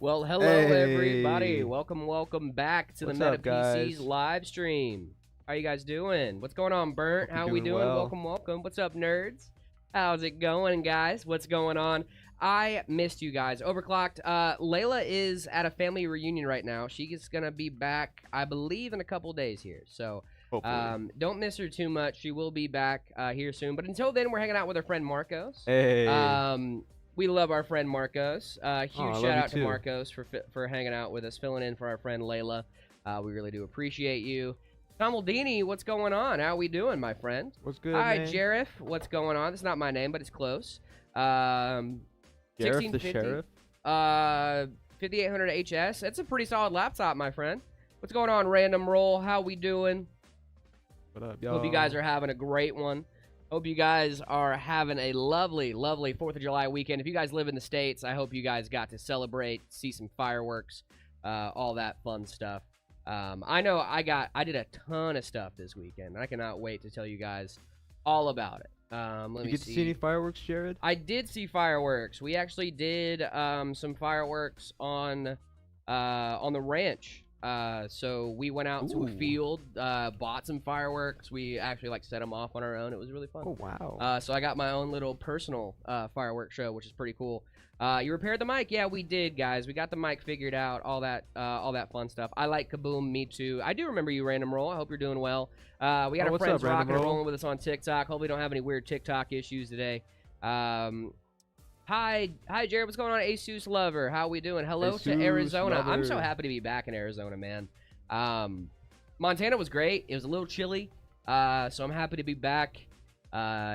Well, hello everybody. Welcome back to the Meta PC's live stream. How you guys doing? What's going on, Burnt? How we doing? Well. Welcome. What's up, nerds? How's it going, guys? What's going on? I missed you guys. Overclocked. Layla is at a family reunion right now. She's gonna be back, I believe, in a couple days here. So don't miss her too much. She will be back here soon. But until then, we're hanging out with our friend Marcos. Hey. We love our friend Marcos. Huge shout out to Marcos for hanging out with us, filling in for our friend Layla. We really do appreciate you. Tom Aldini, what's going on? How we doing, my friend? What's good, Hi, man? Jareth, what's going on? It's not my name, but it's close. Jareth the Sheriff? 5800 HS. That's a pretty solid laptop, my friend. What's going on, Random Roll? How we doing? What up, y'all? Hope you guys are having a great one. Hope you guys are having a lovely, lovely 4th of July weekend. If you guys live in the States, I hope you guys got to celebrate, see some fireworks, all that fun stuff. I know I did a ton of stuff this weekend. I cannot wait to tell you guys all about it. Let me get to see any fireworks, Jared? I did see fireworks. We actually did some fireworks on the ranch. So we went out to a field, bought some fireworks. We actually set them off on our own. It was really fun. Oh, wow. So I got my own little personal fireworks show, which is pretty cool. You repaired the mic? Yeah, we did, guys. We got the mic figured out, all that fun stuff. I like Kaboom, me too. I do remember you, Random Roll. I hope you're doing well. We got our friends rocking and rolling with us on TikTok. Hopefully don't have any weird TikTok issues today. Hi, Jared. What's going on, Asus Lover? How we doing? Hello to Arizona. Lover. I'm so happy to be back in Arizona, man. Montana was great. It was a little chilly, so I'm happy to be back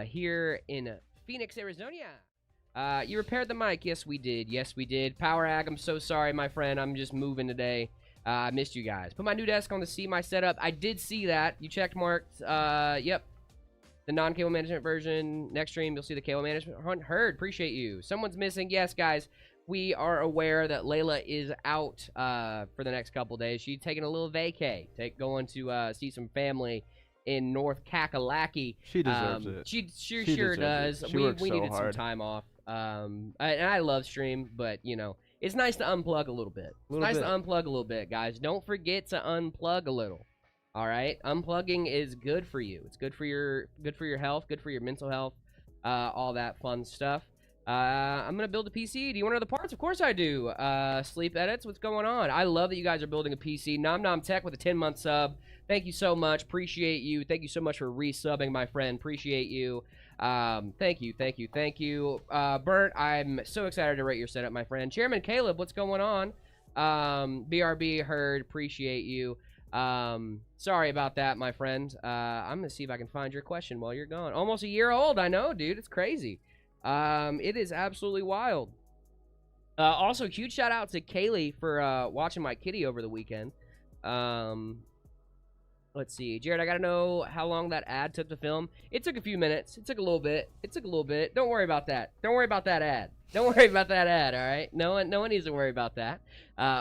here in Phoenix, Arizona. You repaired the mic? Yes, we did. Yes, we did. Power Ag, I'm so sorry, my friend. I'm just moving today. I missed you guys. Put my new desk on to see my setup. I did see that. You checked, marked. Yep. The non-cable management version. Next stream, you'll see the cable management. Heard. Appreciate you. Someone's missing. Yes, guys. We are aware that Layla is out for the next couple days. She's taking a little vacay. Going to see some family in North Kakalaki. She deserves it. She sure does. We needed some time off. And I love stream, but, you know, it's nice to unplug a little bit. It's nice to unplug a little bit, guys. Don't forget to unplug a little. All right, unplugging is good for you. It's good for your health, good for your mental health, all that fun stuff. I'm gonna build a PC. Do you want to know the parts? Of course I do. Sleep edits. What's going on? I love that you guys are building a PC. Nom Nom Tech with a 10-month sub. Thank you so much. Appreciate you. Thank you so much for resubbing, my friend. Appreciate you. Thank you. Bert, I'm so excited to rate your setup, my friend. Chairman Caleb, what's going on? BRB heard. Appreciate you. Sorry about that, my friend. I'm gonna see if I can find your question while you're gone. Almost a year old, I know, dude. It's crazy. It is absolutely wild. Also, huge shout out to Kaylee for watching my kitty over the weekend. Let's see, Jared, I gotta know how long that ad took to film. It took a few minutes. It took a little bit. Don't worry about that. Don't worry about that ad. All right? No one needs to worry about that.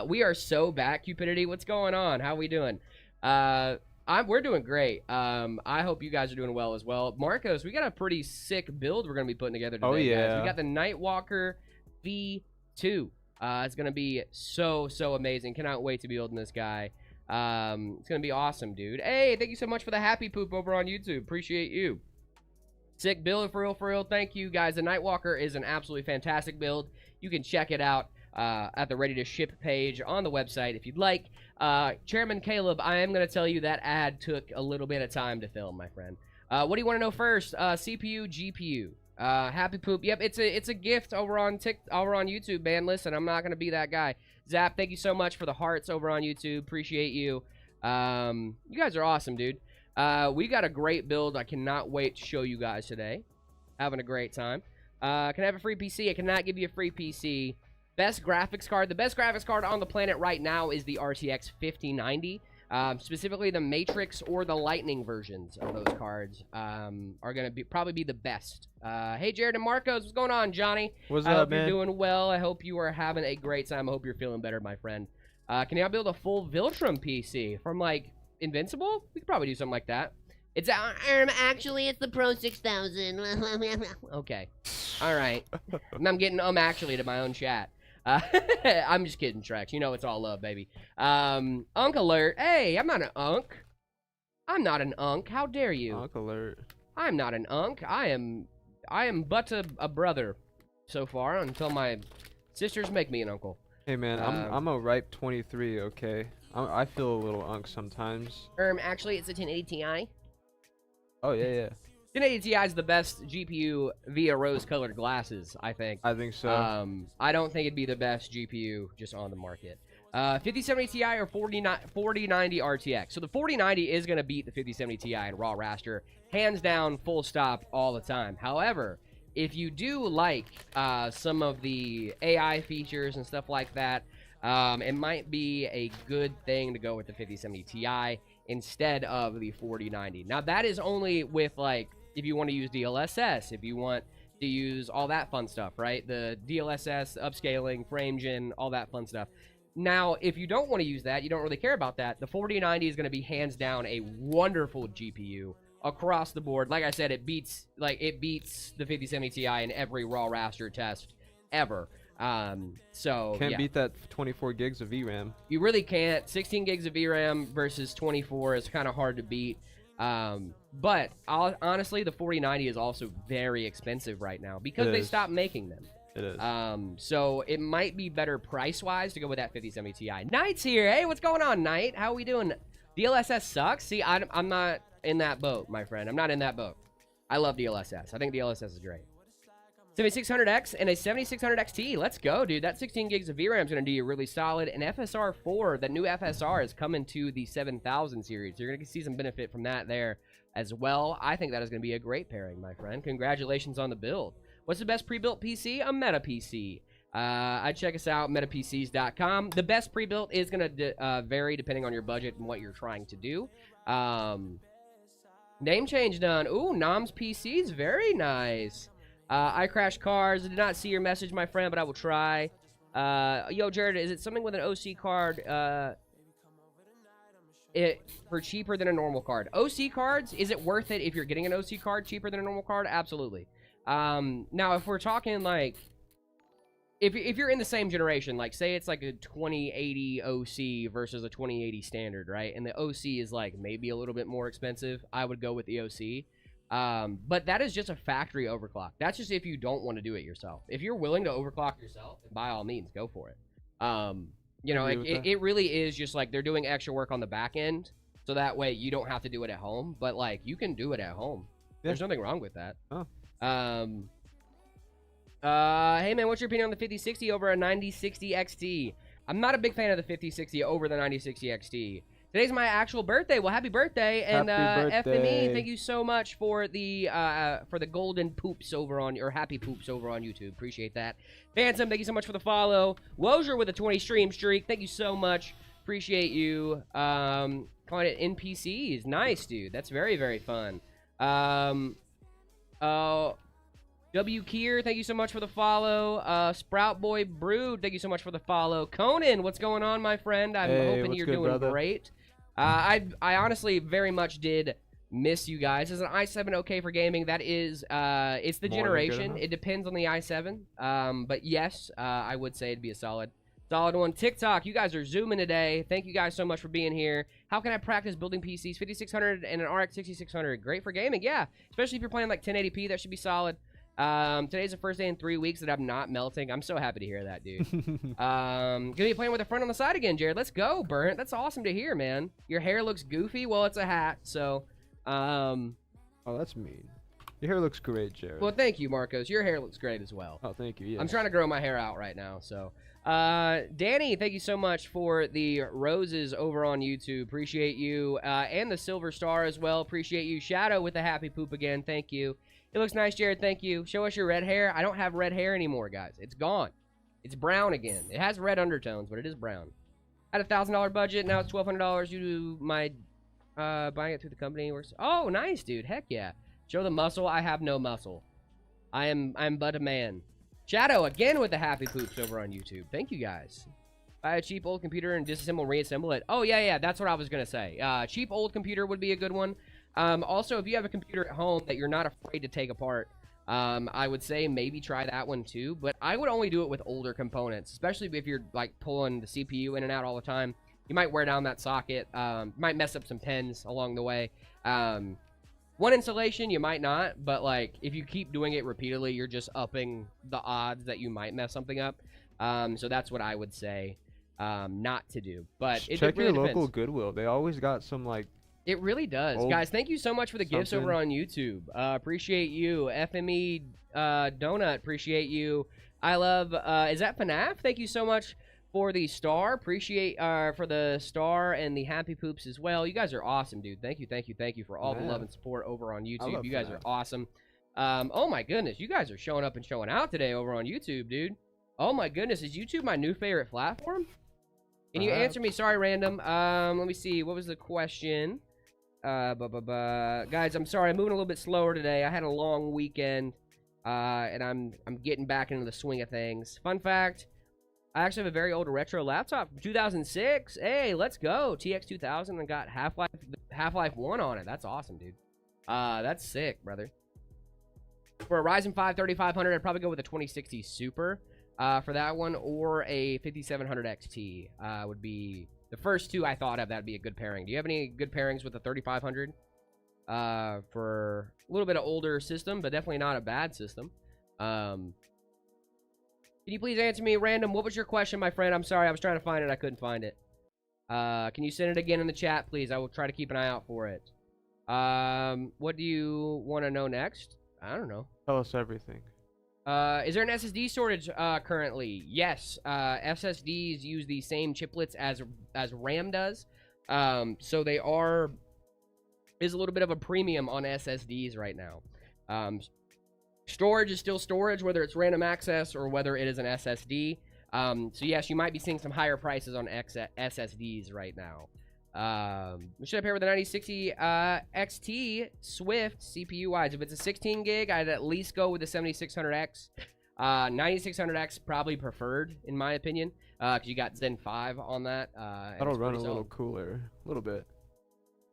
We are so back, Cupidity. What's going on? How we doing? We're doing great. I hope you guys are doing well as well. Marcos, we got a pretty sick build we're gonna be putting together today, guys. We got the Nightwalker V2. It's gonna be so amazing. Cannot wait to be building this guy. It's gonna be awesome, dude. Hey, thank you so much for the happy poop over on YouTube. Appreciate you. Sick build, for real. Thank you, guys. The Nightwalker is an absolutely fantastic build. You can check it out at the Ready to Ship page on the website if you'd like. Chairman Caleb, I am going to tell you that ad took a little bit of time to film, my friend. What do you want to know first? CPU, GPU. Happy poop. Yep, it's a gift over on YouTube, man. Listen, I'm not going to be that guy. Zap, thank you so much for the hearts over on YouTube. Appreciate you. You guys are awesome, dude. We got a great build. I cannot wait to show you guys today. Having a great time. Can I have a free PC? I cannot give you a free PC. Best graphics card. The best graphics card on the planet right now is the RTX 5090. Specifically, the Matrix or the Lightning versions of those cards are going to probably be the best. Hey, Jared and Marcos. What's going on, Johnny? What's up, man? I hope you're doing well. I hope you are having a great time. I hope you're feeling better, my friend. Can y'all build a full Viltrum PC from, Invincible? We could probably do something like that. It's actually it's the Pro 6000. Okay. All right. And I'm getting actually to my own chat. I'm just kidding, Trex. You know it's all love, baby. Unk alert. Hey, I'm not an unk. I'm not an unk. How dare you? Unk alert. I'm not an unk. I am but a brother so far until my sisters make me an uncle. Hey man, I'm a ripe 23. Okay, I feel a little unk sometimes. Actually, it's a 1080 Ti. Oh yeah. 1080 Ti is the best GPU via rose-colored glasses, I think. I think so. I don't think it'd be the best GPU just on the market. 5070 Ti or 4090 RTX. So the 4090 is going to beat the 5070 Ti in raw raster, hands down, full stop, all the time. However, if you do like some of the AI features and stuff like that, it might be a good thing to go with the 5070 Ti instead of the 4090. Now, that is only with, like, if you want to use DLSS, if you want to use all that fun stuff, right? The DLSS, upscaling, frame gen, all that fun stuff. Now, if you don't want to use that, you don't really care about that, the 4090 is going to be hands down a wonderful GPU across the board. Like I said, it beats the 5070 Ti in every raw raster test ever. Can't beat that 24 gigs of VRAM. You really can't. 16 gigs of VRAM versus 24 is kind of hard to beat. But honestly, the 4090 is also very expensive right now because they stopped making them. It is. So it might be better price-wise to go with that 5070 Ti. Knight's here. Hey, what's going on, Knight? How we doing? DLSS sucks? See, I'm not in that boat, my friend. I'm not in that boat. I love DLSS. I think DLSS is great. 7600X and a 7600 XT. Let's go, dude. That 16 gigs of VRAM is going to do you really solid. And FSR 4, the new FSR, is coming to the 7000 series. You're going to see some benefit from that there as well. I think that is going to be a great pairing, my friend. Congratulations on the build. What's the best pre-built PC? A Meta PC. I'd check us out, metapcs.com. The best pre-built is going to vary depending on your budget and what you're trying to do. Name change done. Ooh, Nom's PCs. Very nice. I crashed cars. I did not see your message, my friend, but I will try. Yo, Jared, is it something with an OC card for cheaper than a normal card? OC cards, is it worth it if you're getting an OC card cheaper than a normal card? Absolutely. Now, if we're talking, like, if you're in the same generation, like, say it's like a 2080 OC versus a 2080 standard, right? And the OC is, like, maybe a little bit more expensive, I would go with the OC. But that is just a factory overclock. That's just if you don't want to do it yourself. If you're willing to overclock yourself, by all means, go for it. You know, it really is just like they're doing extra work on the back end, so that way you don't have to do it at home. But like, you can do it at home. Yeah. There's nothing wrong with that. Oh. Hey man, what's your opinion on the 5060 over a 9060 XT? I'm not a big fan of the 5060 over the 9060 XT. Today's my actual birthday. Well, happy birthday. And FME, thank you so much for the golden poops over on, or happy poops over on YouTube. Appreciate that. Phantom, thank you so much for the follow. Wosier with a 20 stream streak. Thank you so much. Appreciate you. Calling it NPCs. Nice, dude. That's very, very fun. W. Kier, thank you so much for the follow. Sprout Boy Brood, thank you so much for the follow. Conan, what's going on, my friend? I'm hoping you're doing great. I honestly very much did miss you guys. Is an i7 okay for gaming? That is, it's the generation. It depends on the i7. But yes, I would say it'd be a solid one. TikTok, you guys are zooming today. Thank you guys so much for being here. How can I practice building PCs? 5600 and an RX 6600. Great for gaming, yeah. Especially if you're playing like 1080p, that should be solid. Today's the first day in 3 weeks that I'm not melting. I'm so happy to hear that, dude. Gonna be playing with a friend on the side again, Jared. Let's go, Burnt. That's awesome to hear, man. Your hair looks goofy. Well, it's a hat, so, Oh, that's mean. Your hair looks great, Jared. Well, thank you, Marcos. Your hair looks great as well. Oh, thank you, yes. I'm trying to grow my hair out right now, so. Danny, thank you so much for the roses over on YouTube. Appreciate you. And the silver star as well. Appreciate you. Shadow with the happy poop again. Thank you. It looks nice, Jared. Thank you. Show us your red hair. I don't have red hair anymore, guys. It's gone. It's brown again. It has red undertones, but it is brown. I had a $1,000 budget. Now it's $1,200 due to my buying it through the company. Oh, nice, dude. Heck yeah. Show the muscle. I have no muscle. I'm but a man. Shadow again with the happy poops over on YouTube. Thank you, guys. Buy a cheap old computer and disassemble, reassemble it. Oh, yeah. That's what I was going to say. Cheap old computer would be a good one. Also, if you have a computer at home that you're not afraid to take apart, I would say maybe try that one too, but I would only do it with older components, especially if you're like pulling the CPU in and out all the time. You might wear down that socket, might mess up some pins along the way. One installation, you might not, but like if you keep doing it repeatedly, you're just upping the odds that you might mess something up. So that's what I would say not to do. But check really your depends. local Goodwill. They always got some like. It really does. Guys, thank you so much for the gifts over on YouTube. Appreciate you. FME Donut, appreciate you. I love, is that FNAF? Thank you so much for the star. Appreciate for the star and the happy poops as well. You guys are awesome, dude. Thank you for all the love and support over on YouTube. You guys are awesome. Oh my goodness, you guys are showing up and showing out today over on YouTube, dude. Oh my goodness, is YouTube my new favorite platform? Can you answer me? Sorry, random. Let me see. What was the question? Guys, I'm sorry. I'm moving a little bit slower today. I had a long weekend, and I'm getting back into the swing of things. Fun fact, I actually have a very old retro laptop from 2006. Hey, let's go. TX2000 and got Half-Life 1 on it. That's awesome, dude. That's sick, brother. For a Ryzen 5 3500, I'd probably go with a 2060 Super for that one, or a 5700 XT would be the first two I thought of. That'd be a good pairing. Do you have any good pairings with the 3500 for a little bit of older system, but definitely not a bad system? Can you please answer me, random? What was your question, my friend? I'm sorry, I was trying to find it. I couldn't find it. Can you send it again in the chat, please? I will try to keep an eye out for it. What do you want to know next? I don't know. Tell us everything. Is there an SSD shortage currently? Yes. SSDs use the same chiplets as RAM does. So they is a little bit of a premium on SSDs right now. Storage is still storage, whether it's random access or whether it is an SSD. So yes, you might be seeing some higher prices on SSDs right now. Should I pair with the 9060 XT Swift CPU wise? If it's a 16 gig, I'd at least go with the 7600X. 9600X probably preferred in my opinion, because you got Zen 5 on that. That'll run a little cooler, a little bit.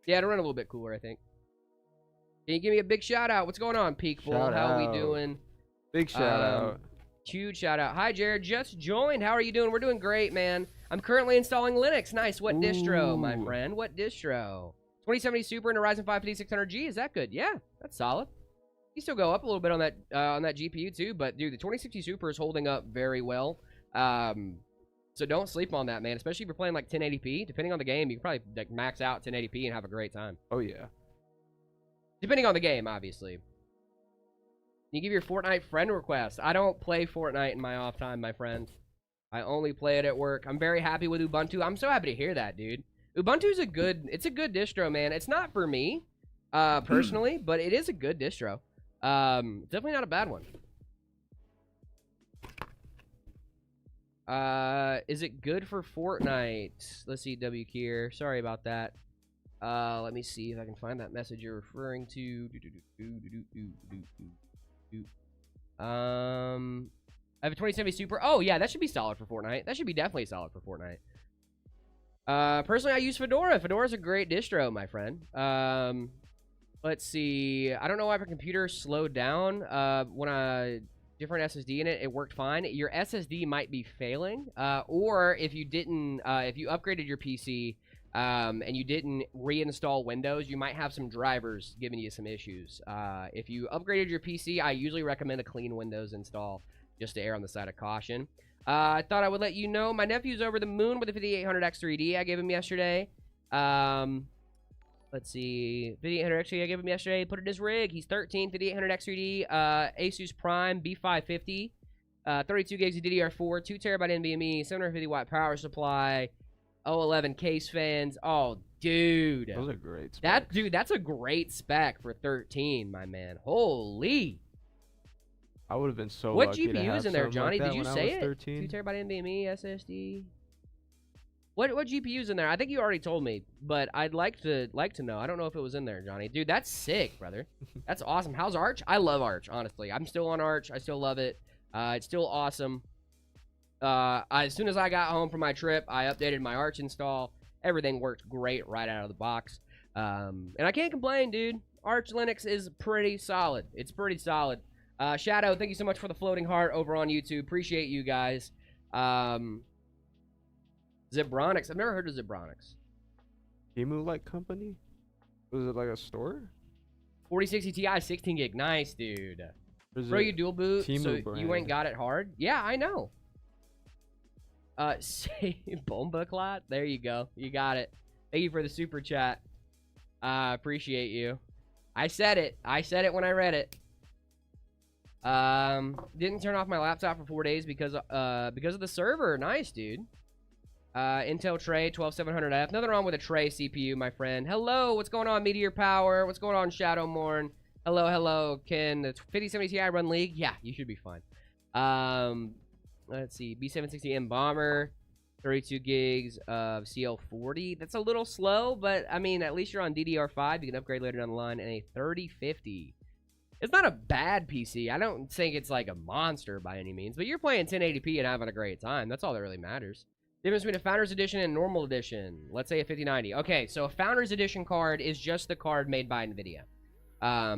Yeah, it'll run a little bit cooler, I think. Can you give me a big shout out? What's going on, Peakful? How are we doing? Big shout out. Huge shout out. Hi, Jared. Just joined. How are you doing? We're doing great, man. I'm currently installing Linux. Nice. What distro, my friend? What distro? 2070 Super and a Ryzen 5 5600G. Is that good? Yeah, that's solid. You still go up a little bit on that GPU too, but dude, the 2060 Super is holding up very well. So don't sleep on that, man. Especially if you're playing like 1080p. Depending on the game, you can probably like max out 1080p and have a great time. Oh yeah. Depending on the game, obviously. You give your Fortnite friend request. I don't play Fortnite in my off time, my friend. I only play it at work. I'm very happy with Ubuntu. I'm so happy to hear that, dude. Ubuntu's a good distro, man. It's not for me, personally, but it is a good distro. Definitely not a bad one. Is it good for Fortnite? Let's see, W here. Sorry about that. Let me see if I can find that message you're referring to. I have a 2070 Super. Oh, yeah, that should be solid for Fortnite. That should be definitely solid for Fortnite. Personally, I use Fedora. Fedora's a great distro, my friend. Let's see. I don't know why my computer slowed down when I different SSD in it. It worked fine. Your SSD might be failing, or if you didn't, if you upgraded your PC and you didn't reinstall Windows, you might have some drivers giving you some issues. If you upgraded your PC, I usually recommend a clean Windows install, just to err on the side of caution. I thought I would let you know my nephew's over the moon with the 5800X 3D I gave him yesterday. Let's see, 5800X I gave him yesterday. Put it in his rig. He's 13, 5800X 3D, Asus Prime B550, 32 gigs of DDR4, 2 terabyte NVMe, 750 watt power supply, 011 case fans. Oh, dude, those are great specs. That's a great spec for 13, my man. Holy. I would have been so what lucky GPU is in there, Johnny? Like Did you say it? 13. 2 terabyte NVMe SSD. What GPU's in there? I think you already told me, but I'd like to know. I don't know if it was in there, Johnny. Dude, that's sick, brother. That's awesome. How's Arch? I love Arch, honestly. I'm still on Arch. I still love it. It's still awesome. As soon as I got home from my trip, I updated my Arch install. Everything worked great right out of the box. And I can't complain, dude. Arch Linux is pretty solid. It's pretty solid. Shadow, thank you so much for the floating heart over on YouTube. Appreciate you guys. Zebronics. I've never heard of Zebronics. Emu-like company? Was it like a store? 4060 Ti 16 gig. Nice, dude. Bro, you dual boot, Temu so brand? you ain't got it hard? Yeah, I know. Say Bomba Clot. There you go. You got it. Thank you for the super chat. Appreciate you. I said it. I said it when I read it. Didn't turn off my laptop for 4 days because of the server. Nice, dude. Intel Tray 12700F. Nothing wrong with a Tray CPU, my friend. Hello, what's going on, Meteor Power? What's going on, Shadow Morn? Hello, hello. Can the 5070 Ti run League? Yeah, you should be fine. Let's see. B760M Bomber. 32 gigs of CL40. That's a little slow, but, I mean, at least you're on DDR5. You can upgrade later down the line. And a 3050. It's not a bad PC. I don't think it's like a monster by any means, but you're playing 1080p and having a great time. That's all that really matters. Difference between a Founders Edition and Normal Edition. Let's say a 5090. Okay, so a Founders Edition card is just the card made by NVIDIA.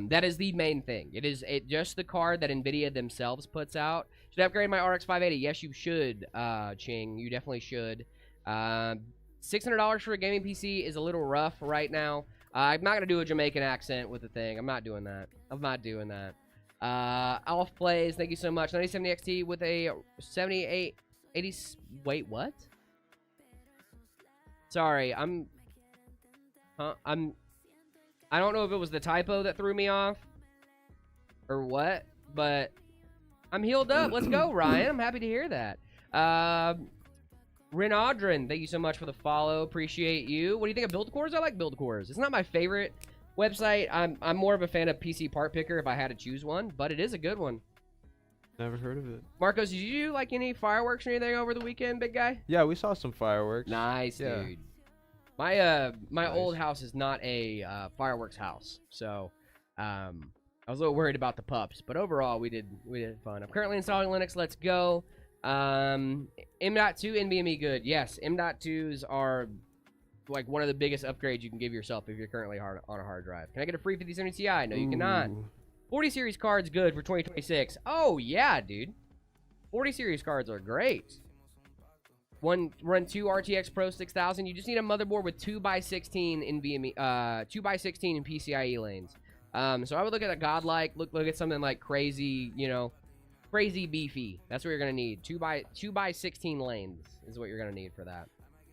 That is the main thing. It is just the card that NVIDIA themselves puts out. Should I upgrade my RX 580? Yes, you should, Ching. You definitely should. $600 for a gaming PC is a little rough right now. I'm not going to do a Jamaican accent with the thing. I'm not doing that. I'm not doing that. Alf Plays, thank you so much. 9070 XT with a 7880... Wait, what? Sorry, I don't know if it was the typo that threw me off or what, but I'm healed up. Let's go, Ryan. I'm happy to hear that. Renadrin, thank you so much for the follow. Appreciate you. What do you think of Build Cores? I like Build Cores. It's not my favorite website. I'm more of a fan of PC Part Picker if I had to choose one, but it is a good one. Never heard of it. Marcos, did you do like any fireworks or anything over the weekend, big guy? Yeah, we saw some fireworks. Nice, Yeah. dude. My Nice. old house is not a fireworks house, so I was a little worried about the pups, but overall we did fun. I'm currently installing Linux. Let's go. M.2 NVMe good. Yes, M.2s are like one of the biggest upgrades you can give yourself if you're currently on a hard drive. Can I get a free 5070 Ti? No, you cannot. Ooh. 40 series cards good for 2026. Oh yeah, dude. 40 series cards are great. Run 2 RTX Pro 6000. You just need a motherboard with 2x16 NVMe, 2x16 in PCIe lanes. So I would look at a godlike, look at something like crazy, you know, crazy beefy. That's what you're gonna need. 2x16 lanes is what you're gonna need for that.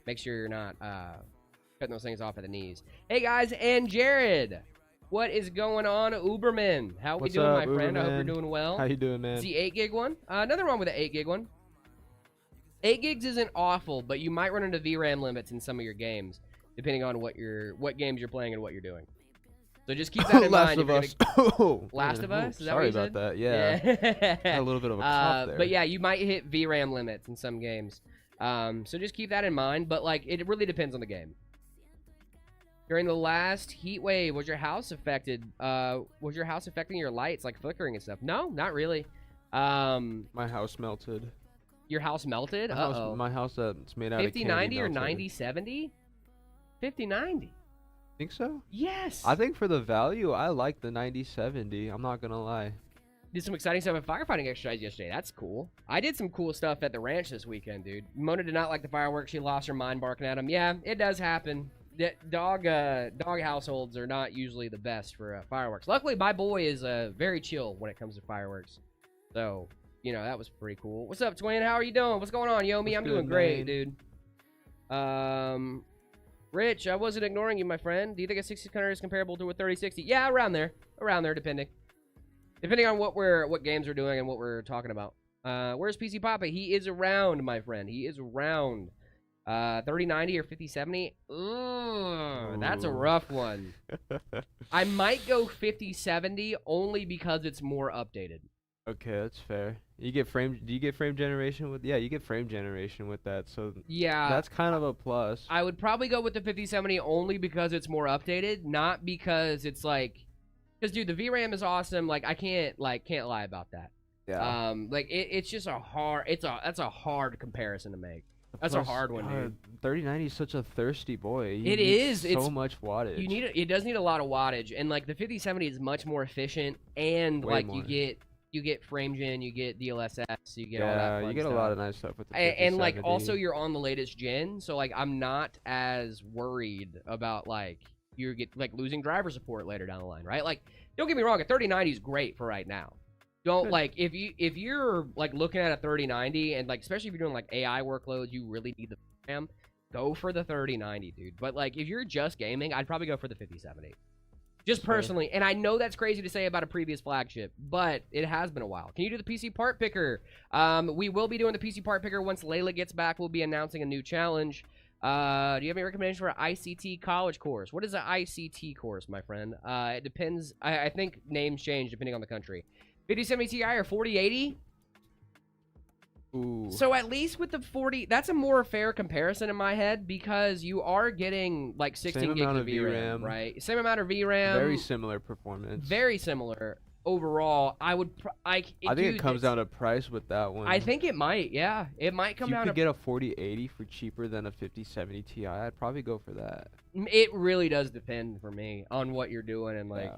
Make sure you're not cutting those things off at the knees. Hey guys, and Jared. What is going on, Uberman? How we doing, my friend? I hope you're doing well. How you doing, man? It's the 8 gig one. Nothing wrong with the 8 gig one. 8 gigs isn't awful, but you might run into VRAM limits in some of your games, depending on what games you're playing and what you're doing. So just keep that in mind. Last of Us. Last of Us? Is that Sorry what you about said? that. Yeah. Had a little bit of a cough there. But yeah, you might hit VRAM limits in some games. So just keep that in mind. But like, it really depends on the game. During the last heat wave, was your house affected? Was your house affecting your lights, like flickering and stuff? No, not really. My house melted. Your house melted? My house that's made out of candy 5090 or melted. 9070? 5090. Think so? Yes. I think for the value, I like the 9070. I'm not gonna lie. Did some exciting stuff at firefighting exercise yesterday. That's cool. I did some cool stuff at the ranch this weekend, dude. Mona did not like the fireworks. She lost her mind barking at them. Yeah, it does happen. Dog households are not usually the best for fireworks. Luckily, my boy is very chill when it comes to fireworks. So, you know, that was pretty cool. What's up, Twin? How are you doing? What's going on, Yomi? I'm doing great, dude. Rich, I wasn't ignoring you, my friend. Do you think a 6600 is comparable to a 3060? Yeah, around there. Around there, depending on what games we're doing and what we're talking about. Where's PC Papa? He is around, my friend. He is around. 3090 or 5070? That's a rough one. I might go 5070 only because it's more updated. Okay, that's fair. Do you get frame generation with? Yeah, you get frame generation with that. So yeah, that's kind of a plus. I would probably go with the 5070 only because it's more updated, not because it's like, because dude, the VRAM is awesome. Like I can't lie about that. Yeah. Like it's just that's a hard comparison to make. That's a hard one, dude. 3090 is such a thirsty boy. It is. So much wattage. It does need a lot of wattage, and like the 5070 is much more efficient, and Way like more. you get You get frame gen, you get DLSS, you get all that Yeah, fun you get stuff. a lot of nice stuff with the And like 5070. also you're on the latest gen, so like I'm not as worried about like you get like losing driver support later down the line, right? Like don't get me wrong, a 3090 is great for right now. Don't Good. like if you're like looking at a 3090 and like especially if you're doing like AI workloads, you really need the RAM, go for the 3090, dude. But like if you're just gaming, I'd probably go for the 5070. Just personally, and I know that's crazy to say about a previous flagship, but it has been a while. Can you do the PC part picker? We will be doing the PC part picker once Layla gets back. We'll be announcing a new challenge. Do you have any recommendations for an ICT college course? What is an ICT course, my friend? It depends. I think names change depending on the country. 5070 Ti or 4080? Ooh. So at least with the 40, that's a more fair comparison in my head because you are getting like 16 gigs of VRAM, right? Same amount of VRAM. Very similar performance. Very similar overall. I think it comes down to price with that one. I think it might. Yeah, it might come down to. You could get a 4080 for cheaper than a 5070 Ti. I'd probably go for that. It really does depend for me on what you're doing and like.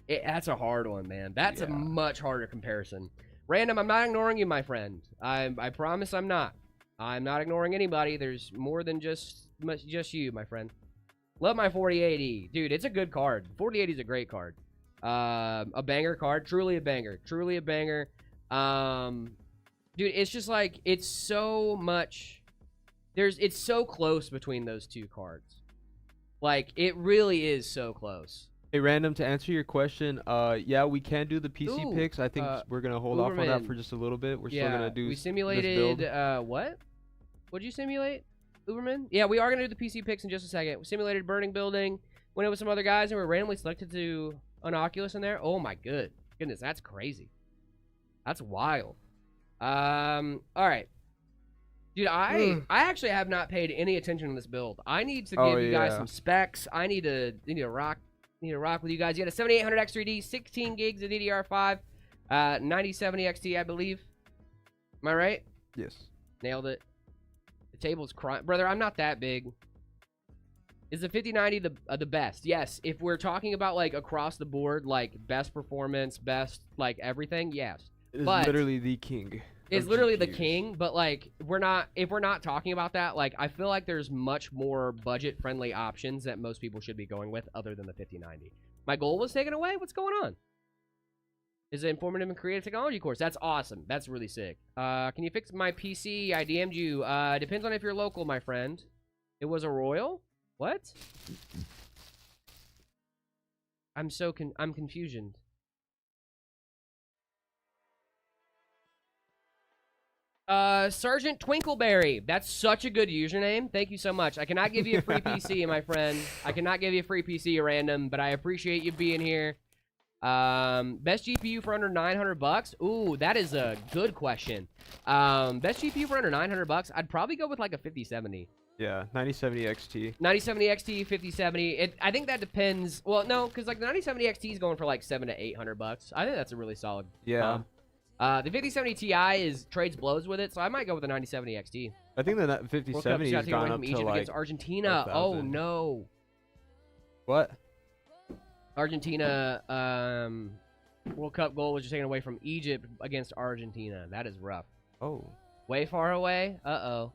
Yeah. That's a hard one, man. That's a much harder comparison. Random, I'm not ignoring you, my friend. I promise I'm not. I'm not ignoring anybody. There's more than just you, my friend. Love my 4080. Dude, it's a good card. 4080 is a great card. A banger card. Truly a banger. Truly a banger. Dude, it's just like, it's so much. It's so close between those two cards. Like, it really is so close. Hey, Random, to answer your question, yeah, we can do the PC picks. I think we're going to hold off on that for just a little bit. We're still going to do we simulated, this build. What? What'd you simulate, Uberman? Yeah, we are going to do the PC picks in just a second. We simulated burning building, went in with some other guys, and we were randomly selected to an Oculus in there. Oh, my goodness, that's crazy. That's wild. All right. Dude, I actually have not paid any attention to this build. I need to give you guys some specs. I need to rock with you guys. You got a 7800 X3D, 16 gigs of DDR5, 9070 XT, I believe. Am I right? Yes. Nailed it. The table's crying. Brother, I'm not that big. Is the 5090 the best? Yes. If we're talking about, like, across the board, like, best performance, best, like, everything, yes. It's literally the king. It's literally the king, but, like, if we're not talking about that, like, I feel like there's much more budget-friendly options that most people should be going with other than the 5090. My goal was taken away? What's going on? Is it informative and creative technology course? That's awesome. That's really sick. Can you fix my PC? I DM'd you. Depends on if you're local, my friend. It was a Royal? What? I'm confusioned. Sergeant Twinkleberry. That's such a good username. Thank you so much. I cannot give you a free PC, my friend. I cannot give you a free PC, random, but I appreciate you being here. Best GPU for under 900 bucks? Ooh, that is a good question. Best GPU for under 900 bucks? I'd probably go with like a 5070. Yeah, 9070 XT. 9070 XT, 5070. I think that depends. Well, no, because like the 9070 XT is going for like 700 to 800 bucks. I think that's a really solid. Yeah. The 5070 Ti trades blows with it, so I might go with the 9070 XT. I think the 5070 has gone up to Egypt like against Argentina. Oh no. What? Argentina World Cup goal was just taken away from Egypt against Argentina. That is rough. Oh. Way far away. Uh-oh.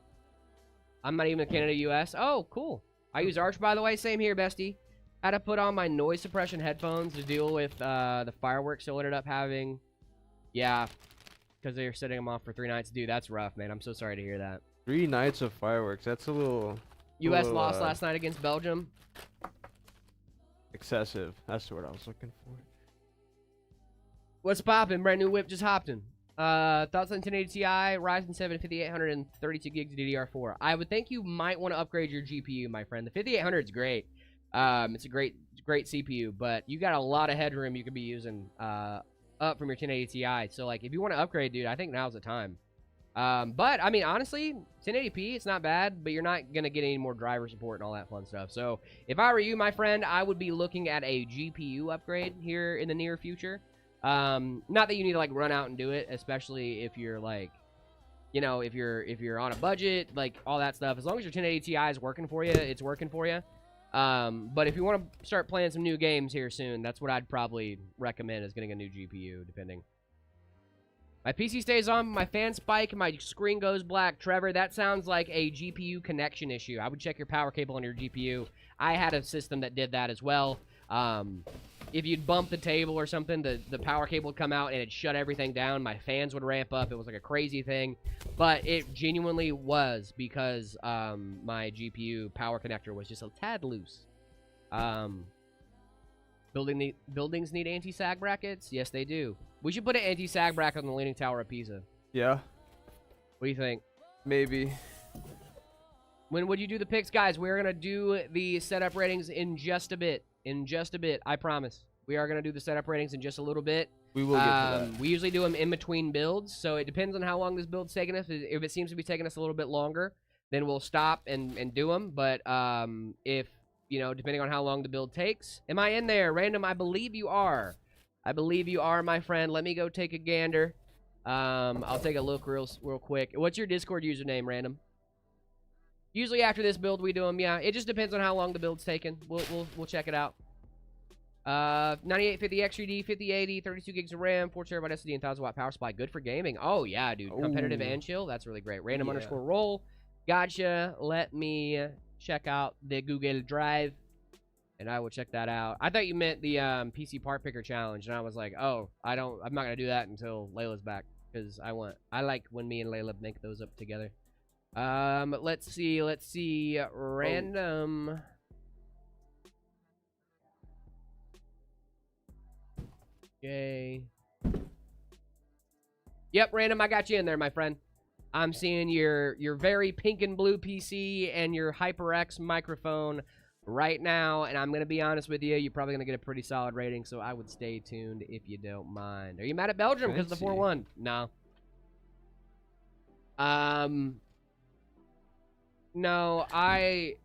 I'm not even in Canada, US. Oh, cool. I use Arch, by the way. Same here, bestie. Had to put on my noise suppression headphones to deal with the fireworks still ended up having. Yeah, because they were setting them off for 3 nights. Dude, that's rough, man. I'm so sorry to hear that. 3 nights of fireworks. That's a little... U.S. lost last night against Belgium. Excessive. That's the word I was looking for. What's poppin'? Brand new whip just hopped in. Thoughts on 1080 Ti, Ryzen 7 5800 and 32 gigs of DDR4. I would think you might want to upgrade your GPU, my friend. The 5800 is great. It's a great CPU, but you got a lot of headroom you could be using up from your 1080 Ti. So, like, if you want to upgrade, dude, I think now's the time. But, I mean, honestly, 1080p, it's not bad, but you're not going to get any more driver support and all that fun stuff. So, if I were you, my friend, I would be looking at a GPU upgrade here in the near future. Not that you need to, like, run out and do it, especially if you're, like, you know, if you're on a budget, like, all that stuff. As long as your 1080 Ti is working for you, it's working for you. But if you want to start playing some new games here soon, that's what I'd probably recommend, is getting a new GPU, depending. My PC stays on, my fan spike, and my screen goes black. Trevor, that sounds like a GPU connection issue. I would check your power cable on your GPU. I had a system that did that as well. If you'd bump the table or something, the power cable would come out and it'd shut everything down. My fans would ramp up. It was like a crazy thing. But it genuinely was because my GPU power connector was just a tad loose. Buildings need anti-sag brackets? Yes, they do. We should put an anti-sag bracket on the Leaning Tower of Pisa. Yeah. What do you think? Maybe. When would you do the picks? Guys, we're going to do the setup ratings in just a bit. In just a bit, I promise. We are going to do the setup ratings in just a little bit. We will get to that. We usually do them in between builds, so it depends on how long this build's taking us. If it seems to be taking us a little bit longer, then we'll stop and do them. But if, depending on how long the build takes. Am I in there? Random, I believe you are. I believe you are, my friend. Let me go take a gander. I'll take a look real quick. What's your Discord username, Random? Usually after this build we do them, yeah. It just depends on how long the build's taken. We'll check it out. 9850 XUD, 5080, 32 gigs of RAM, 4 terabyte SSD, and 1000 watt power supply. Good for gaming. Oh yeah, dude. Competitive and chill. That's really great. Random underscore roll. Gotcha. Let me check out the Google Drive, and I will check that out. I thought you meant the PC part picker challenge, and I was like, oh, I'm not gonna do that until Layla's back, because I like when me and Layla make those up together. Let's see. Random. Okay. Yep, Random, I got you in there, my friend. I'm seeing your very pink and blue PC and your HyperX microphone right now, and I'm going to be honest with you, you're probably going to get a pretty solid rating, so I would stay tuned if you don't mind. Are you mad at Belgium because of the 4-1? No. No, I've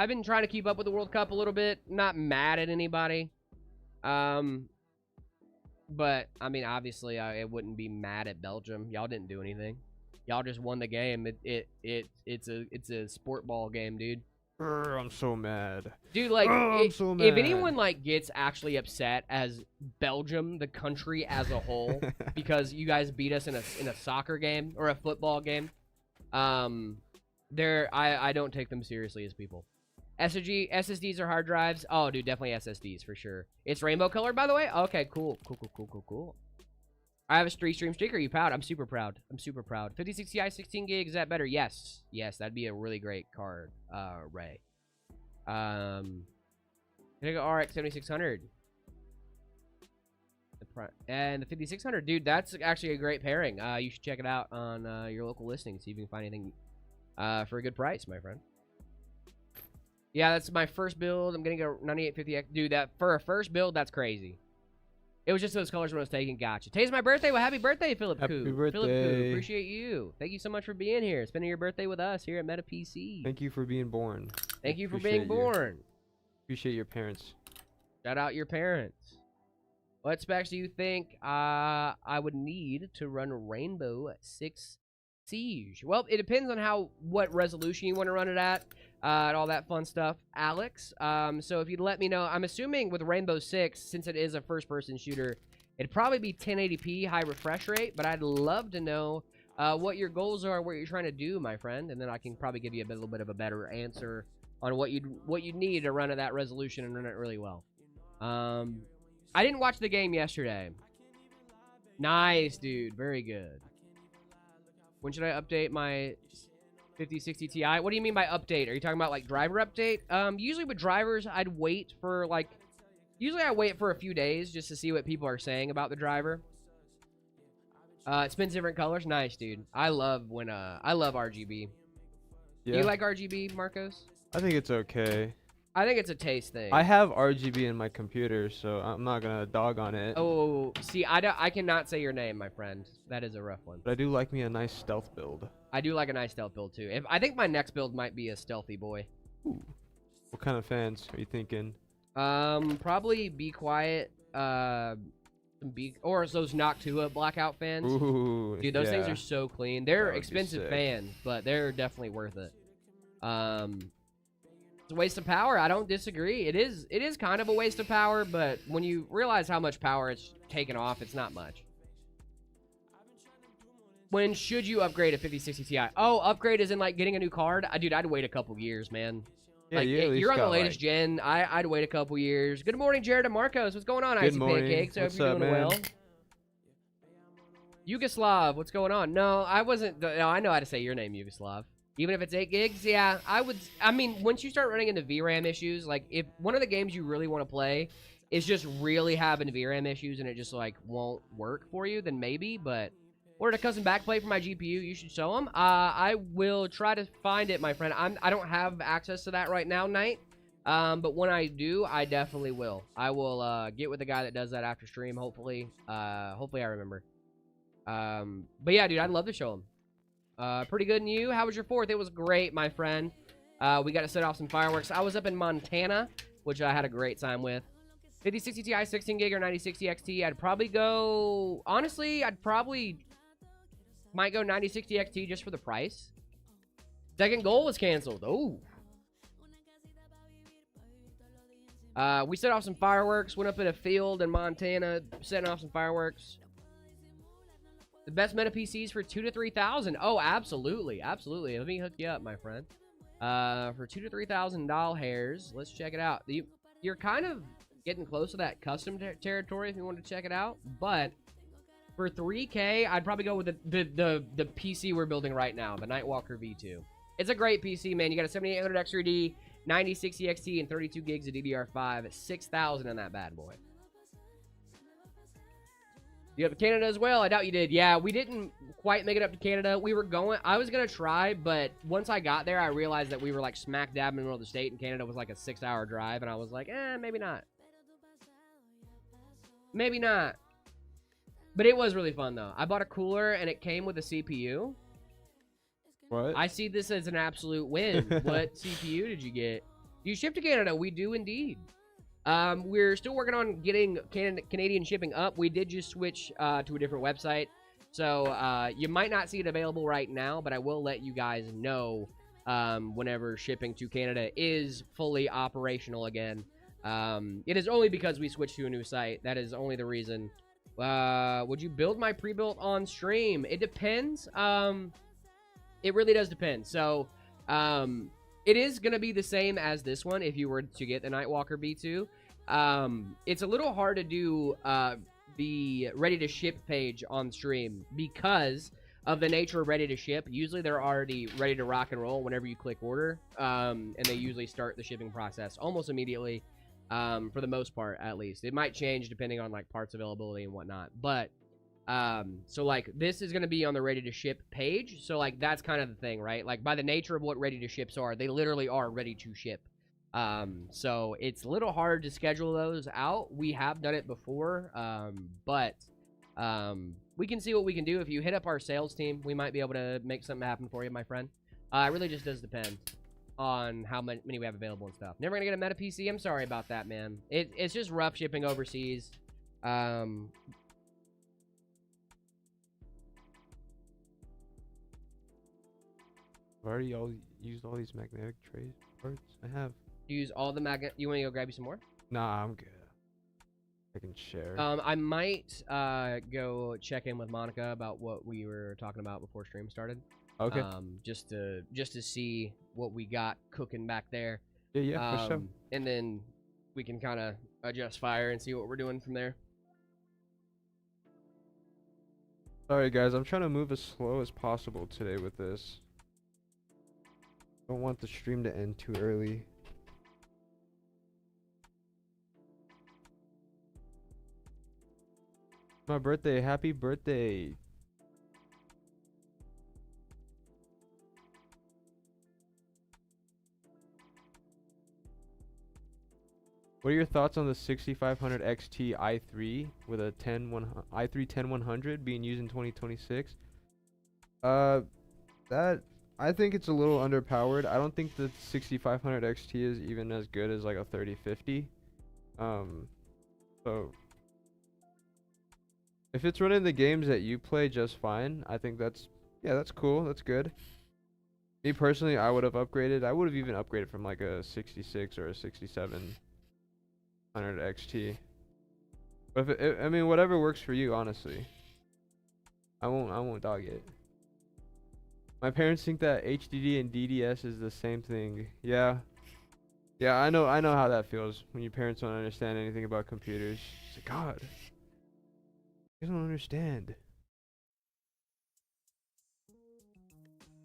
been trying to keep up with the World Cup a little bit. Not mad at anybody. But I mean, obviously, I wouldn't be mad at Belgium. Y'all didn't do anything. Y'all just won the game. It's a sport ball game, dude. I'm so mad, dude. Like, I'm so mad. If anyone gets actually upset as Belgium, the country as a whole, because you guys beat us in a soccer game or a football game, I don't take them seriously as people. SSDs or hard drives? Oh, dude, definitely SSDs for sure. It's rainbow colored, by the way? Okay, cool. I have a 3-stream streak. Are you proud? I'm super proud. 5060 Ti, 16 gigs. Is that better? Yes, that'd be a really great card, Ray. I think RX 7600. And the 5600, dude, that's actually a great pairing. You should check it out on your local listing, see if you can find anything for a good price, my friend. Yeah, that's my first build. I'm getting a 9850X. Dude, that for a first build, that's crazy. It was just those colors when I was taking. Gotcha. Today's my birthday. Well, happy birthday, Philip Koo. Happy birthday. Philip Koo, appreciate you. Thank you so much for being here, spending your birthday with us here at Meta PC. Thank you for being born. Thank you for being born. Appreciate your parents. Shout out your parents. What specs do you think I would need to run Rainbow 6 Siege? Well, it depends on what resolution you want to run it at. And all that fun stuff, Alex. So if you'd let me know, I'm assuming with Rainbow Six, since it is a first-person shooter, it'd probably be 1080p high refresh rate. But I'd love to know what your goals are, what you're trying to do, my friend, and then I can probably give you a little bit of a better answer on what you'd need to run at that resolution and run it really well. I didn't watch the game yesterday. Nice, dude. Very good. When should I update my 5060 Ti? What do you mean by update? Are you talking about driver update? Usually with drivers, I'd wait for usually I wait for a few days just to see what people are saying about the driver. It spins different colors. Nice, dude. I love RGB. Yeah. Do you like RGB, Marcos? I think it's okay. I think it's a taste thing. I have RGB in my computer, so I'm not gonna dog on it. Oh, see, I cannot say your name, my friend. That is a rough one. But I do like me a nice stealth build. I do like a nice stealth build too. I think my next build might be a stealthy boy. Ooh. What kind of fans are you thinking? Probably Be Quiet. Or those Noctua Blackout fans. Ooh, dude, those things are so clean. They're expensive fans, but they're definitely worth it. It's a waste of power. I don't disagree. It is kind of a waste of power, but when you realize how much power it's taken off, it's not much. When should you upgrade a 5060 Ti? Oh, upgrade is in like getting a new card? Dude, I'd wait a couple years, man. Yeah, like, you're on the latest gen. I'd wait a couple years. Good morning, Jared and Marcos. What's going on, Good Icy morning. Pancakes? I hope you're doing man? well. Yugoslav, what's going on? No, I wasn't. No, I know how to say your name, Yugoslav. Even if it's 8 gigs, yeah, I mean, once you start running into VRAM issues, like, if one of the games you really want to play is just really having VRAM issues and it just, like, won't work for you, then maybe, but ordered a custom backplate for my GPU. You should show them. I will try to find it, my friend. I don't have access to that right now, Knight. But when I do, I definitely will. I will get with the guy that does that after stream, hopefully. Hopefully I remember. But yeah, dude, I'd love to show him. Pretty good. And you? How was your 4th? It was great, my friend. We got to set off some fireworks. I was up in Montana, which I had a great time with. 5060 Ti 16 gig or 9060 XT. I'd probably go... Honestly, might go 9060 XT just for the price. Second goal was canceled. Oh. We set off some fireworks. Went up in a field in Montana, setting off some fireworks. The best meta PCs for 2,000 to 3,000. Oh, absolutely, absolutely. Let me hook you up, my friend. For $2,000 to $3,000, let's check it out. You're kind of getting close to that custom territory if you want to check it out, but for 3K, I'd probably go with the PC we're building right now, the Nightwalker V2. It's a great PC, man. You got a 7800 X3D, 9060 XT, and 32 gigs of DDR5. 6,000 on that bad boy. You have Canada as well? I doubt you did. Yeah, we didn't quite make it up to Canada. I was going to try, but once I got there, I realized that we were like smack dab in the middle of the state, and Canada was like a 6-hour drive, and I was like, maybe not. Maybe not. But it was really fun, though. I bought a cooler, and it came with a CPU. What? I see this as an absolute win. What CPU did you get? Do you ship to Canada? We do indeed. We're still working on getting Canadian shipping up. We did just switch to a different website. So you might not see it available right now, but I will let you guys know whenever shipping to Canada is fully operational again. It is only because we switched to a new site. That is only the reason. Would you build my pre-built on stream? It depends. It really does depend. So, it is going to be the same as this one if you were to get the Nightwalker B2. It's a little hard to do the ready-to-ship page on stream because of the nature of ready-to-ship. Usually they're already ready to rock and roll whenever you click order, and they usually start the shipping process almost immediately, for the most part, at least. It might change depending on, like, parts availability and whatnot, but... so like this is going to be on the ready to ship page. So like that's kind of the thing, right? Like by the nature of what ready to ships are, they literally are ready to ship. So it's a little hard to schedule those out. We have done it before. But we can see what we can do. If you hit up our sales team, we might be able to make something happen for you, my friend. It really just does depend on how many we have available and stuff. Never gonna get a meta PC. I'm sorry about that, man. It's just rough shipping overseas. I've already used all these magnetic trays parts. I have. You use all the magnet. You want to go grab you some more? Nah, I'm good. I can share. I might go check in with Monica about what we were talking about before stream started. Okay. Just to see what we got cooking back there. Yeah, for sure. And then we can kind of adjust fire and see what we're doing from there. Sorry guys, I'm trying to move as slow as possible today with this. Don't want the stream to end too early. My birthday, happy birthday. What are your thoughts on the 6500 XT i3 with a i3 10100 being used in 2026? That I think it's a little underpowered. I don't think the 6500 XT is even as good as like a 3050. So if it's running the games that you play just fine, I think that's cool. That's good. Me personally, I would have upgraded. I would have even upgraded from like a 66 or a 6700 XT. But I mean, whatever works for you, honestly. I won't dog it. My parents think that HDD and DDS is the same thing. Yeah. Yeah, I know how that feels when your parents don't understand anything about computers. It's like, God, you don't understand.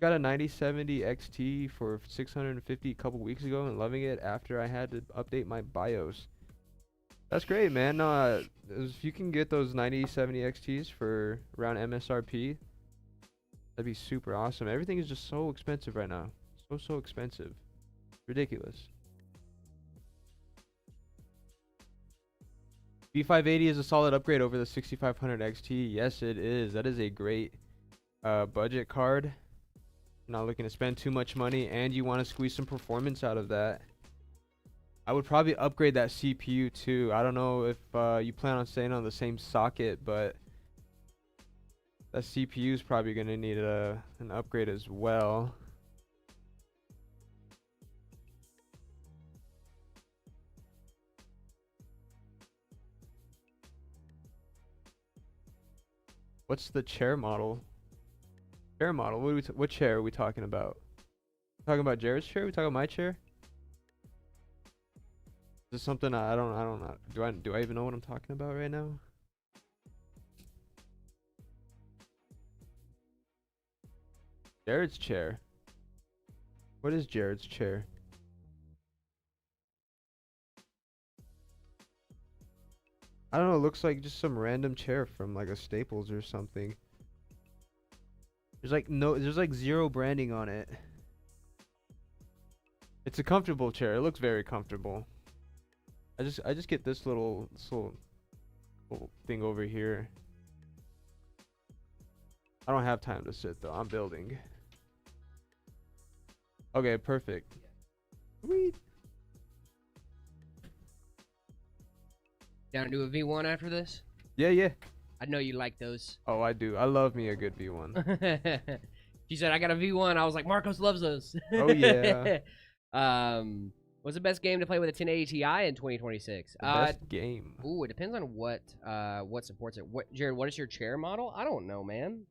Got a 9070 XT for 650 a couple weeks ago and loving it after I had to update my BIOS. That's great, man. No, if you can get those 9070 XTs for around MSRP, that'd be super awesome. Everything is just so expensive right now. So expensive. Ridiculous. B580 is a solid upgrade over the 6500 XT. Yes, it is. That is a great budget card. Not looking to spend too much money, and you want to squeeze some performance out of that. I would probably upgrade that CPU too. I don't know if you plan on staying on the same socket, but that CPU is probably going to need an upgrade as well. What's the chair model? Chair model? What chair are we talking about? Talking about Jared's chair? We talking about my chair? Is this something I don't know. Do I even know what I'm talking about right now? Jared's chair. What is Jared's chair? I don't know, it looks like just some random chair from like a Staples or something. There's like zero branding on it. It's a comfortable chair. It looks very comfortable. I just get this little thing over here. I don't have time to sit though. I'm building. Okay, perfect. Sweet. Down to do a V1 after this? Yeah. I know you like those. Oh, I do. I love me a good V1. She said, I got a V1. I was like, Marcos loves those. Oh, yeah. What's the best game to play with a 1080 Ti in 2026? The best game. Ooh, it depends on what supports it. Jared, what is your chair model? I don't know, man.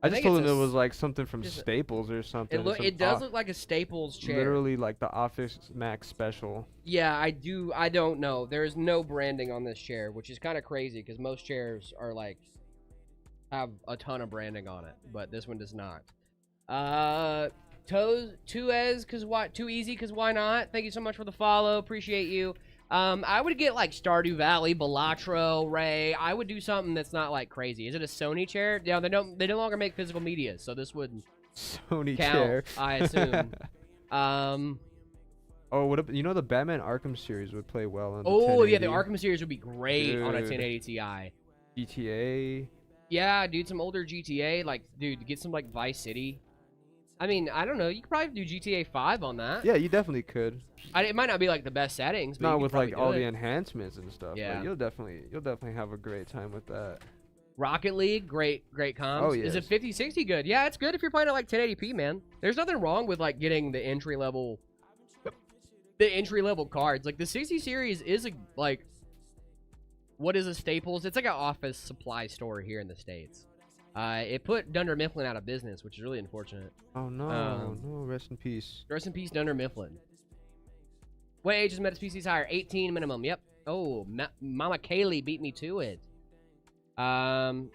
I just told him it was like something from Staples or something. It does look like a Staples chair. Literally like the Office Max special. Yeah, I don't know. There's no branding on this chair, which is kind of crazy because most chairs are like have a ton of branding on it, but this one does not. Too easy, cause why not? Thank you so much for the follow. Appreciate you. I would get like Stardew Valley, Balatro, Ray. I would do something that's not like crazy. Is it a Sony chair? Yeah, they no longer make physical media, so this would Sony count, chair. I assume. Oh, the Batman Arkham series would play well on the Oh 1080. yeah, the Arkham series would be great on a Dude. 1080 Ti. GTA. Yeah, dude, some older GTA, like, dude, get some like Vice City. I mean, I don't know. You could probably do GTA 5 on that. Yeah, you definitely could. It might not be like the best settings, but Not you with could probably like do all it. the enhancements and stuff. Yeah. But you'll definitely have a great time with that. Rocket League, great comms. Oh, Is yes. it 5060 good? Yeah, it's good if you're playing at like 1080p, man. There's nothing wrong with like getting the entry level cards. Like the 60 series is what is a Staples? It's like an office supply store here in the States. It put Dunder Mifflin out of business, which is really unfortunate. Oh no, no, rest in peace. Rest in peace, Dunder Mifflin. What age is Meta species higher? 18 minimum. Yep. Oh, Mama Kaylee beat me to it. Do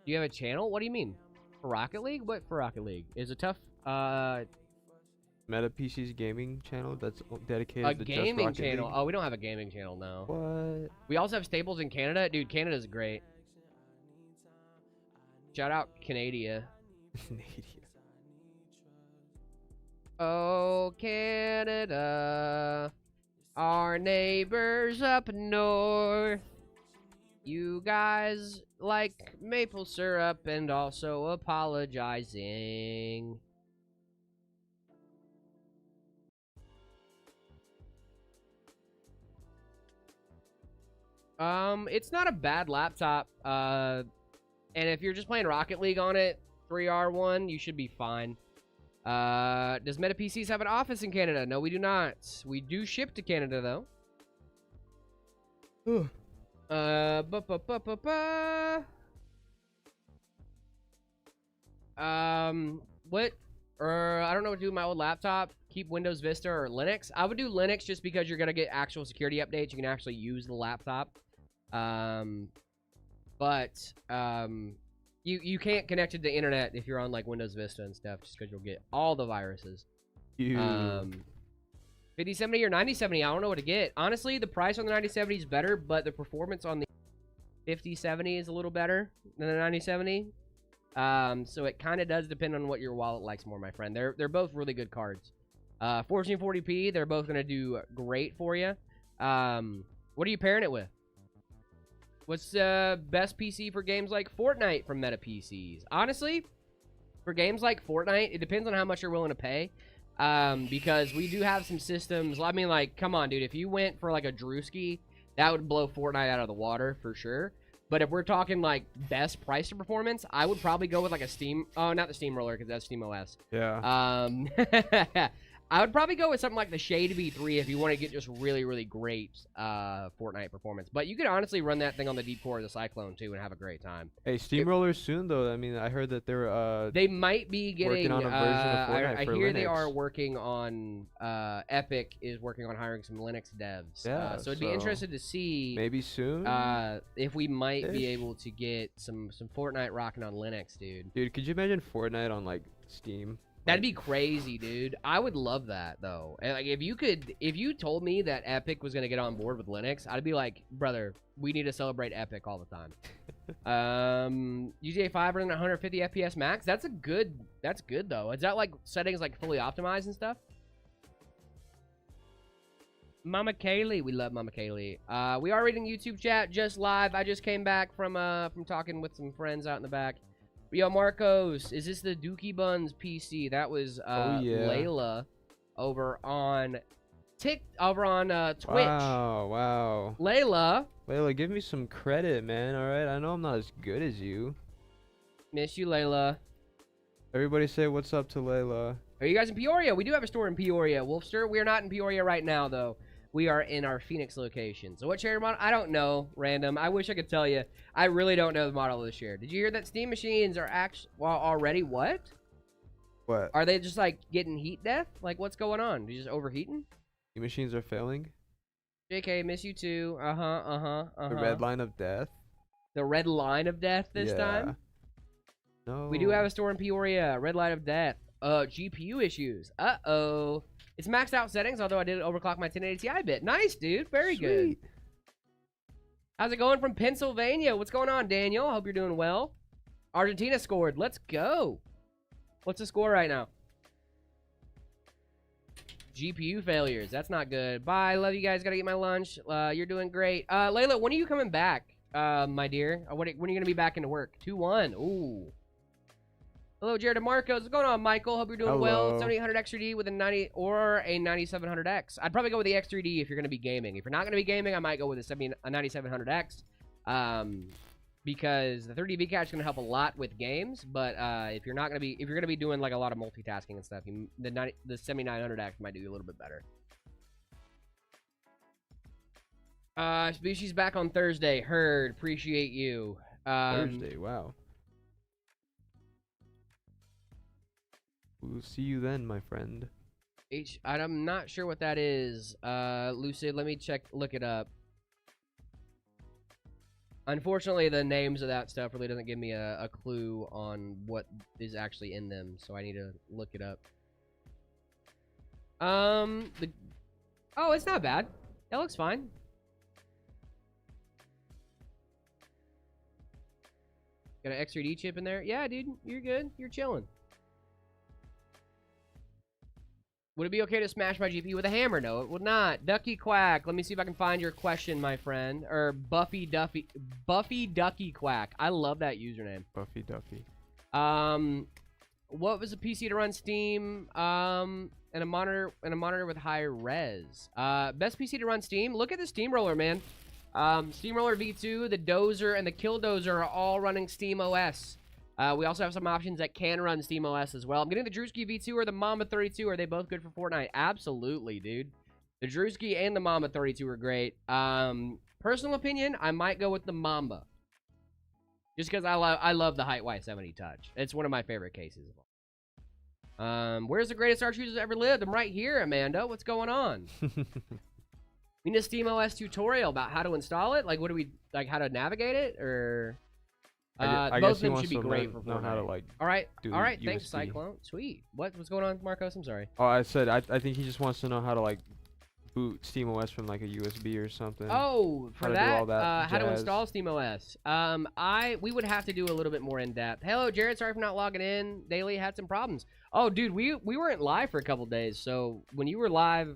you have a channel? What do you mean? For Rocket League? What for Rocket League? Is it tough? Meta PC's gaming channel that's dedicated A to gaming just Rocket channel. League? Oh, we don't have a gaming channel, no. What? We also have Staples in Canada. Dude, Canada's great. Shout out Canada. Oh, Canada, our neighbors up north. You guys like maple syrup and also apologizing. It's not a bad laptop. And if you're just playing Rocket League on it, 3R1, you should be fine. Does Meta PCs have an office in Canada? No, we do not. We do ship to Canada, though. What? Or I don't know what to do with my old laptop. Keep Windows Vista or Linux. I would do Linux just because you're gonna get actual security updates. You can actually use the laptop. But you can't connect it to the internet if you're on like Windows Vista and stuff, just because you'll get all the viruses. 5070 or 9070, I don't know what to get. Honestly, the price on the 9070 is better, but the performance on the 5070 is a little better than the 9070. So it kind of does depend on what your wallet likes more, my friend. They're both really good cards. 1440p, they're both gonna do great for you. What are you pairing it with? What's the best PC for games like Fortnite from Meta PCs? Honestly, for games like Fortnite, it depends on how much you're willing to pay. Because we do have some systems. I mean, like, come on, dude. If you went for like a Drewski, that would blow Fortnite out of the water for sure. But if we're talking like best price to performance, I would probably go with like a Steam. Oh, not the Steamroller because that's SteamOS. Yeah. I would probably go with something like the Shade V3 if you want to get just really, really great Fortnite performance. But you could honestly run that thing on the deep core of the Cyclone too and have a great time. Hey, Steamroller soon though. I mean, I heard that they're they might be getting working on a version of Fortnite I for hear Linux. they are working on Epic is working on hiring some Linux devs. Yeah, so it'd be interested to see maybe soon if we might be able to get some Fortnite rocking on Linux, dude. Dude, could you imagine Fortnite on like Steam? That'd be crazy, dude. I would love that though. And, like if you told me that Epic was gonna get on board with Linux, I'd be like, brother, we need to celebrate Epic all the time. GTA 5 running at 150 FPS max. That's good though. Is that like settings like fully optimized and stuff? Mama Kaylee, we love Mama Kaylee. We are reading YouTube chat just live. I just came back from talking with some friends out in the back. Yo, Marcos, is this the Dookie Buns PC? That was Layla over on Twitch. Wow. Layla, give me some credit, man. All right, I know I'm not as good as you. Miss you, Layla. Everybody say what's up to Layla. Are you guys in Peoria? We do have a store in Peoria, Wolfster. We are not in Peoria right now, though. We are in our Phoenix location. So what share model? I don't know, random. I wish I could tell you. I really don't know the model of the share. Did you hear that Steam machines are already what? What? Are they just like getting heat death? Like what's going on? Are you just overheating? Steam machines are failing? JK, miss you too. The red line of death? The red line of death this time? No. We do have a store in Peoria. Red line of death. GPU issues. Uh-oh. It's maxed out settings, although I did overclock my 1080 Ti bit. Nice, dude. Very good. How's it going from Pennsylvania? What's going on, Daniel? I hope you're doing well. Argentina scored. Let's go. What's the score right now? GPU failures. That's not good. Bye. Love you guys. Gotta get my lunch. You're doing great. Layla, when are you coming back, my dear? When are you going to be back into work? 2-1. Ooh. Hello, Jared and Marcos. What's going on, Michael? Hope you're doing well. 7800 XDD with a 90 or a 9700X. I'd probably go with the X3D if you're going to be gaming. If you're not going to be gaming, I might go with a 9700X. Because the 30 cache is going to help a lot with games, but if you're going to be doing like a lot of multitasking and stuff, the 7900X might do you a little bit better. She's back on Thursday. Heard. Appreciate you. Thursday. Wow. We'll see you then, my friend. I'm not sure what that is. Lucid, let me look it up. Unfortunately, the names of that stuff really doesn't give me a clue on what is actually in them, so I need to look it up. Oh, it's not bad. That looks fine. Got an X3D chip in there? Yeah, dude, you're good. You're chilling. Would it be okay to smash my GPU with a hammer? No, it would not. Ducky Quack. Let me see if I can find your question, my friend. Or Buffy Ducky Quack. I love that username. Buffy Duffy. What was a PC to run Steam? And a monitor with high res. Best PC to run Steam. Look at the Steamroller, man. Steamroller V2, the Dozer, and the Killdozer are all running SteamOS. We also have some options that can run SteamOS as well. I'm getting the Drewski V2 or the Mamba 32. Are they both good for Fortnite? Absolutely, dude. The Drewski and the Mamba 32 are great. Personal opinion, I might go with the Mamba. Just because I love the Height Y70 Touch. It's one of my favorite cases of all. Where's the greatest arch users ever lived? I'm right here, Amanda. What's going on? We need a SteamOS tutorial about how to install it. Like, what do we like? How to navigate it, or I both guess of them he should be wants to great for know how to Fortnite. like. All right, do all right. Thanks, USB. Cyclone. Sweet. What's going on, Marcos? I'm sorry. Oh, I said I think he just wants to know how to like boot SteamOS from like a USB or something. Oh, for how to that, do all that how to jazz. install SteamOS. We would have to do a little bit more in depth. Hello, Jared. Sorry for not logging in. Daily had some problems. Oh, dude, we weren't live for a couple days. So when you were live,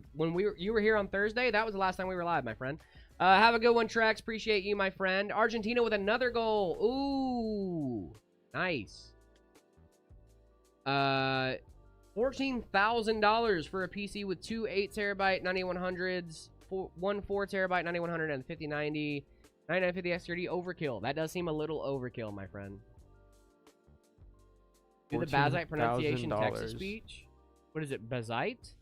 you were here on Thursday, that was the last time we were live, my friend. Have a good one, Trex. Appreciate you, my friend. Argentina with another goal. Ooh, nice. $14,000 for a PC with two 8TB 9100s, one 4TB 9100 and 5090, 9950 X30. Overkill. That does seem a little overkill, my friend. Do the Bazite pronunciation text to speech. What is it? Bazite?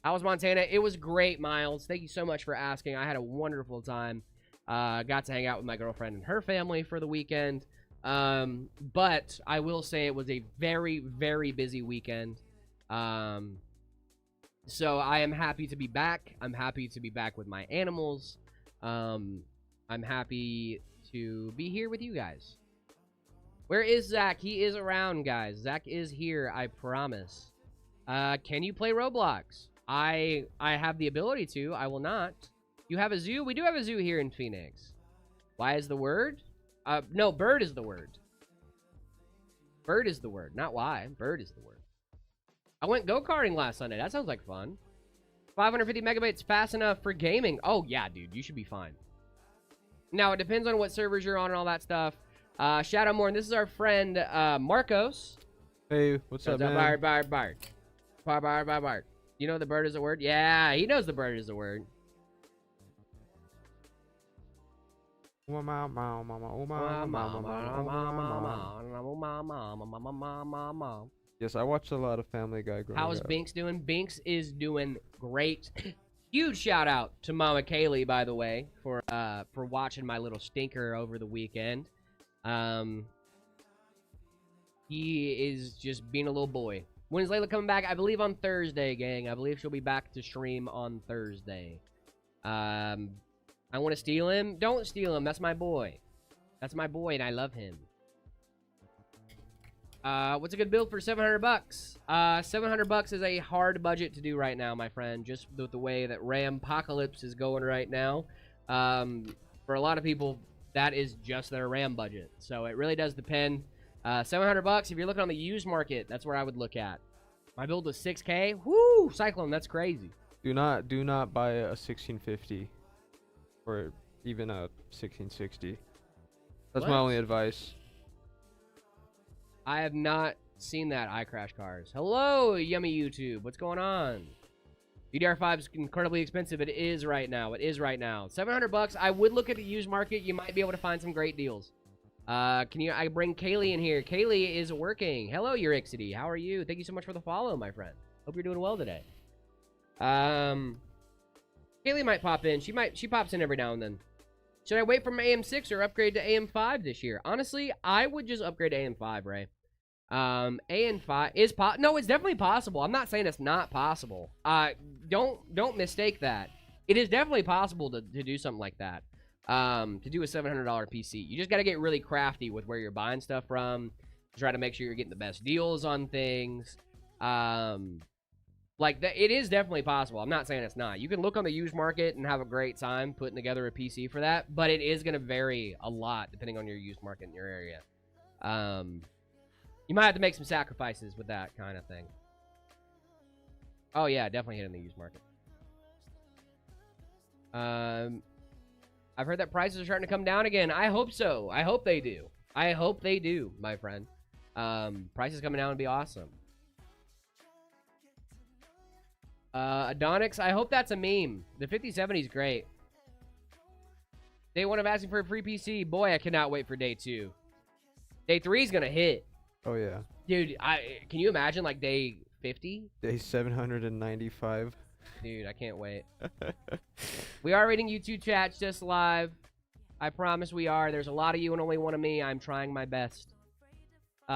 How was Montana? It was great, Miles. Thank you so much for asking. I had a wonderful time. Got to hang out with my girlfriend and her family for the weekend. But I will say it was a very, very busy weekend. So I am happy to be back. I'm happy to be back with my animals. I'm happy to be here with you guys. Where is Zach? He is around, guys. Zach is here, I promise. Can you play Roblox? I have the ability to. I will not. You have a zoo? We do have a zoo here in Phoenix. Why is the word? No, bird is the word. Bird is the word, not why. Bird is the word. I went go-karting last Sunday. That sounds like fun. 550 megabytes fast enough for gaming. Oh, yeah, dude. You should be fine. Now, it depends on what servers you're on and all that stuff. Shadow Morn, this is our friend, Marcos. Hey, what's up, man? Bard. Bard. You know the bird is a word? Yeah, he knows the bird is a word. Yes, I watched a lot of Family Guy growing How's up. Binks doing? Binks is doing great. Huge shout out to Mama Kaylee, by the way, for watching my little stinker over the weekend. He is just being a little boy. When is Layla coming back? I believe on Thursday, gang. I believe she'll be back to stream on Thursday. I want to steal him. Don't steal him. That's my boy. That's my boy, and I love him. What's a good build for 700 bucks? 700 bucks is a hard budget to do right now, my friend. Just with the way that Ram-pocalypse is going right now. For a lot of people, that is just their RAM budget. So it really does depend. 700 bucks, if you're looking on the used market, that's where I would look at. My build was 6K. Woo! Cyclone, that's crazy. Do not buy a 1650 or even a 1660. That's my only advice. I have not seen that, iCrash Cars. Hello, yummy YouTube. What's going on? DDR5 is incredibly expensive. It is right now. It is right now. 700 bucks. I would look at the used market. You might be able to find some great deals. I bring Kaylee in here? Kaylee is working. Hello, Urixity. How are you? Thank you so much for the follow, my friend. Hope you're doing well today. Kaylee might pop in. She pops in every now and then. Should I wait for my AM6 or upgrade to AM5 this year? Honestly, I would just upgrade to AM5, Ray. AM5 is no, it's definitely possible. I'm not saying it's not possible. Don't mistake that. It is definitely possible to do something like that. To do a $700 PC. You just got to get really crafty with where you're buying stuff from. Try to make sure you're getting the best deals on things. Like that, it is definitely possible. I'm not saying it's not. You can look on the used market and have a great time putting together a PC for that, but it is going to vary a lot depending on your used market in your area. You might have to make some sacrifices with that kind of thing. Oh yeah, definitely hit in the used market. I've heard that prices are starting to come down again. I hope so. I hope they do. I hope they do, my friend. Prices coming down would be awesome. Adonix, I hope that's a meme. The 5070 is great. Day 1 of asking for a free PC. Boy, I cannot wait for day 2. Day 3 is going to hit. Oh, yeah. Dude, can you imagine, like, day 50? Day 795. Dude, I can't wait. We are reading YouTube chats just live. I promise we are. There's a lot of you and only one of me. I'm trying my best. Day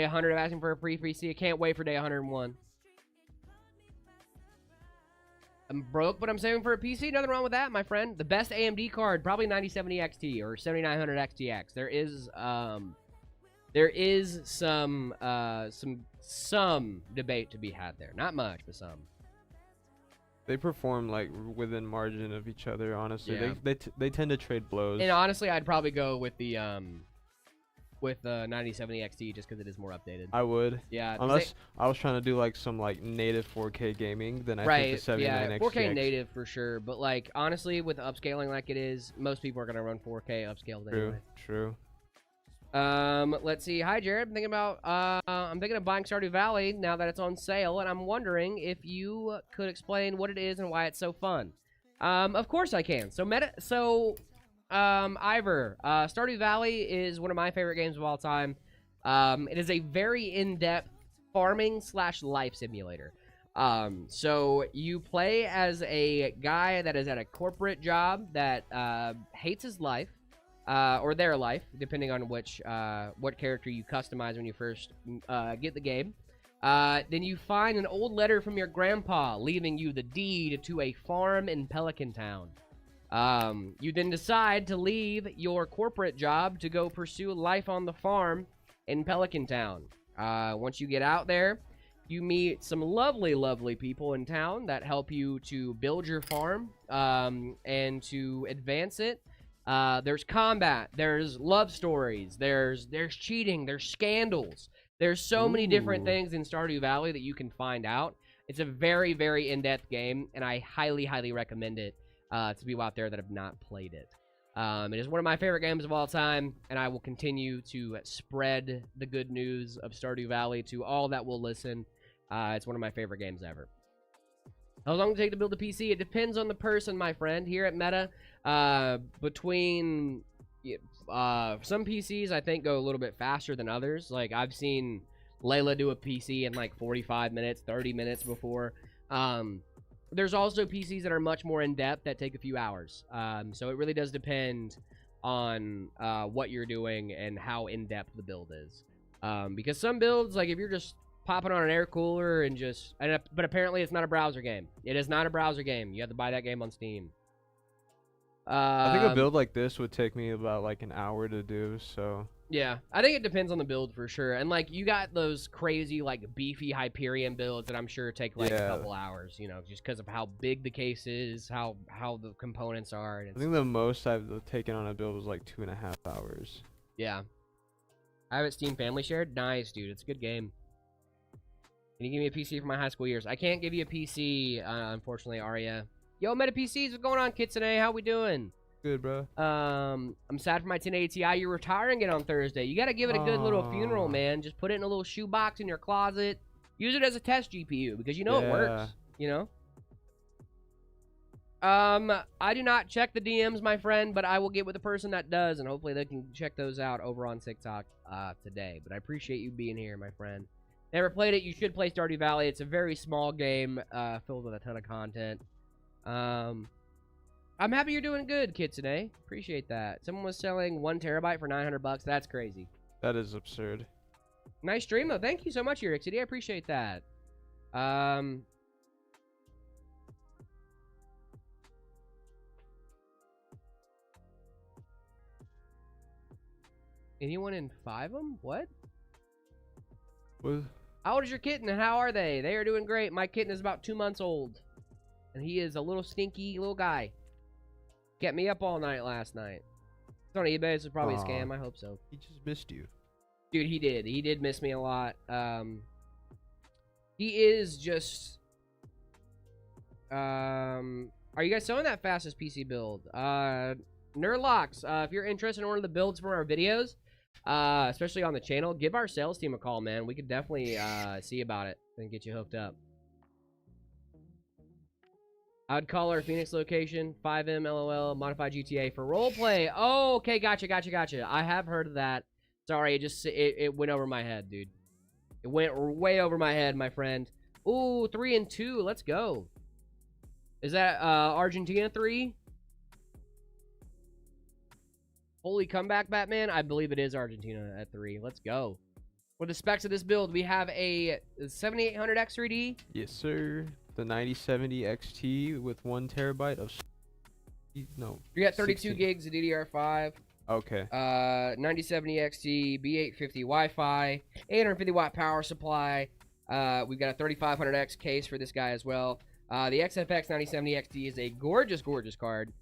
100 of asking for a pre-PC. I can't wait for day 101. I'm broke, but I'm saving for a PC. Nothing wrong with that, my friend. The best AMD card, probably 9070 XT or 7900 XTX. There is some debate to be had there. Not much, but some. They perform like within margin of each other. Honestly, Yeah. they tend to trade blows. And honestly, I'd probably go with the 9070 XT just because it is more updated. I would. Yeah. Unless I was trying to do like some like native 4K gaming, then I think the 79 yeah, 4K native for sure. But like honestly, with upscaling like it is, most people are gonna run 4K upscaled anyway. True. Let's see. Hi, Jared. I'm thinking of buying Stardew Valley now that it's on sale, and I'm wondering if you could explain what it is and why it's so fun. Of course I can. Ivor, Stardew Valley is one of my favorite games of all time. It is a very in-depth farming/life simulator. So you play as a guy that is at a corporate job that hates his life. Or their life, depending on what character you customize when you first get the game. Then you find an old letter from your grandpa leaving you the deed to a farm in Pelican Town. You then decide to leave your corporate job to go pursue life on the farm in Pelican Town. Once you get out there, you meet some lovely, lovely people in town that help you to build your farm and to advance it. There's combat, there's love stories, there's cheating, there's scandals. There's so many different things in Stardew Valley that you can find out. It's a very, very in-depth game, and I highly, highly recommend it to people out there that have not played it. It is one of my favorite games of all time, and I will continue to spread the good news of Stardew Valley to all that will listen. It's one of my favorite games ever. How long does it take to build a PC? It depends on the person, my friend. Here at Meta, between some PCs, I think, go a little bit faster than others. Like, I've seen Layla do a PC in, like, 45 minutes, 30 minutes before. There's also PCs that are much more in-depth that take a few hours. So it really does depend on what you're doing and how in-depth the build is. Because some builds, like, if you're just popping on an air cooler and but apparently it's not a browser game. It is not a browser game. You have to buy that game on Steam. I think a build like this would take me about like an hour to do, so. Yeah, I think it depends on the build for sure. And like you got those crazy like beefy Hyperion builds that I'm sure take like a couple hours, you know, just because of how big the case is, how the components are. And I think the most I've taken on a build was like 2.5 hours. Yeah. I have it Steam Family Shared. Nice, dude. It's a good game. Can you give me a PC for my high school years? I can't give you a PC, unfortunately, Arya. Yo, Meta PCs, what's going on, Kitsune? How we doing? Good, bro. I'm sad for my 1080 Ti. You're retiring it on Thursday. You got to give it a good little funeral, man. Just put it in a little shoebox in your closet. Use it as a test GPU because you know it works, you know? I do not check the DMs, my friend, but I will get with the person that does, and hopefully they can check those out over on TikTok today. But I appreciate you being here, my friend. Never played it. You should play Stardew Valley. It's a very small game filled with a ton of content. I'm happy you're doing good, Kitsune. Appreciate that. Someone was selling 1 terabyte for $900. That's crazy. That is absurd. Nice stream, though. Thank you so much, Eric City. I appreciate that. Anyone in 5'em? What? What? How old is your kitten and how are they? They are doing great. My kitten is about 2 months old. And he is a little stinky little guy. Kept me up all night last night. It's on eBay, so it's probably a scam. I hope so. He just missed you. Dude, he did. He did miss me a lot. He is just... are you guys selling that fastest PC build? Nerdlocks, if you're interested in one of the builds from our videos, especially on the channel, give our sales team a call, man. We could definitely see about it and get you hooked up. I would call our Phoenix location, 5M LOL, modified GTA for roleplay. Oh, okay, gotcha. I have heard of that. Sorry, it went over my head, dude. It went way over my head, my friend. Ooh, 3 and 2, let's go. Is that Argentina 3? Holy comeback, Batman. I believe it is Argentina at 3. Let's go. For the specs of this build, we have a 7800 X3D. Yes, sir. The 9070 XT with 1 terabyte of... No. You got 32 16. gigs of DDR5. Okay. 9070 XT, B850 Wi-Fi, 850 watt power supply. We've got a 3500X case for this guy as well. The XFX 9070 XT is a gorgeous, gorgeous card.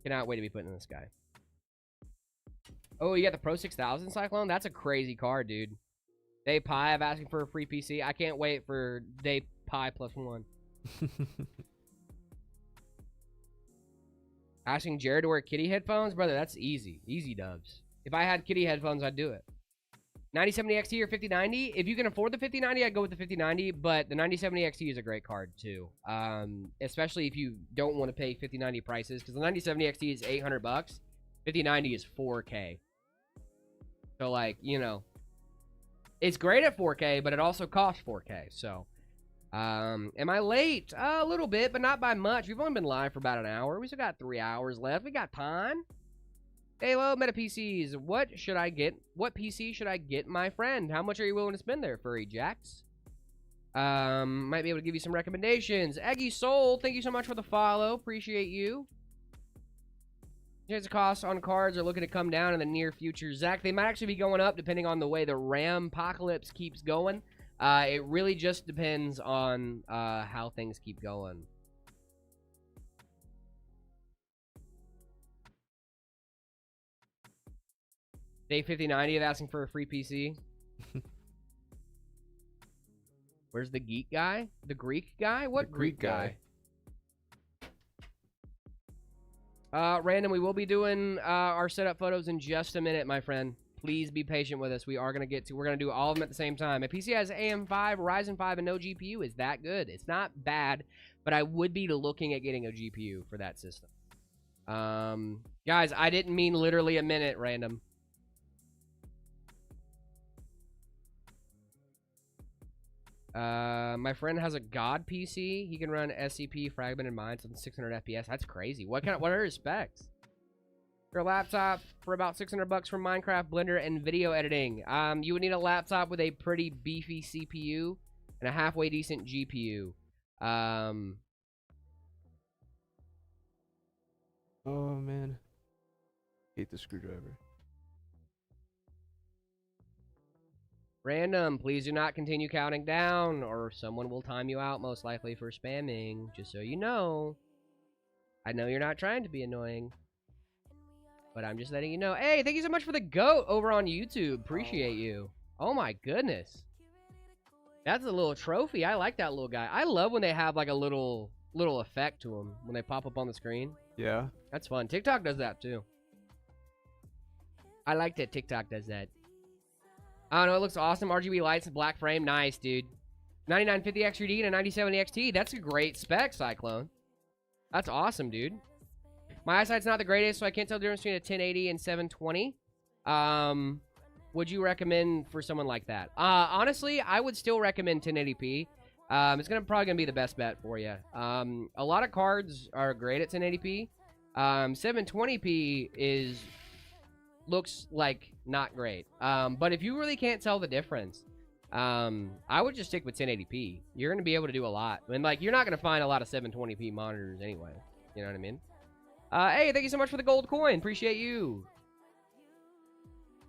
Cannot wait to be putting in this guy. Oh, you got the Pro 6000 Cyclone? That's a crazy card, dude. Day Pi, I'm asking for a free PC. I can't wait for Day Pi +1. Asking Jared to wear kitty headphones? Brother, that's easy. Easy dubs. If I had kitty headphones, I'd do it. 9070 XT or 5090? If you can afford the 5090, I'd go with the 5090, but the 9070 XT is a great card, too. Especially if you don't want to pay 5090 prices, because the 9070 XT is $800. 5090 is 4K. So, like, you know, it's great at 4K, but it also costs 4K, so... am I late? A little bit, but not by much. We've only been live for about an hour. We still got 3 hours left. We got time. Halo Meta PCs. What should I get? What PC should I get, my friend? How much are you willing to spend there, Furry Jacks? Might be able to give you some recommendations. Eggy Soul, thank you so much for the follow. Appreciate you. Chance of costs on cards are looking to come down in the near future. Zach, they might actually be going up depending on the way the RAM apocalypse keeps going. It really just depends on how things keep going. Day 5090 of asking for a free PC. Where's the geek guy? The Greek guy? What Greek guy? Random, we will be doing our setup photos in just a minute, my friend. Please be patient with us. We're going to do all of them at the same time. My PC has AM5, Ryzen 5, and no GPU. Is that good? It's not bad, but I would be looking at getting a GPU for that system. Guys, I didn't mean literally a minute, Random. My friend has a God PC. He can run SCP Fragmented Minds on 600 FPS. That's crazy. What are his specs? Your laptop for about $600 from Minecraft, Blender, and video editing. You would need a laptop with a pretty beefy CPU and a halfway decent GPU. Oh man, hate the screwdriver. Random, please do not continue counting down, or someone will time you out, most likely for spamming. Just so you know. I know you're not trying to be annoying, but I'm just letting you know. Hey, thank you so much for the goat over on YouTube. Appreciate you. Oh my goodness. That's a little trophy. I like that little guy. I love when they have like a little effect to them when they pop up on the screen. Yeah. That's fun. TikTok does that too. I like that TikTok does that. I don't know. It looks awesome. RGB lights and black frame. Nice, dude. 9950 X3D and a 9070 XT. That's a great spec, Cyclone. That's awesome, dude. My eyesight's not the greatest, so I can't tell the difference between a 1080 and 720. Would you recommend for someone like that? Honestly, I would still recommend 1080p. It's probably gonna be the best bet for you. A lot of cards are great at 1080p. 720p looks like not great. But if you really can't tell the difference, I would just stick with 1080p. You're gonna be able to do a lot. I mean, like, you're not gonna find a lot of 720p monitors anyway. You know what I mean? Hey, thank you so much for the gold coin. Appreciate you.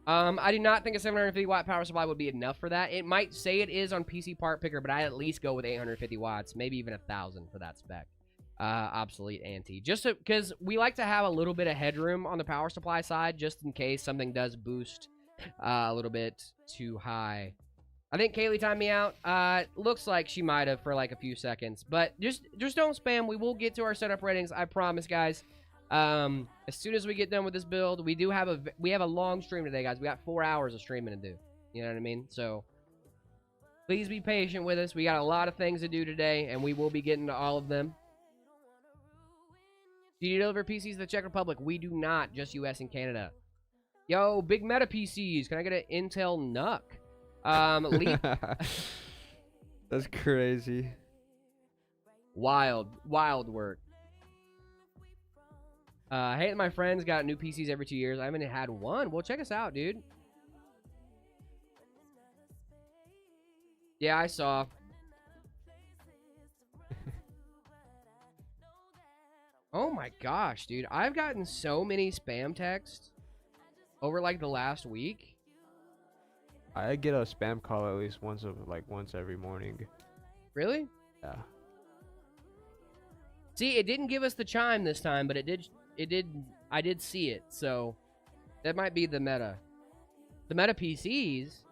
I do not think a 750 watt power supply would be enough for that. It might say it is on PC Part Picker, but I at least go with 850 watts, maybe even 1,000 for that spec. Obsolete anti. Just because we like to have a little bit of headroom on the power supply side, just in case something does boost a little bit too high. I think Kaylee timed me out. Looks like she might have for like a few seconds, but just don't spam. We will get to our setup ratings. I promise, guys. As soon as we get done with this build, we have a long stream today, guys. We got 4 hours of streaming to do. You know what I mean? So please be patient with us. We got a lot of things to do today, and we will be getting to all of them. Do you deliver PCs to the Czech Republic? We do not, just US and Canada. Yo, big meta PCs. Can I get an Intel NUC? That's crazy. Wild work. Hey, that my friends got new PCs every 2 years. I haven't had one. Well, check us out, dude. Yeah, I saw. Oh my gosh, dude. I've gotten so many spam texts over like the last week. I get a spam call at least once every morning. Really? Yeah. See, it didn't give us the chime this time, but I did see it. So that might be the meta. The meta PCs.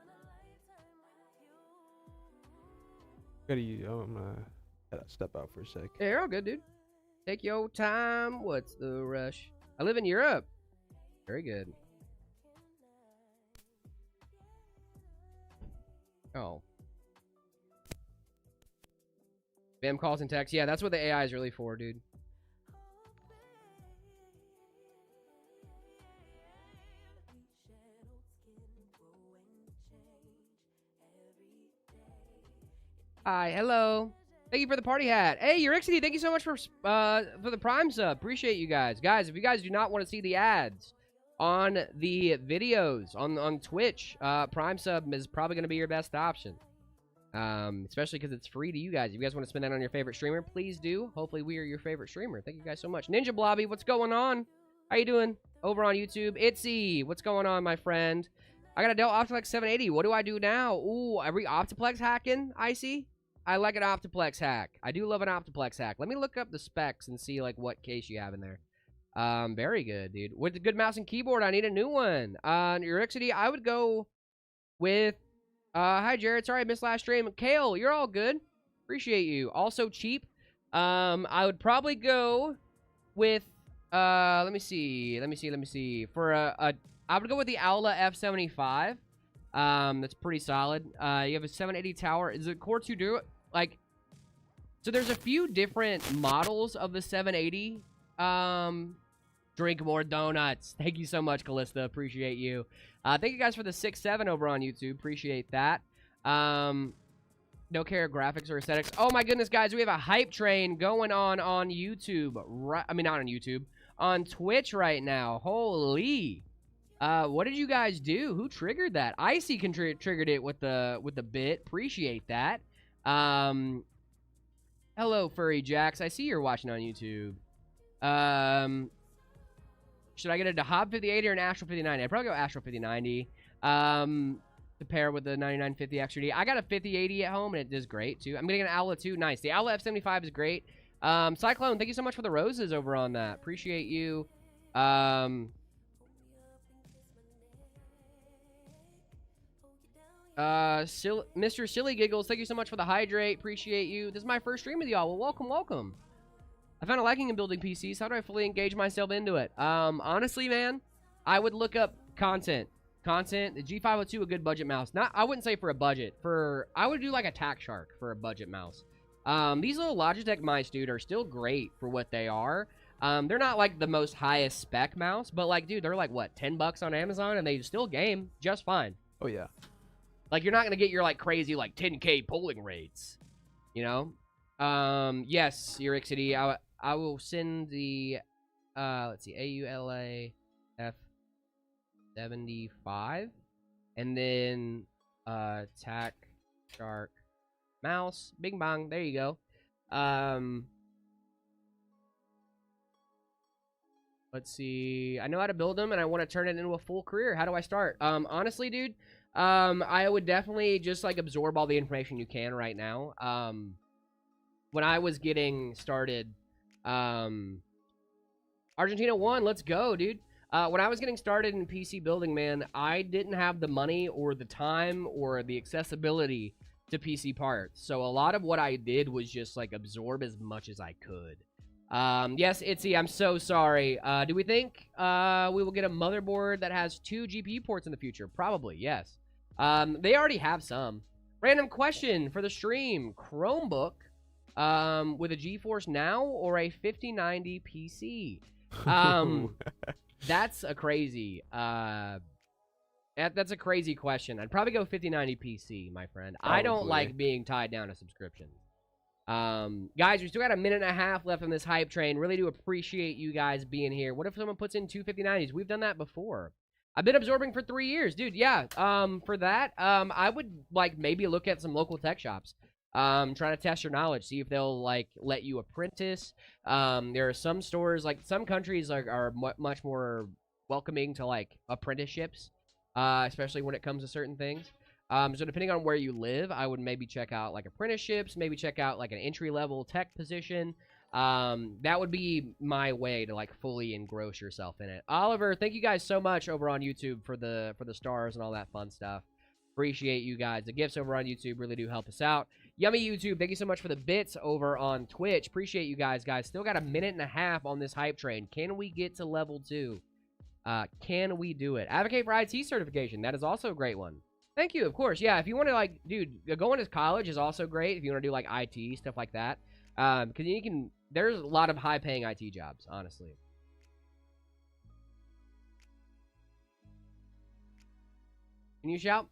I'm gotta step out for a sec. Yeah, you're all good, dude. Take your time. What's the rush? I live in Europe. Very good. Oh. Spam calls and texts. Yeah, that's what the AI is really for, dude. Hi, hello. Thank you for the party hat. Hey, Eurixity, thank you so much for the Prime sub. Appreciate you guys. Guys, if you guys do not want to see the ads on the videos on Twitch, Prime sub is probably going to be your best option. Especially because it's free to you guys. If you guys want to spend that on your favorite streamer, please do. Hopefully we are your favorite streamer. Thank you guys so much. Ninja Blobby, what's going on? How you doing over on YouTube? Itzy, what's going on, my friend? I got a Dell Optiplex 780. What do I do now? Ooh, every Optiplex hacking, I see. I like an Optiplex hack. I do love an Optiplex hack. Let me look up the specs and see like what case you have in there. Very good, dude. With the good mouse and keyboard, I need a new one. Eurixity, I would go with hi Jared. Sorry I missed last stream. Kale, you're all good. Appreciate you. Also cheap. I would probably go with let me see. For I would go with the Aula F75. That's pretty solid. You have a 780 tower. Is it Core 2 Duo? Like, so there's a few different models of the 780. Drink more donuts. Thank you so much, Callista. Appreciate you. Thank you guys for the 6-7 over on YouTube. Appreciate that. No care of graphics or aesthetics. Oh my goodness, guys, we have a hype train going on YouTube. I mean, not on YouTube. On Twitch right now. Holy. What did you guys do? Who triggered that? Icy triggered it with the bit. Appreciate that. Hello, Furry Jacks. I see you're watching on YouTube. Should I get a Dahab 5080 or an Astral 5090? I'd probably go Astral 5090. To pair with the 9950 XRD. I got a 5080 at home and it does great too. I'm getting an Aula too. Nice. The Aula F75 is great. Cyclone, thank you so much for the roses over on that. Appreciate you. Mr. Silly Giggles, thank you so much for the hydrate. Appreciate you. This is my first stream with y'all. Well, welcome. I found a liking in building PCs. How do I fully engage myself into it? Honestly, man, I would look up content. The G502, a good budget mouse. I wouldn't say for a budget. I would do like a Tack Shark for a budget mouse. These little Logitech mice, dude, are still great for what they are. They're not like the most highest spec mouse, but like, dude, they're like what, $10 on Amazon, and they still game just fine. Oh yeah. Like, you're not gonna get your like crazy like 10K polling rates, you know? Yes, Eurixity. I will send the let's see, AULA F75, and then Tack Shark mouse. Bing bong. There you go. Let's see. I know how to build them, and I want to turn it into a full career. How do I start? Honestly, dude, I would definitely just like absorb all the information you can right now. When I was getting started, Argentina won. Let's go, dude. When I was getting started in PC building, man, I didn't have the money or the time or the accessibility to PC parts. So a lot of what I did was just like absorb as much as I could. Yes, Itzy, I'm so sorry. Do we think we will get a motherboard that has 2 GPU ports in the future? Probably, yes. They already have some. Random question for the stream. Chromebook with a GeForce Now or a 5090 PC? That's a crazy that's a crazy question. I'd probably go 5090 PC, my friend. I don't like being tied down to subscriptions. Guys, we still got a minute and a half left on this hype train. Really do appreciate you guys being here. What if someone puts in 250-90s? We've done that before. I've been absorbing for 3 years, dude. Yeah. For that, I would like maybe look at some local tech shops. Try to test your knowledge, see if they'll like let you apprentice. There are some stores, like some countries are much more welcoming to like apprenticeships, especially when it comes to certain things. So depending on where you live, I would maybe check out like apprenticeships, maybe check out like an entry-level tech position. That would be my way to like fully engross yourself in it. Oliver, thank you guys so much over on YouTube for the stars and all that fun stuff. Appreciate you guys. The gifts over on YouTube really do help us out. Yummy YouTube, thank you so much for the bits over on Twitch. Appreciate you guys. Still got a minute and a half on this hype train. Can we get to level 2? Can we do it? Advocate for IT certification. That is also a great one. Thank you, of course. Yeah, if you want to, like, dude, going to college is also great if you want to do, like, IT, stuff like that. Because you can, there's a lot of high-paying IT jobs, honestly. Can you shout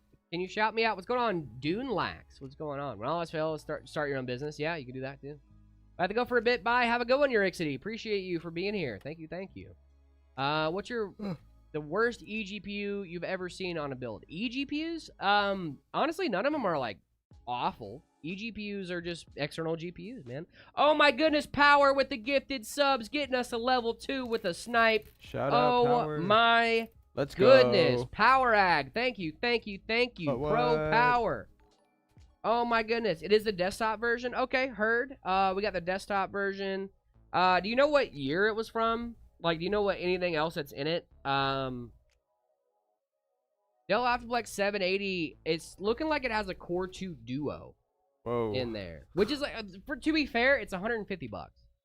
me out? What's going on, Dune Lax? What's going on? When all else fails, start your own business. Yeah, you can do that, too. I have to go for a bit. Bye. Have a good one, Eurixity. Appreciate you for being here. Thank you. What's your... the worst eGPU you've ever seen on a build? eGPUs? Honestly, none of them are, like, awful. eGPUs are just external GPUs, man. Oh, my goodness. Power with the gifted subs. Getting us to level 2 with a snipe. Shout out, Power. Oh, my Let's goodness. go. Power Ag. Thank you. Pro Power. Oh, my goodness. It is the desktop version? Okay, heard. We got the desktop version. Do you know what year it was from? Like, do you know what anything else that's in it? Dell Optiplex 780, it's looking like it has a Core 2 Duo in there. Which is, like, to be fair, it's $150.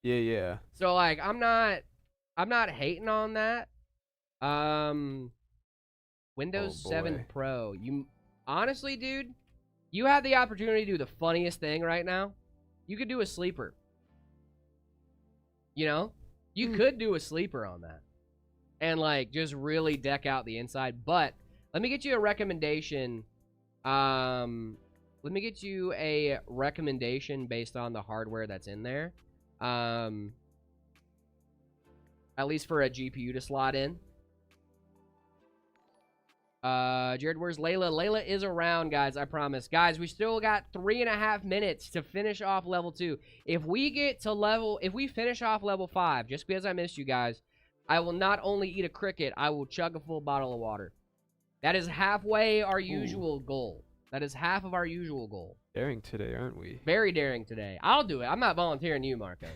Yeah. So, like, I'm not hating on that. Windows 7 Pro. Honestly, dude, you have the opportunity to do the funniest thing right now. You could do a sleeper. You know? You could do a sleeper on that. And, like, just really deck out the inside. But let me get you a recommendation. Let me get you a recommendation based on the hardware that's in there. At least for a GPU to slot in. Jared, where's Layla? Layla is around, guys, I promise. Guys, we still got 3.5 minutes to finish off level 2. If we finish off level 5, just because I missed you guys, I will not only eat a cricket, I will chug a full bottle of water. That is halfway our usual goal. That is half of our usual goal. Daring today, aren't we? Very daring today. I'll do it. I'm not volunteering you, Marcos.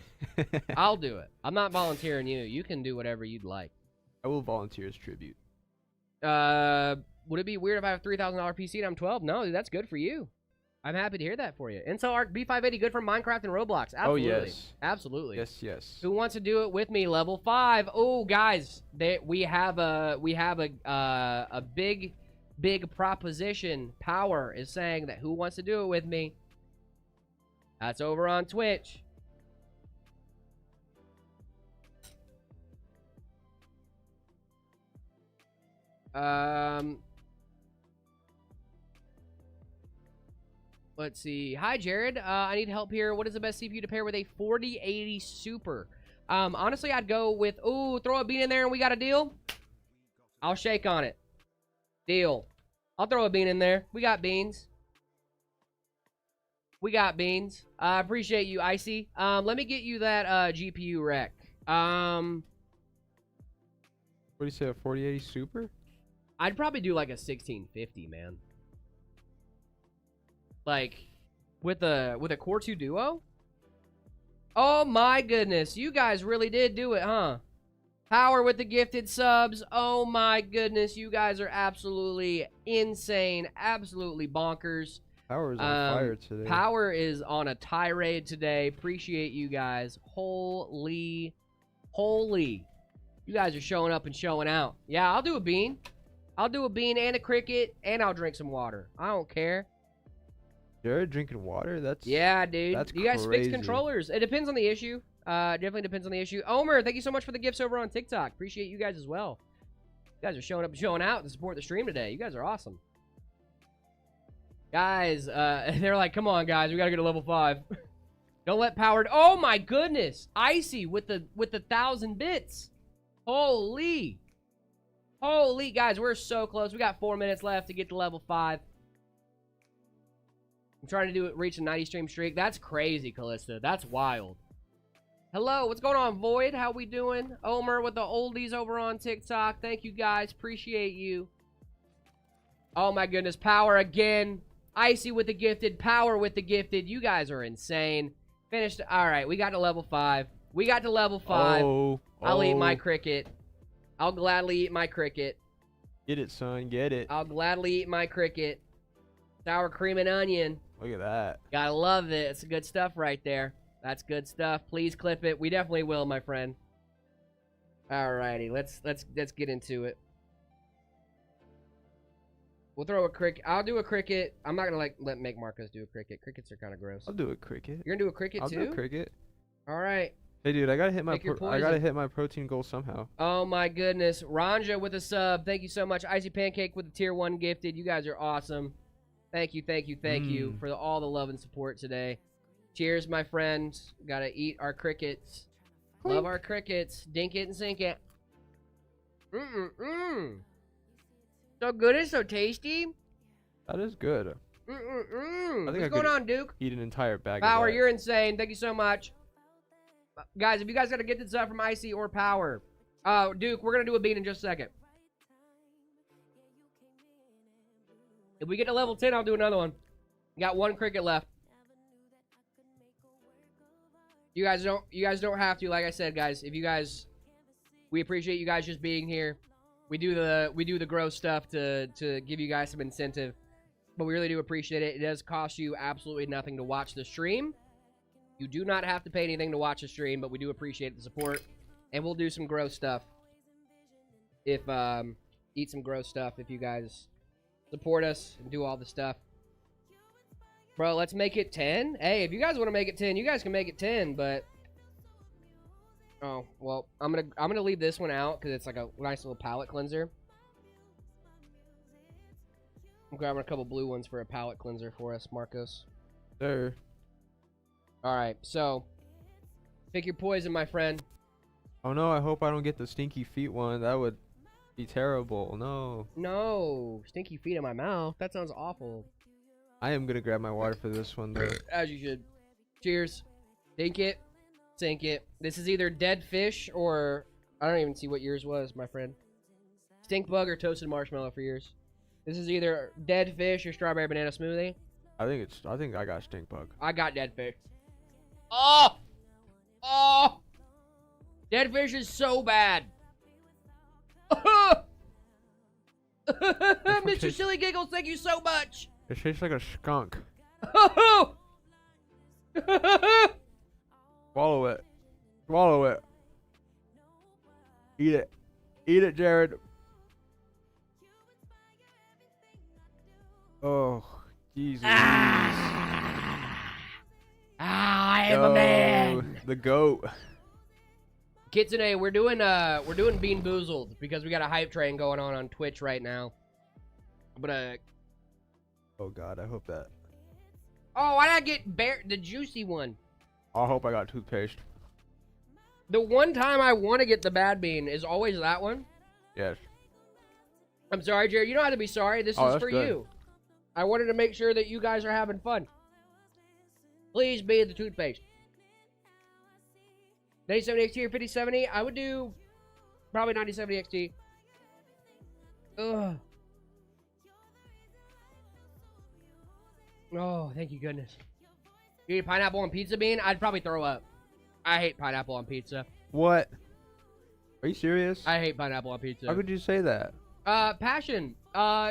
I'll do it. I'm not volunteering you. You can do whatever you'd like. I will volunteer as tribute. Would it be weird if I have a $3,000 PC and I'm 12? No, dude, that's good for you. I'm happy to hear that for you. Intel Arc B580, good for Minecraft and Roblox. Absolutely. Oh, yes. Absolutely. Yes. Who wants to do it with me? Level 5. Oh, guys, we have a big proposition. Power is saying that who wants to do it with me? That's over on Twitch. Let's see. Hi, Jared. I need help here. What is the best CPU to pair with a 4080 Super? Honestly, I'd go with, throw a bean in there and we got a deal. I'll shake on it. Deal. I'll throw a bean in there. We got beans. I appreciate you, Icy. Let me get you that GPU rec. What do you say, a 4080 Super? I'd probably do like a 1650, man. Like, with a Core 2 Duo? Oh my goodness, you guys really did do it, huh? Power with the gifted subs. Oh my goodness, you guys are absolutely insane, absolutely bonkers. Power is on fire today. Power is on a tirade today. Appreciate you guys. Holy. You guys are showing up and showing out. Yeah, I'll do a bean. I'll do a bean and a cricket, and I'll drink some water. I don't care. Jared drinking water? Yeah, dude. That's you guys crazy. fix controllers. It depends on the issue. Definitely depends on the issue. Omer, thank you so much for the gifts over on TikTok. Appreciate you guys as well. You guys are showing up and showing out to support the stream today. You guys are awesome. Guys, they're like, come on, guys. We got to get to level 5. Don't let powered. Oh my goodness. Icy with the 1,000 bits. Holy. Holy, guys, we're so close. We got 4 minutes left to get to level 5. I'm trying to reach a 90 stream streak. That's crazy, Callista. That's wild. Hello, what's going on, Void? How we doing? Omer with the oldies over on TikTok. Thank you, guys. Appreciate you. Oh, my goodness. Power again. Icy with the gifted. Power with the gifted. You guys are insane. Finished. All right, we got to level 5. We got to level 5. I'll eat my cricket. I'll gladly eat my cricket. Get it, son. Get it. I'll gladly eat my cricket. Sour cream and onion. Look at that. Gotta love it. It's good stuff right there. That's good stuff. Please clip it. We definitely will, my friend. Alrighty, let's get into it. We'll throw a cricket. I'll do a cricket. I'm not gonna let make Marcos do a cricket. Crickets are kind of gross. I'll do a cricket. You're gonna do a cricket too? I'll do a cricket. All right. Hey, dude, I gotta hit my protein goal somehow. Oh my goodness, Ranja with a sub. Thank you so much. Icy Pancake with the tier 1 gifted. You guys are awesome. Thank you for all the love and support today. Cheers, my friends. Gotta eat our crickets. Clink. Love our crickets. Dink it and sink it. So good and so tasty. That is good. What's going on, Duke? Eat an entire bag. Power, you're insane. Thank you so much. Guys, if you guys gotta get this stuff from Icy or Power. Duke, we're gonna do a beat in just a second. If we get to level 10, I'll do another one. Got 1 cricket left. You guys don't have to, like I said, guys. If you guys, we appreciate you guys just being here. We do the gross stuff to give you guys some incentive, but we really do appreciate it. It does cost you absolutely nothing to watch the stream. You do not have to pay anything to watch the stream, but we do appreciate the support, and we'll do some gross stuff. If eat some gross stuff if you guys support us and do all the stuff. Bro, let's make it 10. Hey, if you guys want to make it 10, you guys can make it 10, but oh, well, I'm going to leave this one out cuz it's like a nice little palette cleanser. I'm grabbing a couple blue ones for a palette cleanser for us, Marcos. Sure. All right. So, pick your poison, my friend. Oh no, I hope I don't get the stinky feet one. That would be terrible. No. No, stinky feet in my mouth. That sounds awful. I am gonna grab my water for this one, though. As you should. Cheers. Dink it. Sink it. This is either dead fish or I don't even see what yours was, my friend. Stink bug or toasted marshmallow for yours. This is either dead fish or strawberry banana smoothie. I think I got stink bug. I got dead fish. Oh! Oh! Dead fish is so bad. Mr. Silly Giggles, thank you so much. It tastes like a skunk. Swallow it. Swallow it. Eat it. Eat it, Jared. Oh, Jesus. I am a man. The goat. Kitsune, we're doing Bean Boozled because we got a hype train going on Twitch right now. I'm gonna. Oh God, I hope that. Oh, why did I get the juicy one? I hope I got toothpaste. The one time I want to get the bad bean is always that one. Yes. I'm sorry, Jared. You don't have to be sorry. This is for you. I wanted to make sure that you guys are having fun. Please be the toothpaste. 9070 XT or 5070? I would do probably 9070 XT. Ugh. Oh, thank you, goodness. You eat pineapple on pizza bean? I'd probably throw up. I hate pineapple on pizza. What? Are you serious? I hate pineapple on pizza. How could you say that? Passion.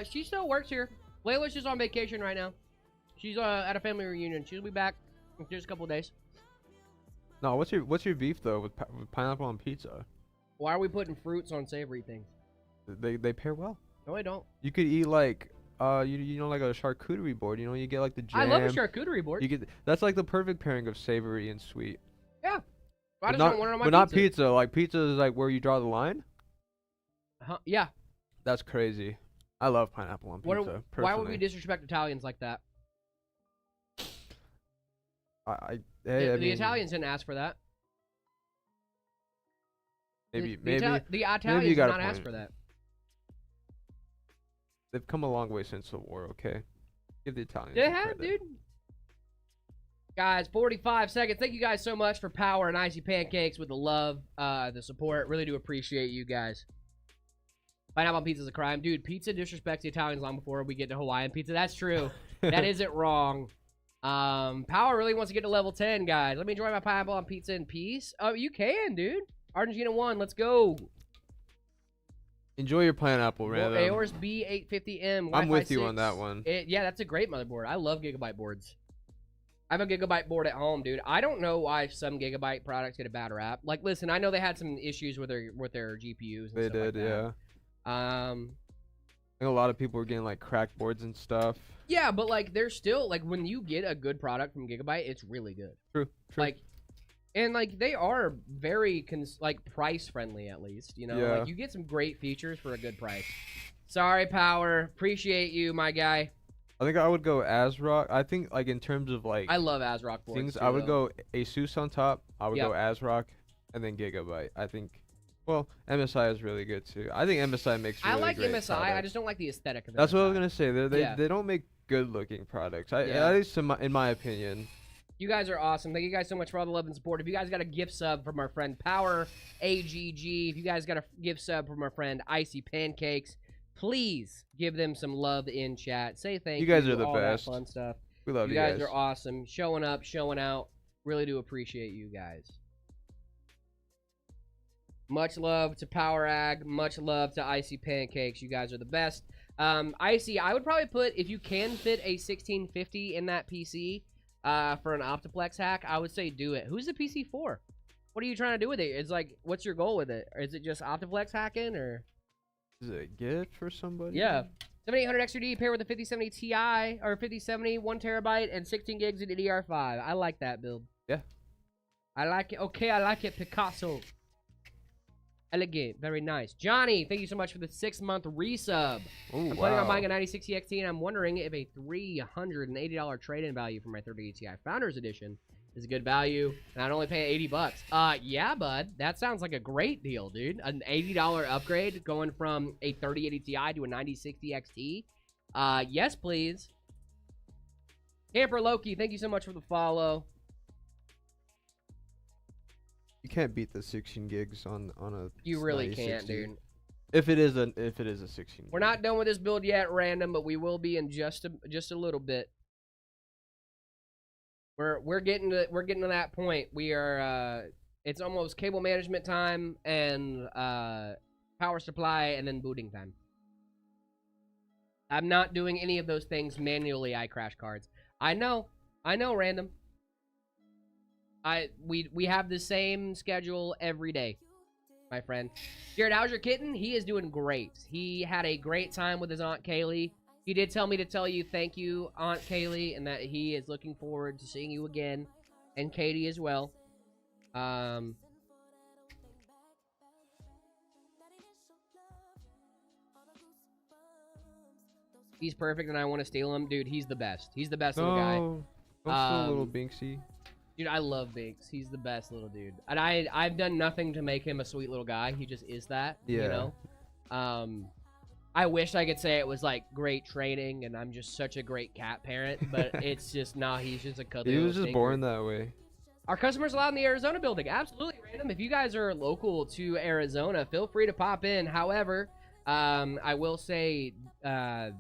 She still works here. Layla's just on vacation right now. She's at a family reunion. She'll be back in just a couple of days. No, what's your beef though with pineapple on pizza? Why are we putting fruits on savory things? They pair well. No, I don't. You could eat like you know, like a charcuterie board. You know, you get like the jam. I love a charcuterie board. You get that's like the perfect pairing of savory and sweet. Yeah. I just not, don't want it on my but pizza. not pizza. Like pizza is like where you draw the line. Yeah. That's crazy. I love pineapple on pizza. Why would we disrespect Italians like that? Hey, I The mean, Italians didn't ask for that. maybe The you Italians did got a not ask point. for that. They've come a long way since the war. Okay, give the Italians They some have, credit. dude. Guys, 45 seconds. Thank you guys so much for Power and Icy Pancakes with the love, the support. Really do appreciate you guys. Pineapple on pizza is a crime. Dude, pizza disrespects the Italians long before we get to Hawaiian pizza. That's true. That isn't wrong. Power really wants to get to level 10, guys. Let me enjoy my pineapple on pizza in peace. Oh, you can, dude. Argentina 1. Let's go. Enjoy your pineapple, Random. Aorus B850M. I'm with you 6. on that one. Yeah, that's a great motherboard. I love Gigabyte boards. I have a Gigabyte board at home, dude. I don't know why some Gigabyte products get a bad rap. Like, listen, I know they had some issues with their GPUs. And They stuff did, like that. yeah. I think a lot of people were getting like cracked boards and stuff. Yeah, but like, they're still like when you get a good product from Gigabyte, it's really good. True. Like, and like they are very like price friendly at least. You know, Yeah. like you get some great features for a good price. Sorry, Power. Appreciate you, my guy. I think I would go ASRock. I think like in terms of like I love ASRock boards. things, Too, I would though. go Asus on top. I would Yep. go ASRock, and then Gigabyte. I think. Well, MSI is really good too. I think MSI makes. Really I like great MSI. products. I just don't like the aesthetic of it. That's what I was gonna say. Yeah. They don't make good looking products. Yeah. At least in my opinion. You guys are awesome. Thank you guys so much for all the love and support. If you guys got a gift sub from our friend Power AGG, if you guys got a gift sub from our friend Icy Pancakes, please give them some love in chat. Say thank you. You guys are the all best. That fun stuff. We love You you guys are awesome. Showing up, showing out. Really do appreciate you guys. Much love to Power Ag. Much love to Icy Pancakes. You guys are the best. Icy, I would probably put, if you can fit a 1650 in that PC for an Optiplex hack, I would say do it. Who's the PC for? What are you trying to do with it? It's like, what's your goal with it? Or is it just Optiplex hacking, or? Is it a gift for somebody? Yeah. 7800 XRD paired with a 5070 Ti or 5070 1 terabyte and 16 gigs in DDR5. I like that build. Yeah. I like it. Okay, I like it. Picasso. Elegant. Very nice. Johnny, thank you so much for the 6-month resub. Ooh, I'm planning on wow. buying a 9060 XT, and I'm wondering if a $380 trade-in value for my 3080 Ti Founders Edition is a good value, and I'd only pay $80. Yeah, bud. That sounds like a great deal, dude. An $80 upgrade going from a 3080 Ti to a 9060 XT. Yes, please. Camper Loki, thank you so much for the follow. You can't beat the 16 gigs on a. You really 9060. can't, dude. If it is a 16. We're not done with this build yet, random, but we will be in just a little bit. We're getting to that point. We are it's almost cable management time and power supply and then booting time. I'm not doing any of those things manually. I crash cards. I know, random. We have the same schedule every day, my friend. Jared, how's your kitten? He is doing great. He had a great time with his Aunt Kaylee. He did tell me to tell you thank you, Aunt Kaylee, and that he is looking forward to seeing you again, and Katie as well. He's perfect, and I want to steal him. Dude, he's the best. He's the best little guy. No, don't steal little Binksy. Dude, I love Binks. He's the best little dude. And I've done nothing to make him a sweet little guy. He just is that, Yeah. you know? I wish I could say it was, like, great training, and I'm just such a great cat parent, but it's just, nah, he's just a cuddly He little was just stinker. born that way. Are customers allowed in the Arizona building? Absolutely, random. If you guys are local to Arizona, feel free to pop in. However, I will say I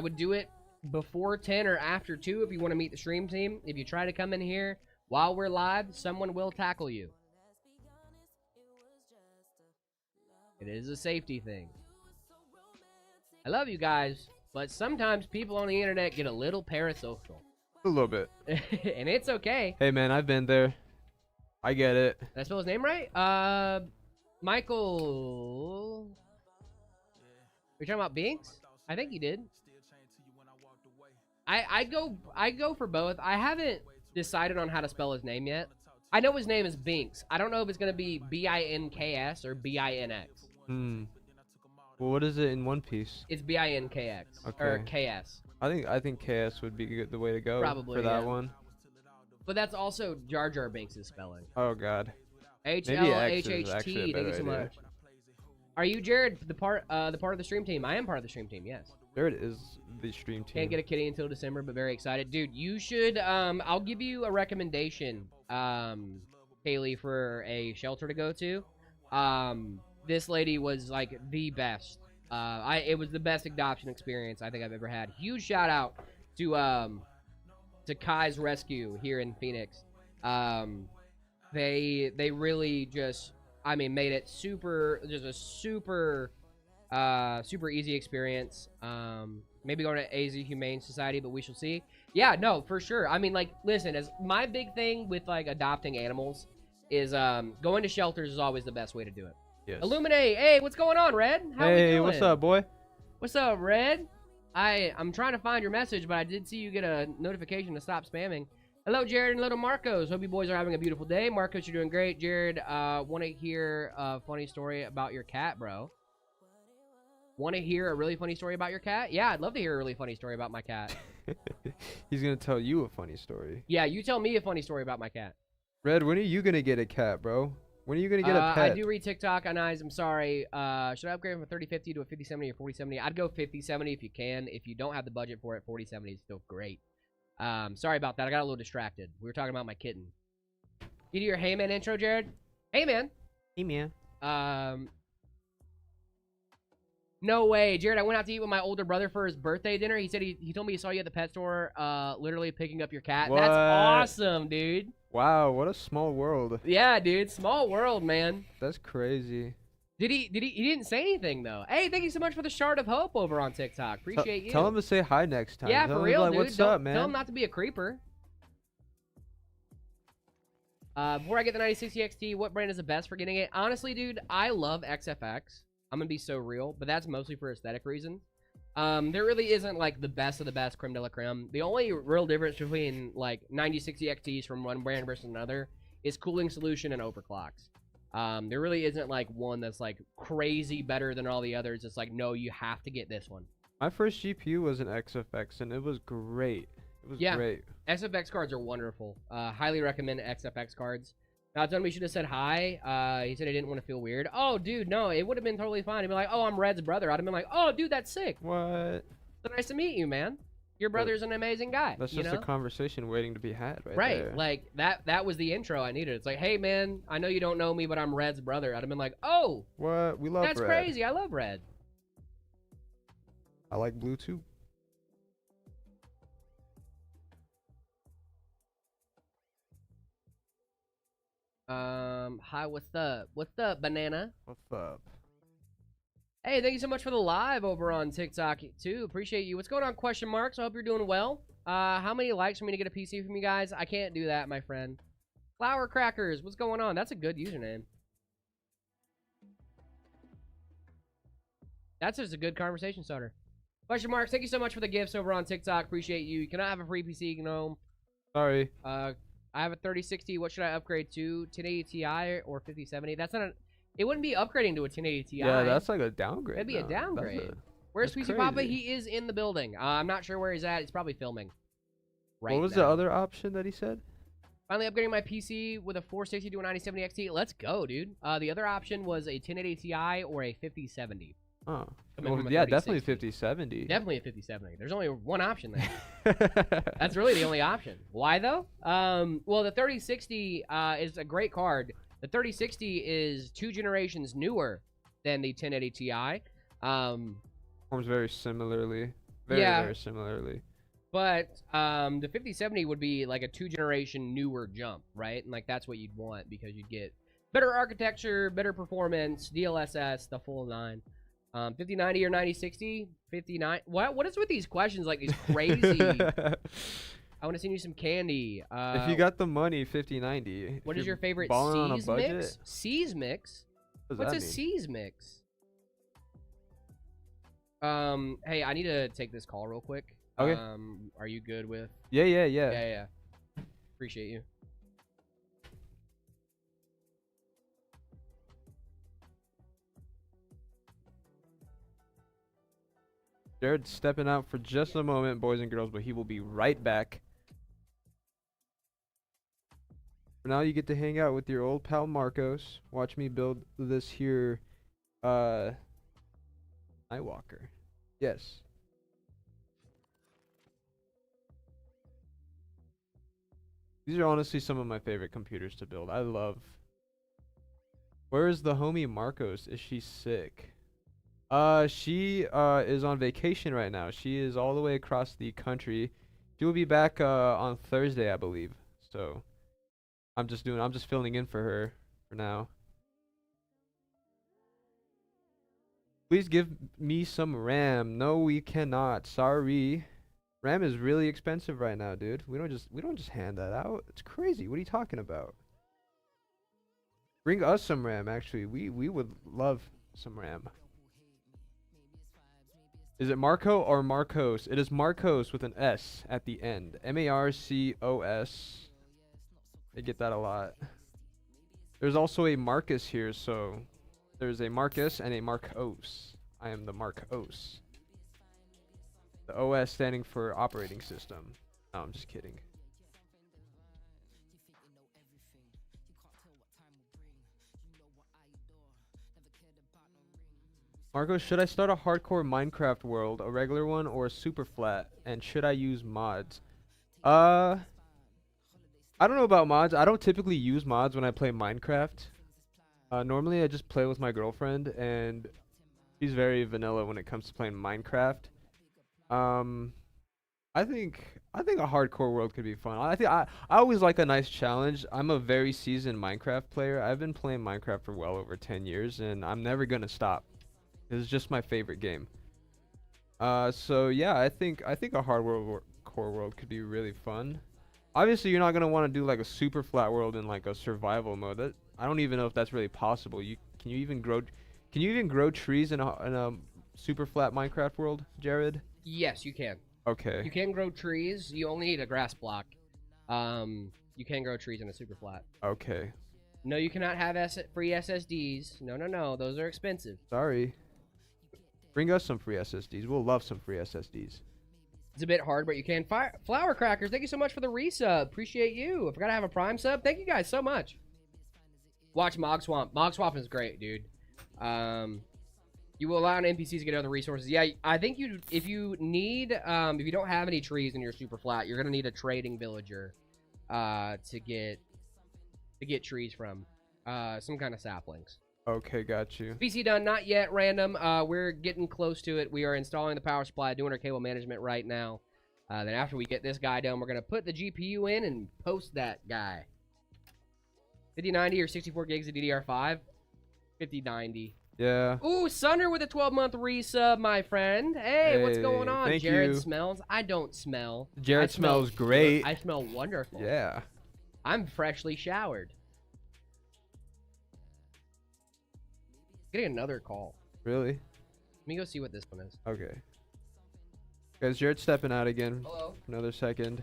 would do it before 10 or after 2 if you want to meet the stream team. If you try to come in here while we're live, someone will tackle you. It is a safety thing. I love you guys, but sometimes people on the internet get a little parasocial. A little bit. And it's okay. Hey man, I've been there. I get it. Did I spell his name right? Michael. Are you talking about Binks? I think you did. I go for both. I haven't decided on how to spell his name yet. I know his name is Binks. I don't know if it's gonna be B-I-N-K-S or B-I-N-X. Well, what is it in One Piece? It's B-I-N-K-X or Okay. K-S. I think KS would be the way to go Probably, for that yeah. one. But that's also Jar Jar Binks' spelling. Oh God. H Maybe L X H is H actually T. a Thank you better so idea. much. Are you Jared, the part of the stream team? I am part of the stream team. Yes. Jared is the stream team. Can't get a kitty until December, but very excited, dude. You should. I'll give you a recommendation, Kaylee, for a shelter to go to. This lady was like the best. It was the best adoption experience I think I've ever had. Huge shout out to Kai's Rescue here in Phoenix. They really just, I mean, made it just a super easy experience. Maybe going to AZ Humane Society, but we shall see. Yeah, no, for sure. I mean, like, listen, as my big thing with like adopting animals is going to shelters is always the best way to do it. Yes. Illuminate, hey, what's going on, Red? How we doing? Hey, what's up, boy? What's up, Red? I'm trying to find your message, but I did see you get a notification to stop spamming. Hello, Jared and little Marcos. Hope you boys are having a beautiful day. Marcos, you're doing great. Jared, want to hear a funny story about your cat, bro? Want to hear a really funny story about your cat? Yeah, I'd love to hear a really funny story about my cat. He's gonna tell you a funny story. Yeah, you tell me a funny story about my cat. Red, when are you gonna get a cat, bro? When are you gonna get a pet? I do read TikTok on eyes. I'm sorry. Should I upgrade from a 3050 to a 5070 or 4070? I'd go 5070 if you can. If you don't have the budget for it, 4070 is still great. Sorry about that. I got a little distracted. We were talking about my kitten. You do your Hey Man intro, Jared? Hey Man. Hey man. No way, Jared. I went out to eat with my older brother for his birthday dinner. He said he told me he saw you at the pet store, literally picking up your cat. What? That's awesome, dude. Wow, what a small world. Yeah, dude. Small world, man. That's crazy. He didn't say anything though. Hey, thank you so much for the shard of hope over on TikTok. Appreciate you. Tell him to say hi next time. Yeah, tell for him real, like, dude. What's up, man? Tell him not to be a creeper. Before I get the 9060 XT, what brand is the best for getting it? Honestly, dude, I love XFX. I'm gonna be so real, but that's mostly for aesthetic reasons. There really isn't like the best of the best creme de la creme. The only real difference between like 9060 XTs from one brand versus another is cooling solution and overclocks. There really isn't like one that's like crazy better than all the others. It's like, no, you have to get this one. My first GPU was an XFX, and it was great. It was great. XFX cards are wonderful. Highly recommend XFX cards. Now, tell me, you should have said hi. He said he didn't want to feel weird. Oh, dude, no, it would have been totally fine. He'd be like, oh, I'm Red's brother. I'd have been like, oh, dude, that's sick. What? So nice to meet you, man. Your brother's an amazing guy. That's just a conversation waiting to be had right there. Like, that was the intro I needed. It's like, hey, man, I know you don't know me, but I'm Red's brother. I'd have been like, oh. What? We love Red. That's crazy. I love Red. I like blue, too. Hi, what's up? What's up, banana? What's up? Hey, thank you so much for the live over on TikTok, too. Appreciate you. What's going on, question marks? I hope you're doing well. How many likes for me to get a PC from you guys? I can't do that, my friend. Flower Crackers, what's going on? That's a good username. That's just a good conversation starter. Question marks, thank you so much for the gifts over on TikTok. Appreciate you. You cannot have a free PC, Gnome. Sorry. I have a 3060. What should I upgrade to? 1080 Ti or 5070? That's not a... It wouldn't be upgrading to a 1080 Ti. Yeah, that's like a downgrade. That'd be a downgrade. Where's PC Papa? He is in the building. I'm not sure where he's at. He's probably filming. Right what was the other option that he said? Finally upgrading my PC with a 460 to a 9070 XT. Let's go, dude. The other option was a 1080 Ti or a 5070. Oh. Well, yeah, definitely 5070. Definitely a 5070. There's only one option there. That's really the only option. Why, though? Well, the 3060 is a great card. The 3060 is 2 generations newer than the 1080 Ti. Performs very similarly. Very similarly. But the 5070 would be like a 2-generation newer jump, right? And like that's what you'd want because you'd get better architecture, better performance, DLSS, the full 9. 5090 or 9060? 59. What is with these questions? Like these crazy. I want to send you some candy. If you got the money, 5090. What is your favorite C's mix? C's mix? What's a C's mix? Hey, I need to take this call real quick. Okay. Are you good with? Yeah. Appreciate you. Jared's stepping out for just a moment, boys and girls, but he will be right back. For now, you get to hang out with your old pal Marcos. Watch me build this here, Nightwalker. Yes. These are honestly some of my favorite computers to build. I love. Where is the homie Marcos? Is she sick? She is on vacation right now. She is all the way across the country. She will be back on Thursday, I believe. So I'm just filling in for her for now. Please give me some RAM. No, we cannot. Sorry. RAM is really expensive right now, dude. We don't just hand that out. It's crazy. What are you talking about? Bring us some RAM, actually. We would love some RAM. Is it Marco or Marcos? It is Marcos with an S at the end. Marcos. I get that a lot. There's also a Marcus here, so there's a Marcus and a Marcos. I am the Marcos. The OS standing for operating system. No, I'm just kidding. Marco, should I start a hardcore Minecraft world, a regular one, or a super flat? And should I use mods? I don't know about mods. I don't typically use mods when I play Minecraft. Normally I just play with my girlfriend, and she's very vanilla when it comes to playing Minecraft. I think a hardcore world could be fun. I always like a nice challenge. I'm a very seasoned Minecraft player. I've been playing Minecraft for well over 10 years, and I'm never gonna stop. It's just my favorite game. So yeah, I think a hardcore world could be really fun. Obviously, you're not gonna want to do like a super flat world in like a survival mode. I don't even know if that's really possible. Can you even grow trees in a super flat Minecraft world, Jared? Yes, you can. Okay. You can grow trees. You only need a grass block. You can grow trees in a super flat. Okay. No, you cannot have free SSDs. No. Those are expensive. Sorry. Bring us some free SSDs. We'll love some free SSDs. It's a bit hard, but you can. Flower Crackers, thank you so much for the resub. Appreciate you. I forgot to have a Prime sub. Thank you guys so much. Watch Mog Swamp. Mog Swamp is great, dude. You will allow NPCs to get other resources. Yeah, I think if you don't have any trees in your super flat, you're gonna need a trading villager to get trees from. Some kind of saplings. Okay, got you. PC done, not yet, random. We're getting close to it. We are installing the power supply, doing our cable management right now. Then after we get this guy done, we're going to put the GPU in and post that guy. 5090 or 64 gigs of DDR5? 5090. Yeah. Ooh, Sunder with a 12-month resub, my friend. Hey, what's going on? Thank Jared you. smells. I don't smell. Jared smells great. I smell wonderful. Yeah. I'm freshly showered. Getting another call. Really? Let me go see what this one is. Okay. Guys, Jared's stepping out again. Hello. For another second.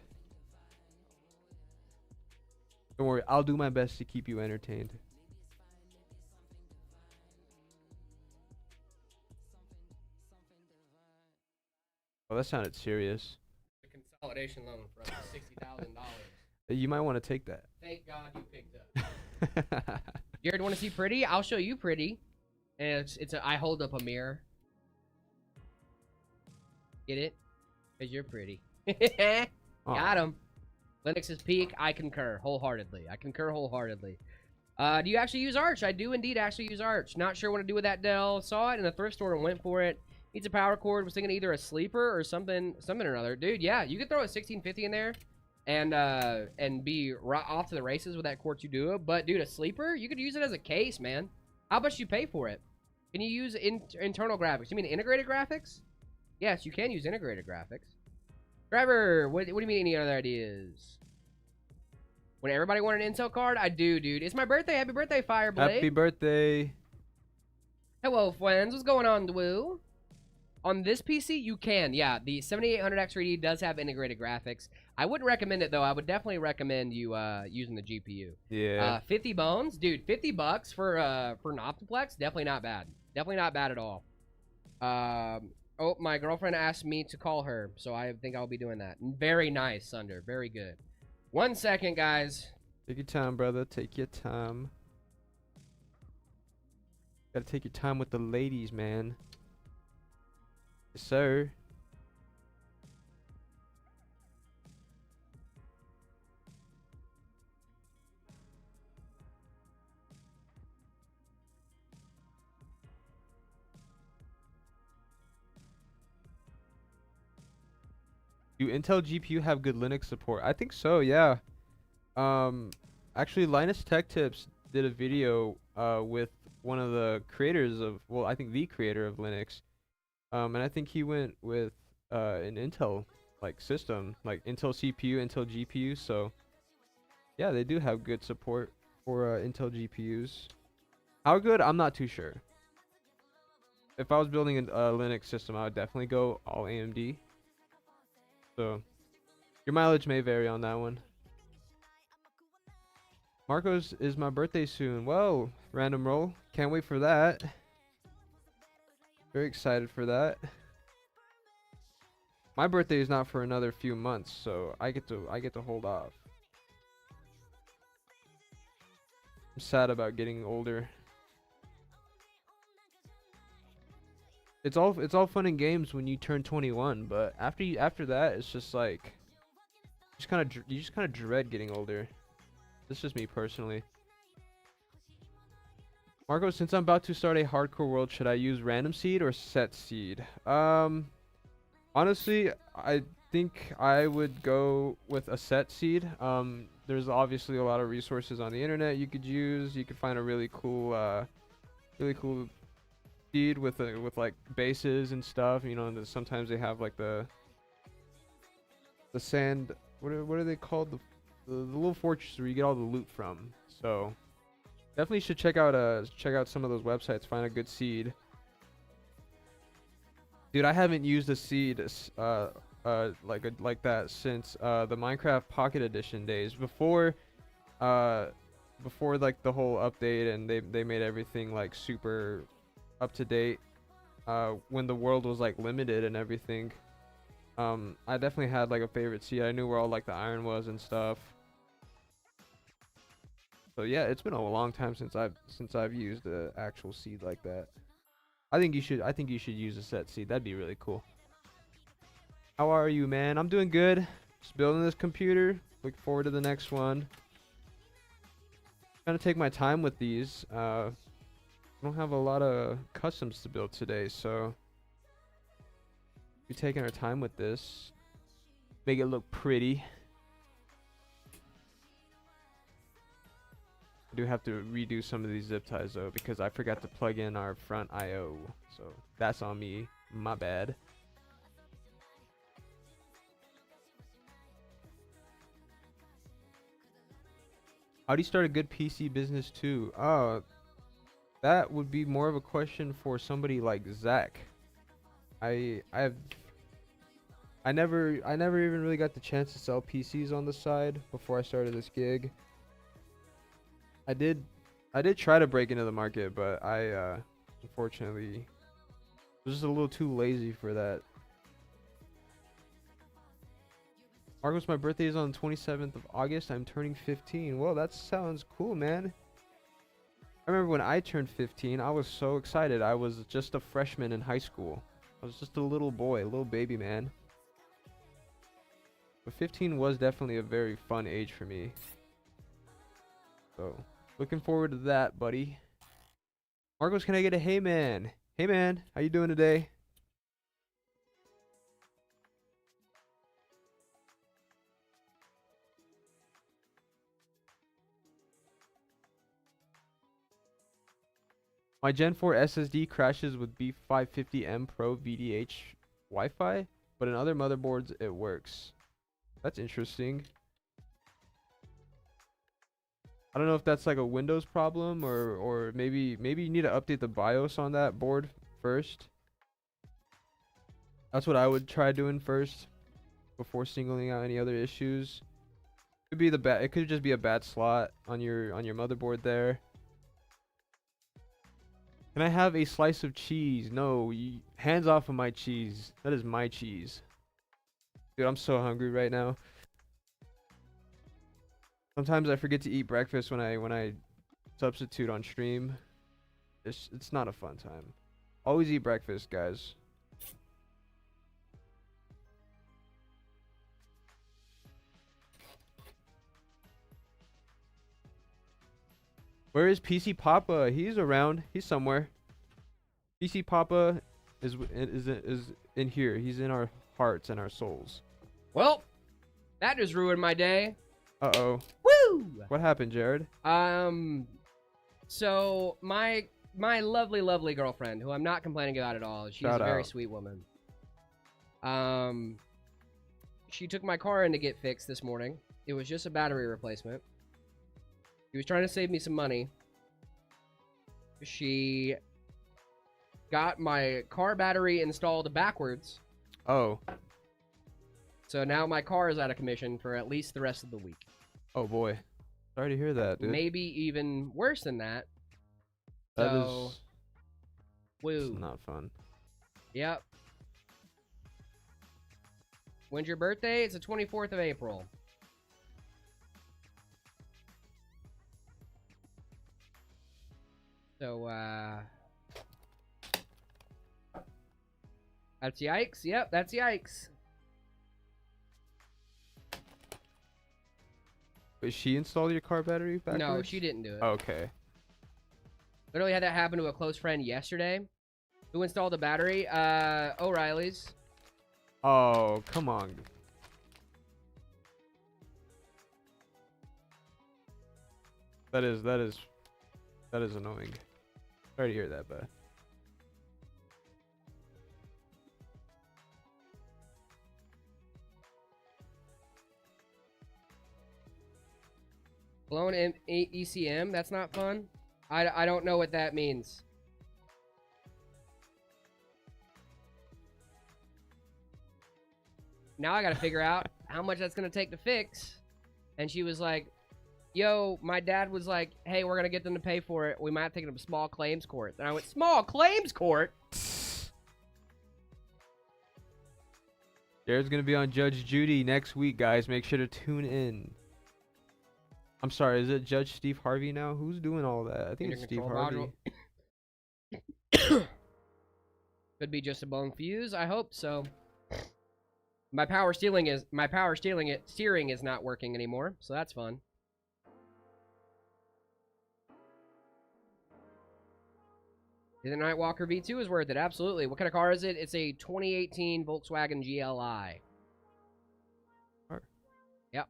Don't worry, I'll do my best to keep you entertained. Oh, that sounded serious. A consolidation loan for up to $60,000. You might want to take that. Thank God you picked up. Jared, want to see pretty? I'll show you pretty. And I hold up a mirror. Get it? Because you're pretty. Got him. Linux is peak. I concur wholeheartedly. Do you actually use Arch? I do indeed actually use Arch. Not sure what to do with that Dell. Saw it in a thrift store and went for it. Needs a power cord. Was thinking either a sleeper or something or another. Dude, yeah, you could throw a 1650 in there and be right off to the races with that Core 2 Duo. But dude, a sleeper, you could use it as a case, man. How much you pay for it? Can you use internal graphics? You mean integrated graphics? Yes, you can use integrated graphics. Trevor, what do you mean any other ideas? Would everybody want an Intel card? I do, dude. It's my birthday. Happy birthday, Fireblade. Happy birthday. Hello, friends. What's going on, Dwoo? On this PC, you can. Yeah, the 7800 X3D does have integrated graphics. I wouldn't recommend it, though. I would definitely recommend you using the GPU. Yeah. 50 bones? Dude, 50 bucks for an Optiplex? Definitely not bad. Definitely not bad at all. Oh, my girlfriend asked me to call her, so I think I'll be doing that. Very nice, Sunder. Very good. 1 second, guys. Take your time, brother. Take your time. Gotta take your time with the ladies, man. Yes, sir. Do Intel GPU have good Linux support? I think so, yeah. Um, actually, Linus Tech Tips did a video with one of the creators of, well, I think the creator of Linux. And I think he went with an Intel like system, like Intel CPU, Intel GPU. So yeah, they do have good support for Intel GPUs. How good? I'm not too sure. If I was building a Linux system, I would definitely go all AMD. So your mileage may vary on that one. Marcos, is my birthday soon. Well, random roll. Can't wait for that. Very excited for that. My birthday is not for another few months, so I get to hold off. I'm sad about getting older. It's all fun and games when you turn 21, but after that, it's just like you just kind of dread getting older. That's just me personally. Marco, since I'm about to start a hardcore world, should I use random seed or set seed? Honestly, I think I would go with a set seed. There's obviously a lot of resources on the internet you could use. You could find a really cool seed with like bases and stuff. You know, and sometimes they have like the sand. What are they called? The little fortress where you get all the loot from. So definitely should check out some of those websites. Find a good seed. Dude, I haven't used a seed like that since the Minecraft Pocket Edition days. Before like the whole update and they made everything like super up to date. When the world was like limited and everything. I definitely had like a favorite seed. I knew where all like the iron was and stuff. So yeah, it's been a long time since I've used an actual seed like that. I think you should use a set seed. That'd be really cool. How are you, man? I'm doing good. Just building this computer. Looking forward to the next one. Trying to take my time with these. I don't have a lot of customs to build today, so we're taking our time with this. Make it look pretty. I do have to redo some of these zip ties though because I forgot to plug in our front IO. So that's on me. My bad. How do you start a good PC business too? That would be more of a question for somebody like Zach. I never even really got the chance to sell PCs on the side before I started this gig. I did try to break into the market, but I unfortunately was just a little too lazy for that. Marcos, my birthday is on the 27th of August. I'm turning 15. Well, that sounds cool, man. I remember when I turned 15, I was so excited. I was just a freshman in high school. I was just a little boy, a little baby man. But 15 was definitely a very fun age for me. So, looking forward to that, buddy. Marcos, can I get a hey man? Hey man, how you doing today? My Gen 4 SSD crashes with B550M Pro VDH Wi-Fi, but in other motherboards it works. That's interesting. I don't know if that's like a Windows problem or maybe you need to update the BIOS on that board first. That's what I would try doing first before singling out any other issues. It could just be a bad slot on your motherboard there. Can I have a slice of cheese? No, hands off of my cheese. That is my cheese. Dude, I'm so hungry right now. Sometimes I forget to eat breakfast when I substitute on stream. It's not a fun time. Always eat breakfast, guys. Where is PC Papa? He's around. He's somewhere. PC Papa is in here. He's in our hearts and our souls. Well, that just ruined my day. Uh-oh. Woo! What happened, Jared? So my lovely, lovely girlfriend, who I'm not complaining about at all. She's a very sweet woman. She took my car in to get fixed this morning. It was just a battery replacement. She was trying to save me some money. She got my car battery installed backwards. Oh. So now my car is out of commission for at least the rest of the week. Oh boy. Sorry to hear that, dude. Maybe even worse than that. That so, is woo. not fun. Yep. When's your birthday? It's the 24th of April. So, that's yikes. Yep, that's yikes. Did she install your car battery backwards? No, she didn't do it. Okay. Literally had that happen to a close friend yesterday. Who installed the battery? O'Reilly's. Oh, come on. That is annoying. Sorry to hear that, but Blown ECM? That's not fun. I don't know what that means. Now I gotta figure out how much that's gonna take to fix. And she was like, yo, my dad was like, hey, we're gonna get them to pay for it. We might have to take it to small claims court. And I went, small claims court? Jared's gonna be on Judge Judy next week, guys. Make sure to tune in. I'm sorry, is it Judge Steve Harvey now? Who's doing all that? I think it's Steve Harvey. Could be just a blown fuse. I hope so. My power steering is not working anymore, so that's fun. The Nightwalker V2 is worth it, absolutely. What kind of car is it? It's a 2018 Volkswagen GLI. Yep.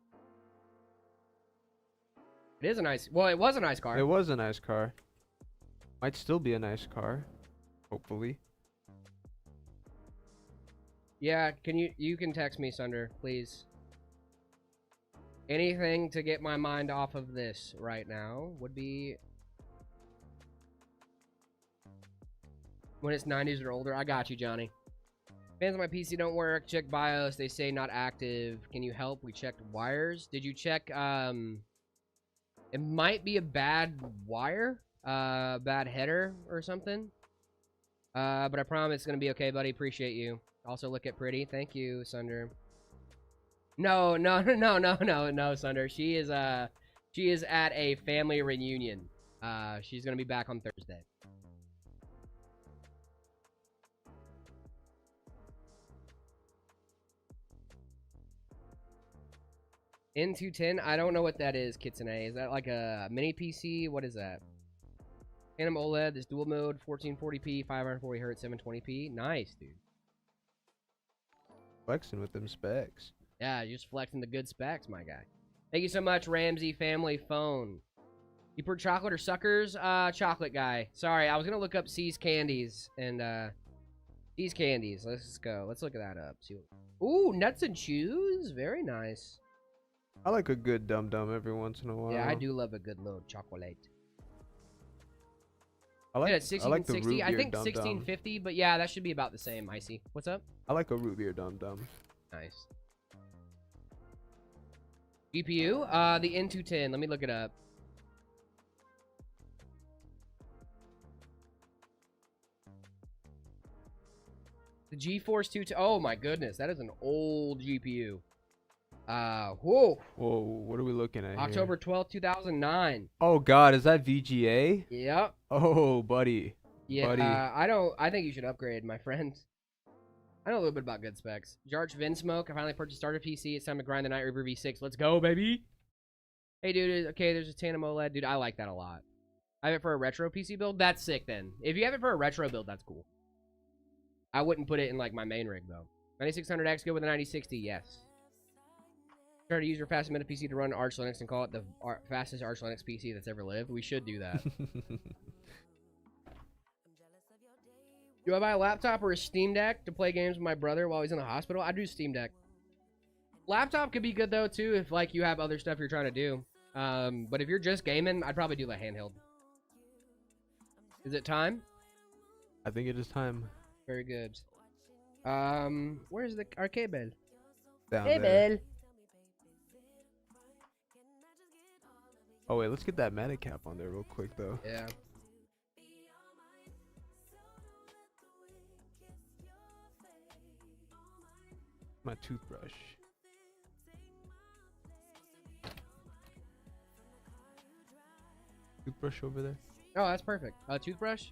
It is a nice... Well, it was a nice car. It was a nice car. Might still be a nice car. Hopefully. Yeah, you can text me, Sunder, please. Anything to get my mind off of this right now would be... When it's 90s or older. I got you, Johnny. Fans on my PC don't work. Check BIOS. They say not active. Can you help? We checked wires. Did you check, it might be a bad wire. Bad header or something. But I promise it's gonna be okay, buddy. Appreciate you. Also look at Pretty. Thank you, Sunder. No, Sunder. She is at a family reunion. She's gonna be back on Thursday. N210, I don't know what that is, Kitsune. Is that like a mini PC? What is that? Phantom OLED, this dual mode, 1440p, 540 Hz, 720p. Nice, dude. Flexing with them specs. Yeah, you're just flexing the good specs, my guy. Thank you so much, Ramsey Family Phone. You prefer chocolate or suckers? Chocolate guy. Sorry, I was gonna look up C's Candies and C's Candies. Let's just go. Let's look that up. See what... Ooh, nuts and chews. Very nice. I like a good Dum Dum every once in a while. Yeah, I do love a good little chocolate. I like, yeah, 1660. I think Dum 1650, but yeah, that should be about the same. Icy. What's up? I like a root beer Dum Dum. Nice. GPU? The N210. Let me look it up. The GeForce 2... Oh my goodness, that is an old GPU. Whoa. Whoa, what are we looking at October here? 12th, 2009. Oh God, is that VGA? Yep. Oh, buddy. Buddy. Yeah, I think you should upgrade, my friend. I know a little bit about good specs. Jarch Vinsmoke, I finally purchased starter PC. It's time to grind the Night Reaper V6. Let's go, baby. Hey, dude. Okay, there's a Tandem OLED. Dude, I like that a lot. I have it for a retro PC build. That's sick, then. If you have it for a retro build, that's cool. I wouldn't put it in, like, my main rig, though. 9600X, good with a 9060, yes. Try to use your fast emitter PC to run Arch Linux and call it the fastest Arch Linux PC that's ever lived. We should do that. Do I buy a laptop or a Steam Deck to play games with my brother while he's in the hospital? I do Steam Deck. Laptop could be good, though, too, if, like, you have other stuff you're trying to do. But if you're just gaming, I'd probably do the handheld. Is it time? I think it is time. Very good. Where's the arcade bell? Down Hey, there. bell. Oh wait, let's get that meta cap on there real quick though. Yeah. My toothbrush. Toothbrush over there. Oh, that's perfect. Toothbrush?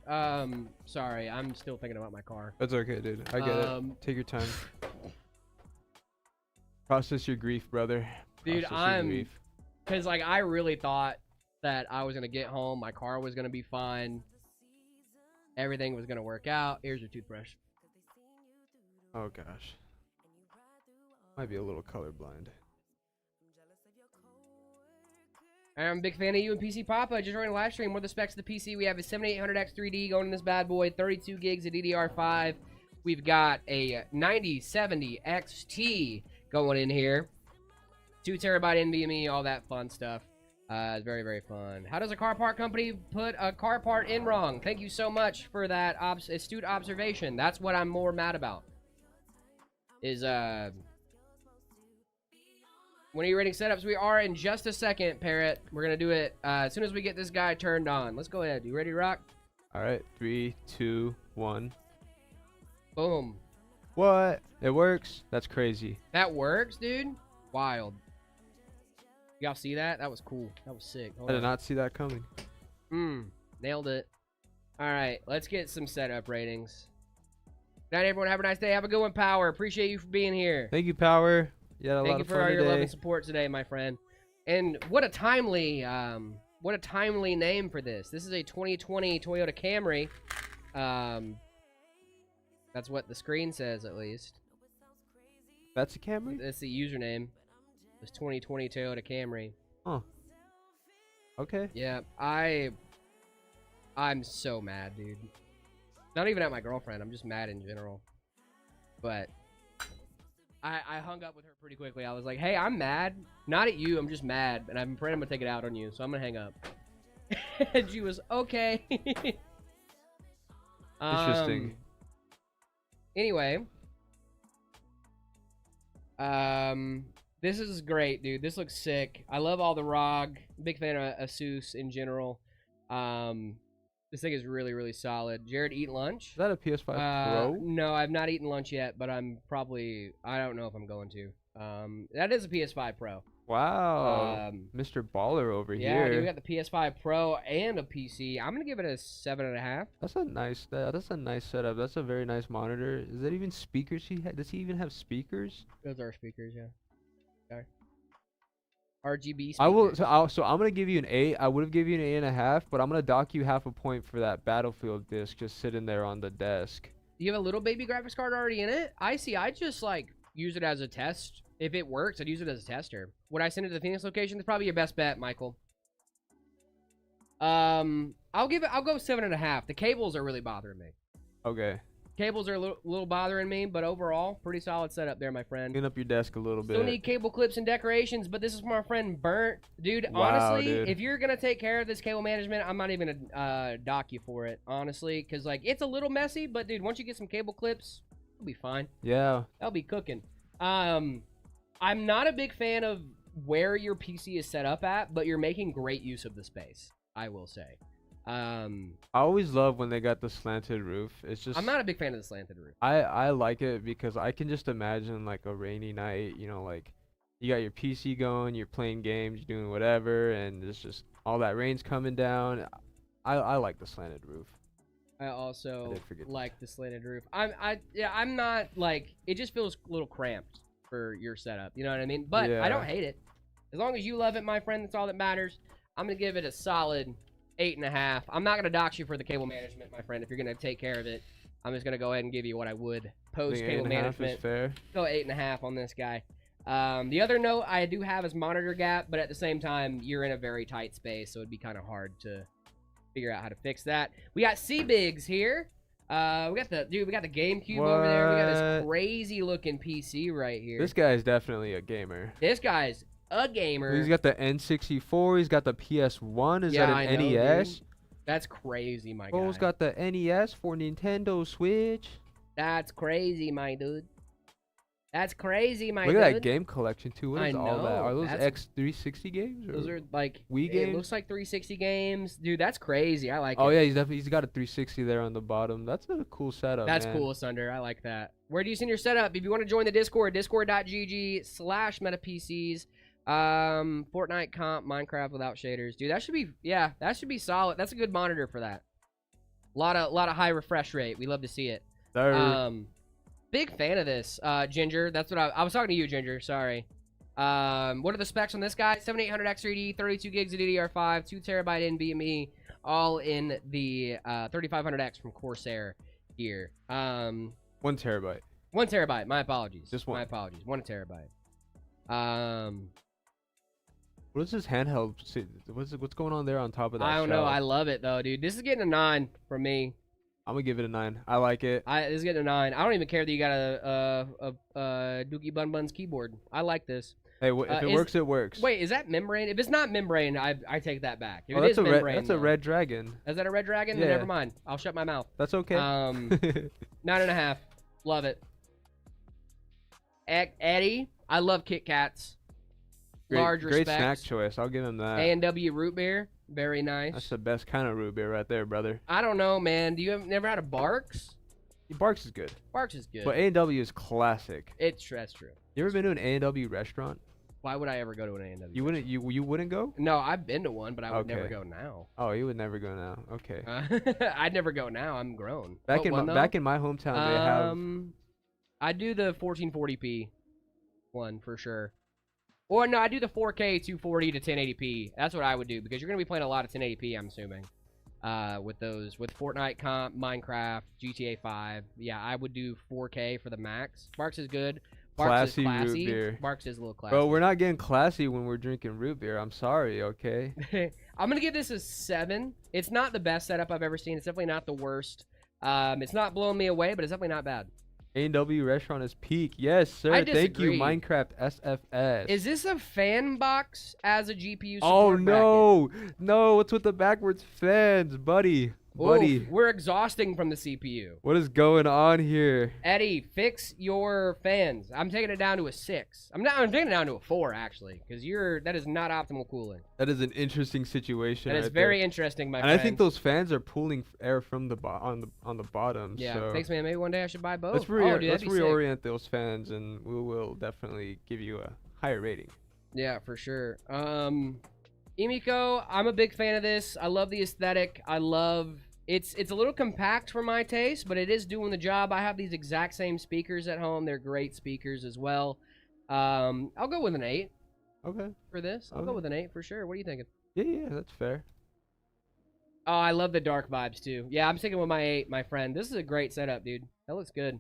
Sorry, I'm still thinking about my car. That's okay, dude. I get it. Take your time. Process your grief, brother. Dude, Process your grief. because, like, I really thought that I was going to get home, my car was going to be fine, everything was going to work out. Here's your toothbrush. Oh, gosh. Might be a little colorblind. I'm a big fan of you and PC Papa. Just running a live stream. What are the specs of the PC? We have a 7800X 3D going in this bad boy, 32 gigs of DDR5. We've got a 9070 XT going in here. 2 terabyte NVMe, all that fun stuff. It's very, very fun. How does a car part company put a car part in wrong? Thank you so much for that astute observation. That's what I'm more mad about. Is, when are you rating setups? We are in just a second, Parrot. We're going to do it as soon as we get this guy turned on. Let's go ahead. You ready to rock? All right. 3, 2, 1. Boom. What? It works? That's crazy. That works, dude? Wild. Y'all see that? That was cool. That was sick. I did not see that coming. Nailed it. All right. Let's get some setup ratings. Good night, everyone. Have a nice day. Have a good one, Power. Appreciate you for being here. Thank you, Power. Yeah, Thank you for all your love and support today, my friend. And what a timely name for this. This is a 2020 Toyota Camry. That's what the screen says, at least. That's a Camry? That's the username. This 2020 Toyota Camry. Huh. Okay. Yeah, I'm so mad, dude. Not even at my girlfriend. I'm just mad in general. But I hung up with her pretty quickly. I was like, hey, I'm mad. Not at you. I'm just mad. And I'm afraid I'm going to take it out on you. So I'm going to hang up. And she was, okay. Interesting. Anyway. This is great, dude. This looks sick. I love all the ROG. Big fan of Asus in general. This thing is really, really solid. Jared, eat lunch? Is that a PS5 Pro? No, I've not eaten lunch yet, but I'm probably... I don't know if I'm going to. That is a PS5 Pro. Wow. Mr. Baller over here. Yeah, we got the PS5 Pro and a PC. I'm going to give it a 7.5. That's a nice setup. That's a very nice monitor. Is that even speakers? Does he even have speakers? Those are speakers, yeah. Okay. RGB speakers. I will. So I'm gonna give you an 8. I would have given you an 8.5, but I'm gonna dock you half a point for that Battlefield disc just sitting there on the desk. You have a little baby graphics card already in it? I see. I just like use it as a test. If it works, I'd use it as a tester. Would I send it to the Phoenix location? That's probably your best bet, Michael. I'll go 7.5. The cables are really bothering me. Okay. Cables are a little bothering me, but overall, pretty solid setup there, my friend. Clean up your desk a little bit. Still need cable clips and decorations, but this is from our friend Burnt. Dude, Wow, honestly, dude. if you're going to take care of this cable management, I'm not even going to dock you for it, honestly, because, like, it's a little messy, but, dude, once you get some cable clips, it'll be fine. Yeah. That'll be cooking. I'm not a big fan of where your PC is set up at, but you're making great use of the space, I will say. I always love when they got the slanted roof. It's just I'm not a big fan of the slanted roof. I like it because I can just imagine like a rainy night, you know, like you got your PC going, you're playing games, you're doing whatever, and there's just all that rain's coming down. I like the slanted roof. I also did forget like the slanted roof. I'm not like, it just feels a little cramped for your setup. You know what I mean? But I don't Yeah. hate it. As long as you love it, my friend, that's all that matters. I'm gonna give it a solid 8.5. I'm not gonna dox you for the cable management, my friend. If you're gonna take care of it, I'm just gonna go ahead and give you what I would I post think cable 8.5 management. is fair. Go 8.5 on this guy. The other note I do have is monitor gap, but at the same time, you're in a very tight space, so it'd be kind of hard to figure out how to fix that. We got C-Bigs here. We got the GameCube over there. We got this What? crazy looking PC right here. This guy is definitely a gamer. This guy's a gamer. He's got the N64. He's got the PS1. Is that I an know, NES? dude. That's crazy, my guy. Bro's got the NES for Nintendo Switch. That's crazy, my dude. That's crazy, my Look dude. at that game collection too. What I is all that? know, Are those that's- X360 games? Those or- are like Wii It games? looks like 360 games, dude. That's crazy. I like Oh it. yeah, he's got a 360 there on the bottom. That's a cool setup. That's man. cool, Sunder. I like that. Where do you send your setup? If you want to join the Discord, discord.gg/metapcs. Fortnite comp, Minecraft without shaders, dude. That should be solid. That's a good monitor for that. A lot of high refresh rate. We love to see it. Third. Big fan of this, Ginger. That's what I was talking to you, Ginger. Sorry. What are the specs on this guy? 7800X 3D, 32 gigs of DDR5, 2 terabyte NVMe, all in the 3500X from Corsair here. 1 terabyte. 1 terabyte. My apologies. Just one. My apologies. 1 terabyte. What is this handheld? What's going on there on top of that? I don't know. shelf? I love it though, dude. This is getting a 9 from me. I'm gonna give it a 9. I like it. This is getting a 9. I don't even care that you got a Dookie Bun Bun's keyboard. I like this. Hey, if it works, it works. Wait, is that membrane? If it's not membrane, I take that back. If Oh, it that's is membrane, that's a though. red dragon. Is that a red dragon? Then Yeah. never mind. I'll shut my mouth. That's okay. 9.5. Love it. Eddie, I love Kit Kats. Large great respects. snack choice. I'll give him that. A&W root beer, very nice. That's the best kind of root beer right there, brother. I don't know, man. Do you never had a Barks? Barks is good, Barks is good. but A&W is classic. That's true. You ever been to an A&W restaurant? Why would I ever go to an A&W? You wouldn't go? No, I've been to one, but I would never Okay. go now. Oh, you would never go now. Okay. I'd never go now. I'm grown. Back What, one, though? in my hometown, they have. I do the 1440p one for sure. Or no, I do the 4K 240 to 1080p. That's what I would do because you're gonna be playing a lot of 1080p. I'm assuming. With Fortnite comp, Minecraft, GTA 5. Yeah, I would do 4K for the max. Barks is good. Barks Classy is root classy. beer. Barks is a little classy. Bro, we're not getting classy when we're drinking root beer. I'm sorry, okay? I'm gonna give this a 7. It's not the best setup I've ever seen. It's definitely not the worst. It's not blowing me away, but it's definitely not bad. A&W restaurant is peak. Yes, sir. I Thank you, disagree. Minecraft SFS. Is this a fan box as a GPU support Oh bracket? no, no! What's with the backwards fans, buddy? Buddy, Oof, we're exhausting from the CPU. what is going on here? Eddie, fix your fans. I'm taking it down to a 6. I'm taking it down to a 4 actually, because that is not optimal cooling. That is an interesting situation. That is right very there. interesting, my And friend. I think those fans are pulling air from the on the bottom. Yeah, so thanks, man. Maybe one day I should buy both. let's, Oh, dude, let's that'd be sick. reorient those fans, and we will definitely give you a higher rating. Yeah, for sure. Emiko, I'm a big fan of this. I love the aesthetic. I love it's a little compact for my taste, but it is doing the job. I have these exact same speakers at home. They're great speakers as well. I'll go with an 8 Okay. for this. I'll go Okay. with an 8 for sure. What are you thinking? Yeah, that's fair. Oh, I love the dark vibes too. Yeah, I'm sticking with my 8, my friend. This is a great setup, dude. That looks good.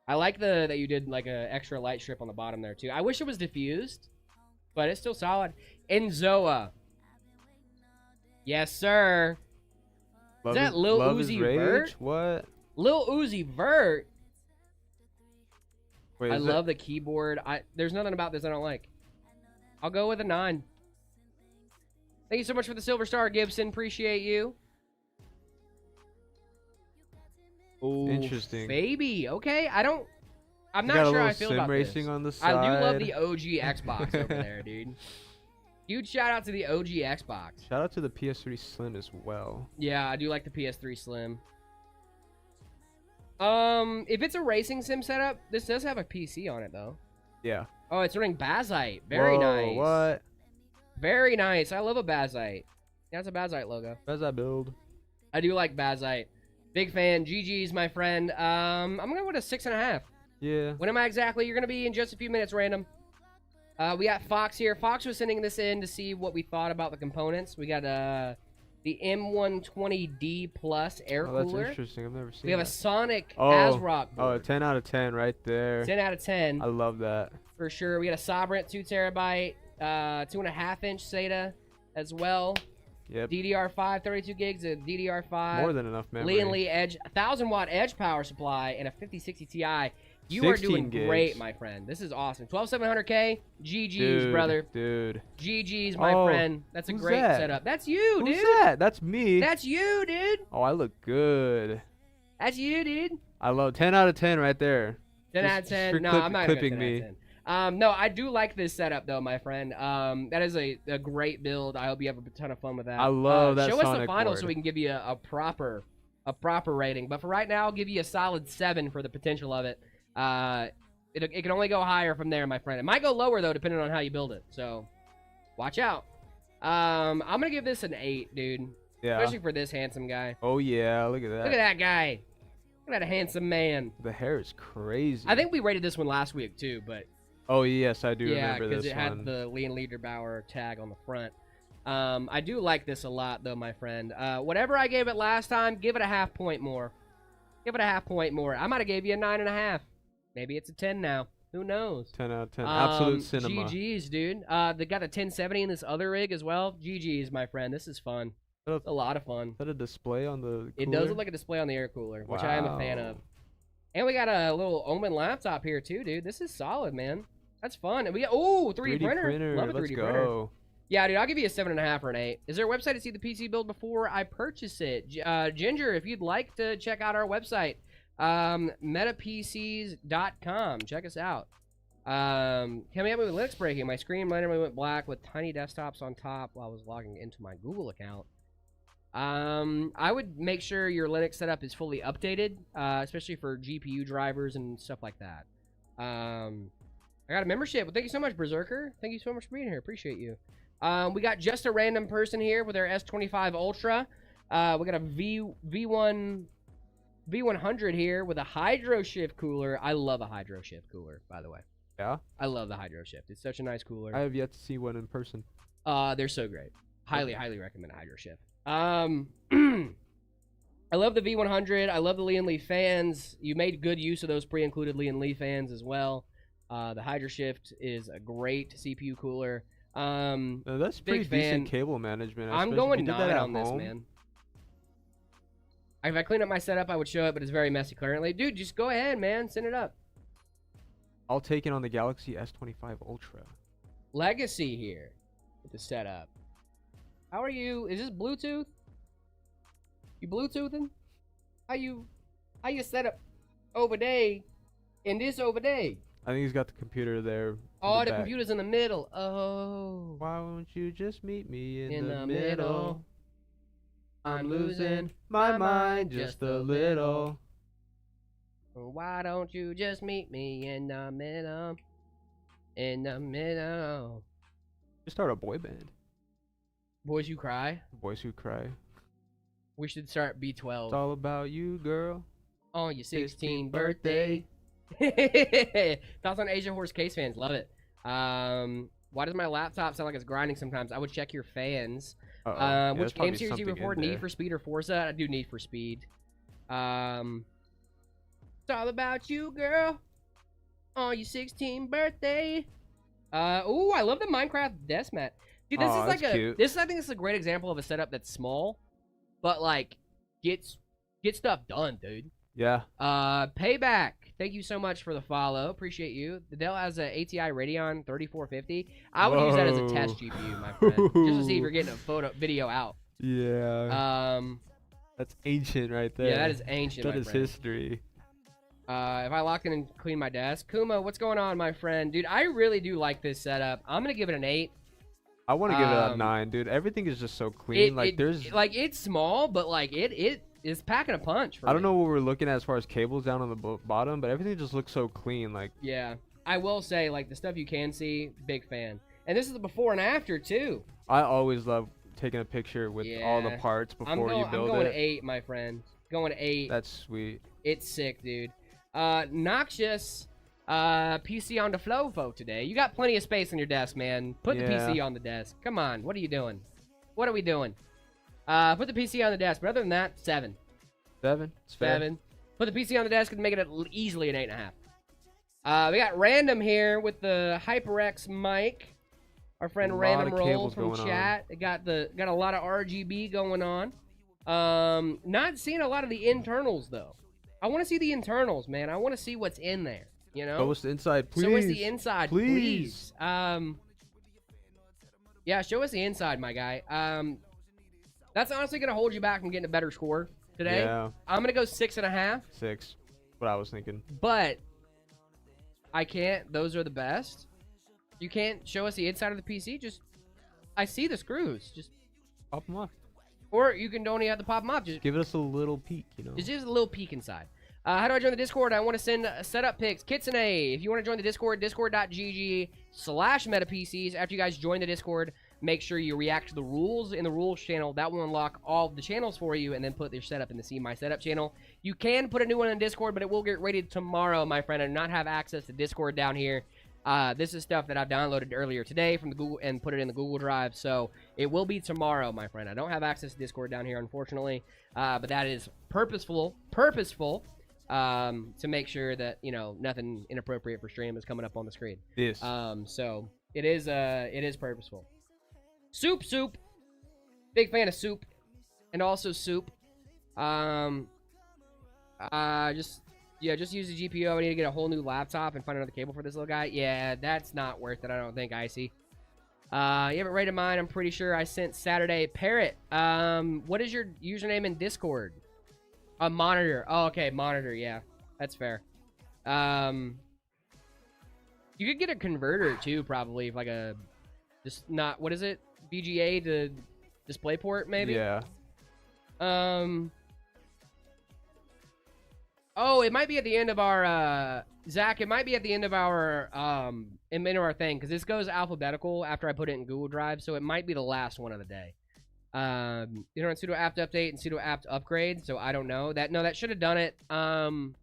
I like that you did like a extra light strip on the bottom there too. I wish it was diffused, but it's still solid. Enzoa. Yes, sir. Love that Lil Love is Uzi Rage? Vert? What? Lil Uzi Vert. Wait, I is love the keyboard. There's nothing about this I don't like. I'll go with a 9. Thank you so much for the silver star, Gibson. Appreciate you. Oh, Interesting. baby. Okay, I'm You not got a sure little I feel sim about racing this. on the side. I do love the OG Xbox over there, dude. Huge shout out to the OG Xbox. Shout out to the PS3 Slim as well. Yeah, I do like the PS3 Slim. If it's a racing sim setup, this does have a PC on it though. Yeah. Oh, it's running Bazite. Very Whoa, nice. What? Very nice. I love a Bazite. That's a Bazite logo. How's that build? I do like Bazite. Big fan. GG's, my friend. I'm going to go with a 6.5. Yeah. When am I exactly? You're going to be in just a few minutes, random. We got Fox here. Fox was sending this in to see what we thought about the components. We got the M120D Plus air Oh, that's cooler. interesting. I've never seen We have a that. Sonic Oh. ASRock Oh, a board. 10 out of 10 right there. 10 out of 10. I love that. For sure. We got a Sobrent 2 terabyte, 2.5-inch SATA as well. Yep. DDR5, 32 gigs of DDR5. More than enough memory. Lee and Lee Edge, 1,000-watt Edge power supply, and a 5060 Ti. You are doing great, gigs. my friend. This is awesome. 12700K. GG's, Dude, brother. Dude. GG's, my Oh, friend. That's a who's great that? setup. That's you, Who's dude. that? That's me. That's you, dude. Oh, I look good. That's you, dude. I love 10 out of 10 right there. 10 out of Just 10. No, clip- I'm not gonna go clipping 10 out me. of 10. No, I do like this setup though, my friend. That is a great build. I hope you have a ton of fun with that. I love that Show us the Sonic final board. so we can give you a proper rating. But for right now, I'll give you a solid 7 for the potential of it. It can only go higher from there, my friend. It might go lower though, depending on how you build it. So watch out. I'm gonna give this an 8, dude. Yeah. Especially for this handsome guy. Oh, yeah. Look at that. Look at that guy. Look at that handsome man. The hair is crazy. I think we rated this one last week too, but Oh, yes. I do yeah, remember because this it one. had the Lee and Liederbauer tag on the front. I do like this a lot, though, my friend. Whatever I gave it last time, give it a half point more. Give it a half point more. I might have gave you a 9.5. Maybe it's a 10 now. Who knows? 10 out of 10. Absolute cinema. GG's, dude. They got a 1070 in this other rig as well. GG's, my friend. This is fun. It's a lot of fun. Is that a display on the It cooler? does look like a display on the air cooler, which I am a fan of. And we got a little Omen laptop here, too, dude. This is solid, man. That's fun. And we got, 3D printer. Love a 3D Let's printer. go. Yeah, dude, I'll give you a 7.5 or an 8. Is there a website to see the PC build before I purchase it? Ginger, if you'd like to check out our website, metapcs.com. Check us out. Can we help me with Linux breaking? My screen randomly went black with tiny desktops on top while I was logging into my Google account. I would make sure your Linux setup is fully updated, especially for GPU drivers and stuff like that. I got a membership. Well, thank you so much, Berserker. Thank you so much for being here. Appreciate you. We got just a random person here with their S25 Ultra. We got a V100 here with a Hydro Shift cooler. I love a Hydro Shift cooler, by the way. Yeah? I love the Hydro Shift. It's such a nice cooler. I have yet to see one in person. They're so great. Highly recommend a Hydro Shift. I love the V100. I love the Lee and Lee fans. You made good use of those pre-included Lee and Lee fans as well. The Hydro Shift is a great CPU cooler. No, that's pretty decent cable management. I'm especially if going you did 9 that at on this, home. man. If I clean up my setup, I would show it, but it's very messy currently. Dude, just go ahead, man. Send it up. I'll take it on the Galaxy S25 Ultra. Legacy here with the setup. How are you? Is this Bluetooth? You Bluetoothing? How you set up over there and this over there? I think he's got the computer there. Oh, in the back. computer's in the middle. Oh. Why won't you just meet me In the the middle? middle. I'm losing my mind just a little. Why don't you just meet me in the middle? In the middle. Just start a boy band. Boys Who Cry. Boys Who Cry. We should start It's B12 all about you, girl. on your 16th 16th birthday. Thoughts on Asia Horse Case fans? Love it. Why does my laptop sound like it's grinding sometimes? I would check your fans. Uh-oh. Yeah, there's Which game probably series do you something in report? Need there. for Speed or Forza? I do Need for Speed. It's all about you, girl. On your 16th birthday. Ooh, I love the Minecraft Deathmat. Dude, this is like that's cute. this. I think this is a great example of a setup that's small, but like gets stuff done, dude. Yeah. Payback. Thank you so much for the follow. Appreciate you. The Dell has a ATI Radeon 3450. I would use that as a test Whoa. GPU, my friend, just to see if you're getting a video out. Yeah. That's ancient right there. Yeah, that is ancient. That my is friend. history. If I locked in and clean my desk, Kuma, what's going on, my friend? Dude, I really do like this setup. I'm gonna give it an 8. I want to give it a 9, dude. Everything is just so clean. It's small, but like it is packing a punch. For I don't me. know what we're looking at as far as cables down on the bottom, but everything just looks so clean. Like, Yeah. I will say, like, the stuff you can see, big fan. And this is the before and after, too. I always love taking a picture with all the parts before you build I'm going it. 8, my friend. Going 8. That's sweet. It's sick, dude. Noxious PC on the flow vote today. You got plenty of space on your desk, man. Put the PC on the desk. Come on. What are you doing? What are we doing? Put the PC on the desk. But other than that, 7. 7? It's fair. 7. Put the PC on the desk and make it easily an 8.5. We got Random here with the HyperX mic. Our friend Random Roll from chat. It got a lot of RGB going on. Not seeing a lot of the internals though. I want to see the internals, man. I want to see what's in there. You know. Show us the inside, please. Show us the inside, please. Yeah, show us the inside, my guy. That's honestly gonna hold you back from getting a better score today. Yeah. I'm gonna go 6.5. 6. What I was thinking. But I can't. Those are the best. You can't show us the inside of the PC. Just, I see the screws. Just pop them off. Or you can don't even have to pop them off. Just give us a little peek, you know. Just give us a little peek inside. How do I join the Discord? I want to send setup pics. Kitsune, if you want to join the Discord, discord.gg/metapcs. After you guys join the Discord, make sure you react to the rules in the rules channel. That will unlock all of the channels for you, and then put your setup in the See My Setup channel. You can put a new one in Discord, but it will get rated tomorrow, my friend. I do not have access to Discord down here. This is stuff that I've downloaded earlier today from the Google and put it in the Google Drive, so it will be tomorrow, my friend. I don't have access to Discord down here, unfortunately, but that is purposeful, to make sure that, you know, nothing inappropriate for stream is coming up on the screen. Yes. So it is purposeful. Soup, big fan of soup, and also soup. Just use the GPU. I need to get a whole new laptop and find another cable for this little guy. Yeah, that's not worth it, I don't think, Icy. You haven't rated mine. I'm pretty sure I sent Saturday. Parrot, what is your username in Discord? A monitor. Oh, okay, monitor, yeah. That's fair. You could get a converter, too, probably. Like a, just not, what is it? VGA to DisplayPort, maybe? Yeah. Oh, it might be at the end of our, Zach, it might be at the end of our, thing, because this goes alphabetical after I put it in Google Drive, so it might be the last one of the day. You know, sudo apt update and sudo apt upgrade, so I don't know. That should have done it. When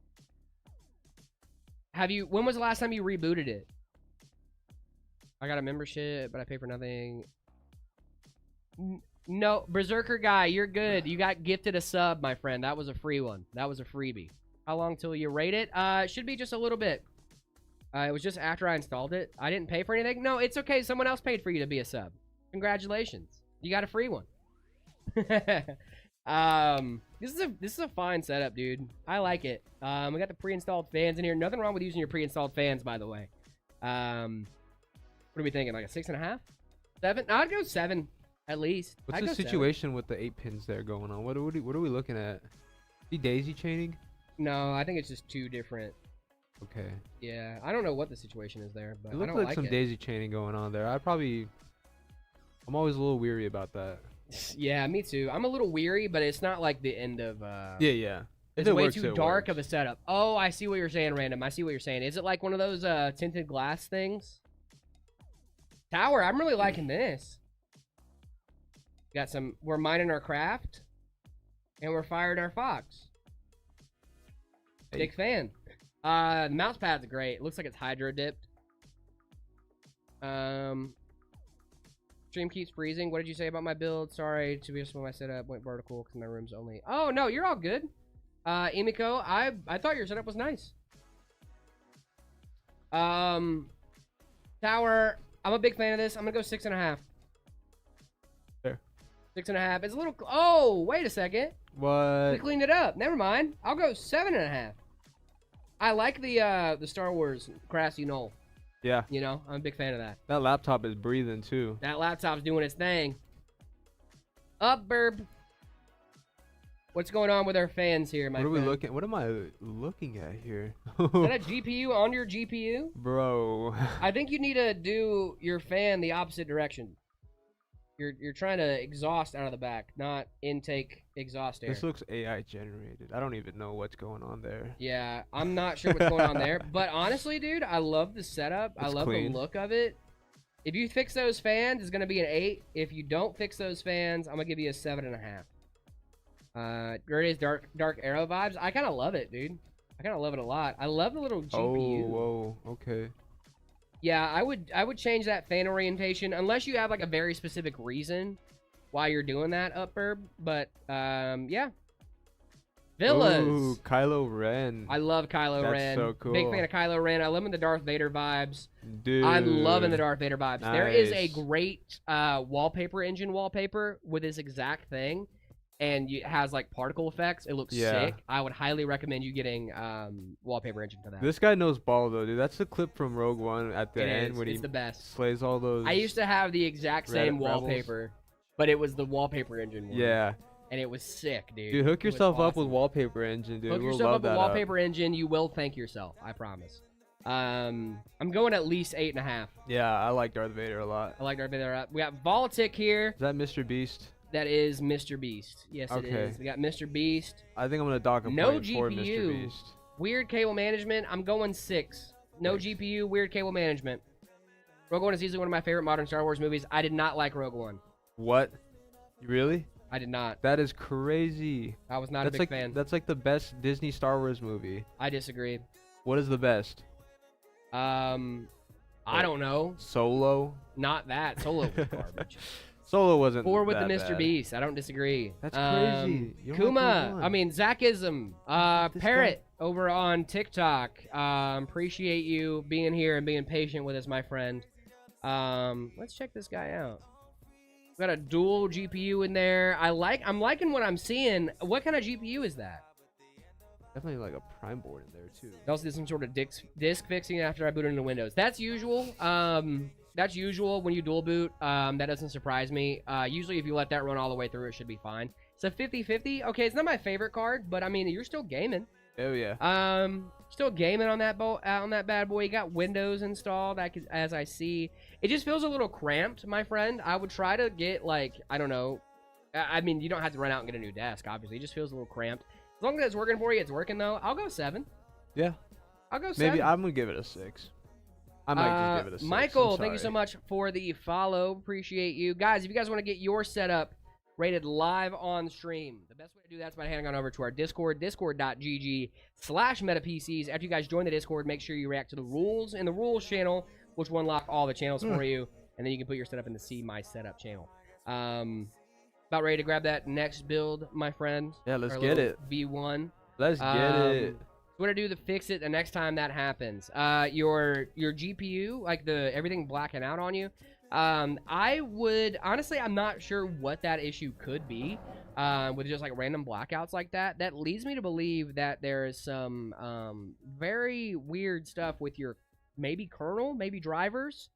was the last time you rebooted it? I got a membership, but I pay for nothing. No, Berserker guy, you're good. You got gifted a sub, my friend. That was a free one. That was a freebie. How long till you rate it? It should be just a little bit. It was just after I installed it. I didn't pay for anything. No, it's okay. Someone else paid for you to be a sub. Congratulations. You got a free one. This is a fine setup, dude. I like it. We got the pre-installed fans in here. Nothing wrong with using your pre-installed fans, by the way. What are we thinking? Like a 6.5? 7? I'd go 7 at least. What's the situation with the 8 pins there going on? What are we looking at? The daisy chaining? No, I think it's just 2 different. Okay. Yeah, I don't know what the situation is there, but it looks like some daisy chaining going on there. I'm always a little weary about that. Yeah, me too. I'm a little weary, but it's not like the end of Yeah. It's way too dark of a setup. Oh, I see what you're saying, Random. I see what you're saying. Is it like one of those tinted glass things? Tower, I'm really liking this. We're mining our craft, and we're firing our fox. Hey. Big fan. The mouse pad's great. It looks like it's hydro dipped. Stream keeps freezing. What did you say about my build? Sorry to be my setup went vertical because my room's only. Oh no, you're all good. Emiko, I thought your setup was nice. Tower, I'm a big fan of this. I'm gonna go 6.5. There. 6.5. It's a little. Oh, wait a second. What? We cleaned it up. Never mind. I'll go 7.5. I like the Star Wars grassy knoll. Yeah. You know, I'm a big fan of that. That laptop is breathing too. That laptop's doing its thing. Up, Burb. What's going on with our fans here, my friend? What am I looking at here? Is that a GPU on your GPU? Bro. I think you need to do your fan the opposite direction. You're trying to exhaust out of the back, not intake exhaust air. This looks AI generated. I don't even know what's going on there. Yeah, I'm not sure what's going on there. But honestly, dude, I love the setup. I love the look of it. If you fix those fans, it's going to be an 8. If you don't fix those fans, I'm going to give you a 7.5. There it is, dark arrow vibes. I kind of love it, dude. I kind of love it a lot. I love the little GPU. Oh, whoa, okay. Yeah, I would change that fan orientation unless you have like a very specific reason why you're doing that, Upburb. But yeah. Villas. Ooh, Kylo Ren. I love Kylo Ren. That's so cool. Big fan of Kylo Ren. I love him in the Darth Vader vibes. Dude. I'm loving the Darth Vader vibes. Nice. There is a great wallpaper engine wallpaper with this exact thing. And it has like particle effects. It looks sick. I would highly recommend you getting wallpaper engine for that. This guy knows ball though, dude. That's the clip from Rogue One at the end when it's the best. Slays all those. I used to have the exact same wallpaper, but it was the wallpaper engine one. Yeah. And it was sick, dude. Dude, hook yourself up with wallpaper engine, dude. Hook yourself up with wallpaper engine. You will thank yourself. I promise. I'm going at least 8.5. Yeah, I like Darth Vader a lot. I like Darth Vader. We got Voltic here. Is that Mr. Beast? That is Mr. Beast. Yes, it is. We got Mr. Beast. I think I'm gonna dock a point for Mr. Beast. Weird cable management. I'm going 6. No GPU. Weird cable management. Rogue One is easily one of my favorite modern Star Wars movies. I did not like Rogue One. What? Really? I did not. That is crazy. I was not a big fan. That's like the best Disney Star Wars movie. I disagree. What is the best? I don't know. Solo? Not that. Solo was garbage. Solo wasn't 4 with the that Mr. bad. Beast. I don't disagree. That's crazy. Kuma. I mean, Zachism. Parrot over on TikTok. Appreciate you being here and being patient with us, my friend. Let's check this guy out. Got a dual GPU in there. I'm liking what I'm seeing. What kind of GPU is that? Definitely like a prime board in there too. I also did some sort of disk fixing after I booted into Windows. That's usual. That's usual when you dual boot. That doesn't surprise me. Usually if you let that run all the way through, it should be fine. It's a 50-50. Okay, it's not my favorite card, but I mean, you're still gaming. Oh yeah. Still gaming on that bad boy. You got Windows installed, as I see. It just feels a little cramped, my friend. I would try to get like, I don't know. I mean, you don't have to run out and get a new desk, obviously. It just feels a little cramped. As long as it's working for you, it's working though. I'll go 7. Yeah. I'll go 7. Maybe I'm gonna give it a 6. I might just give it a 6. Michael, thank you so much for the follow. Appreciate you. Guys, if you guys want to get your setup rated live on stream, the best way to do that is by heading on over to our Discord, discord.gg/metapcs. After you guys join the Discord, make sure you react to the rules in the rules channel, which will unlock all the channels for you, and then you can put your setup in the See My Setup channel. About ready to grab that next build, my friend. Yeah, let's get it. V1. Let's get it. What to do to fix it the next time that happens? Your GPU, like everything blacking out on you. I would honestly, I'm not sure what that issue could be. With just like random blackouts like that. That leads me to believe that there is some very weird stuff with your maybe kernel, maybe drivers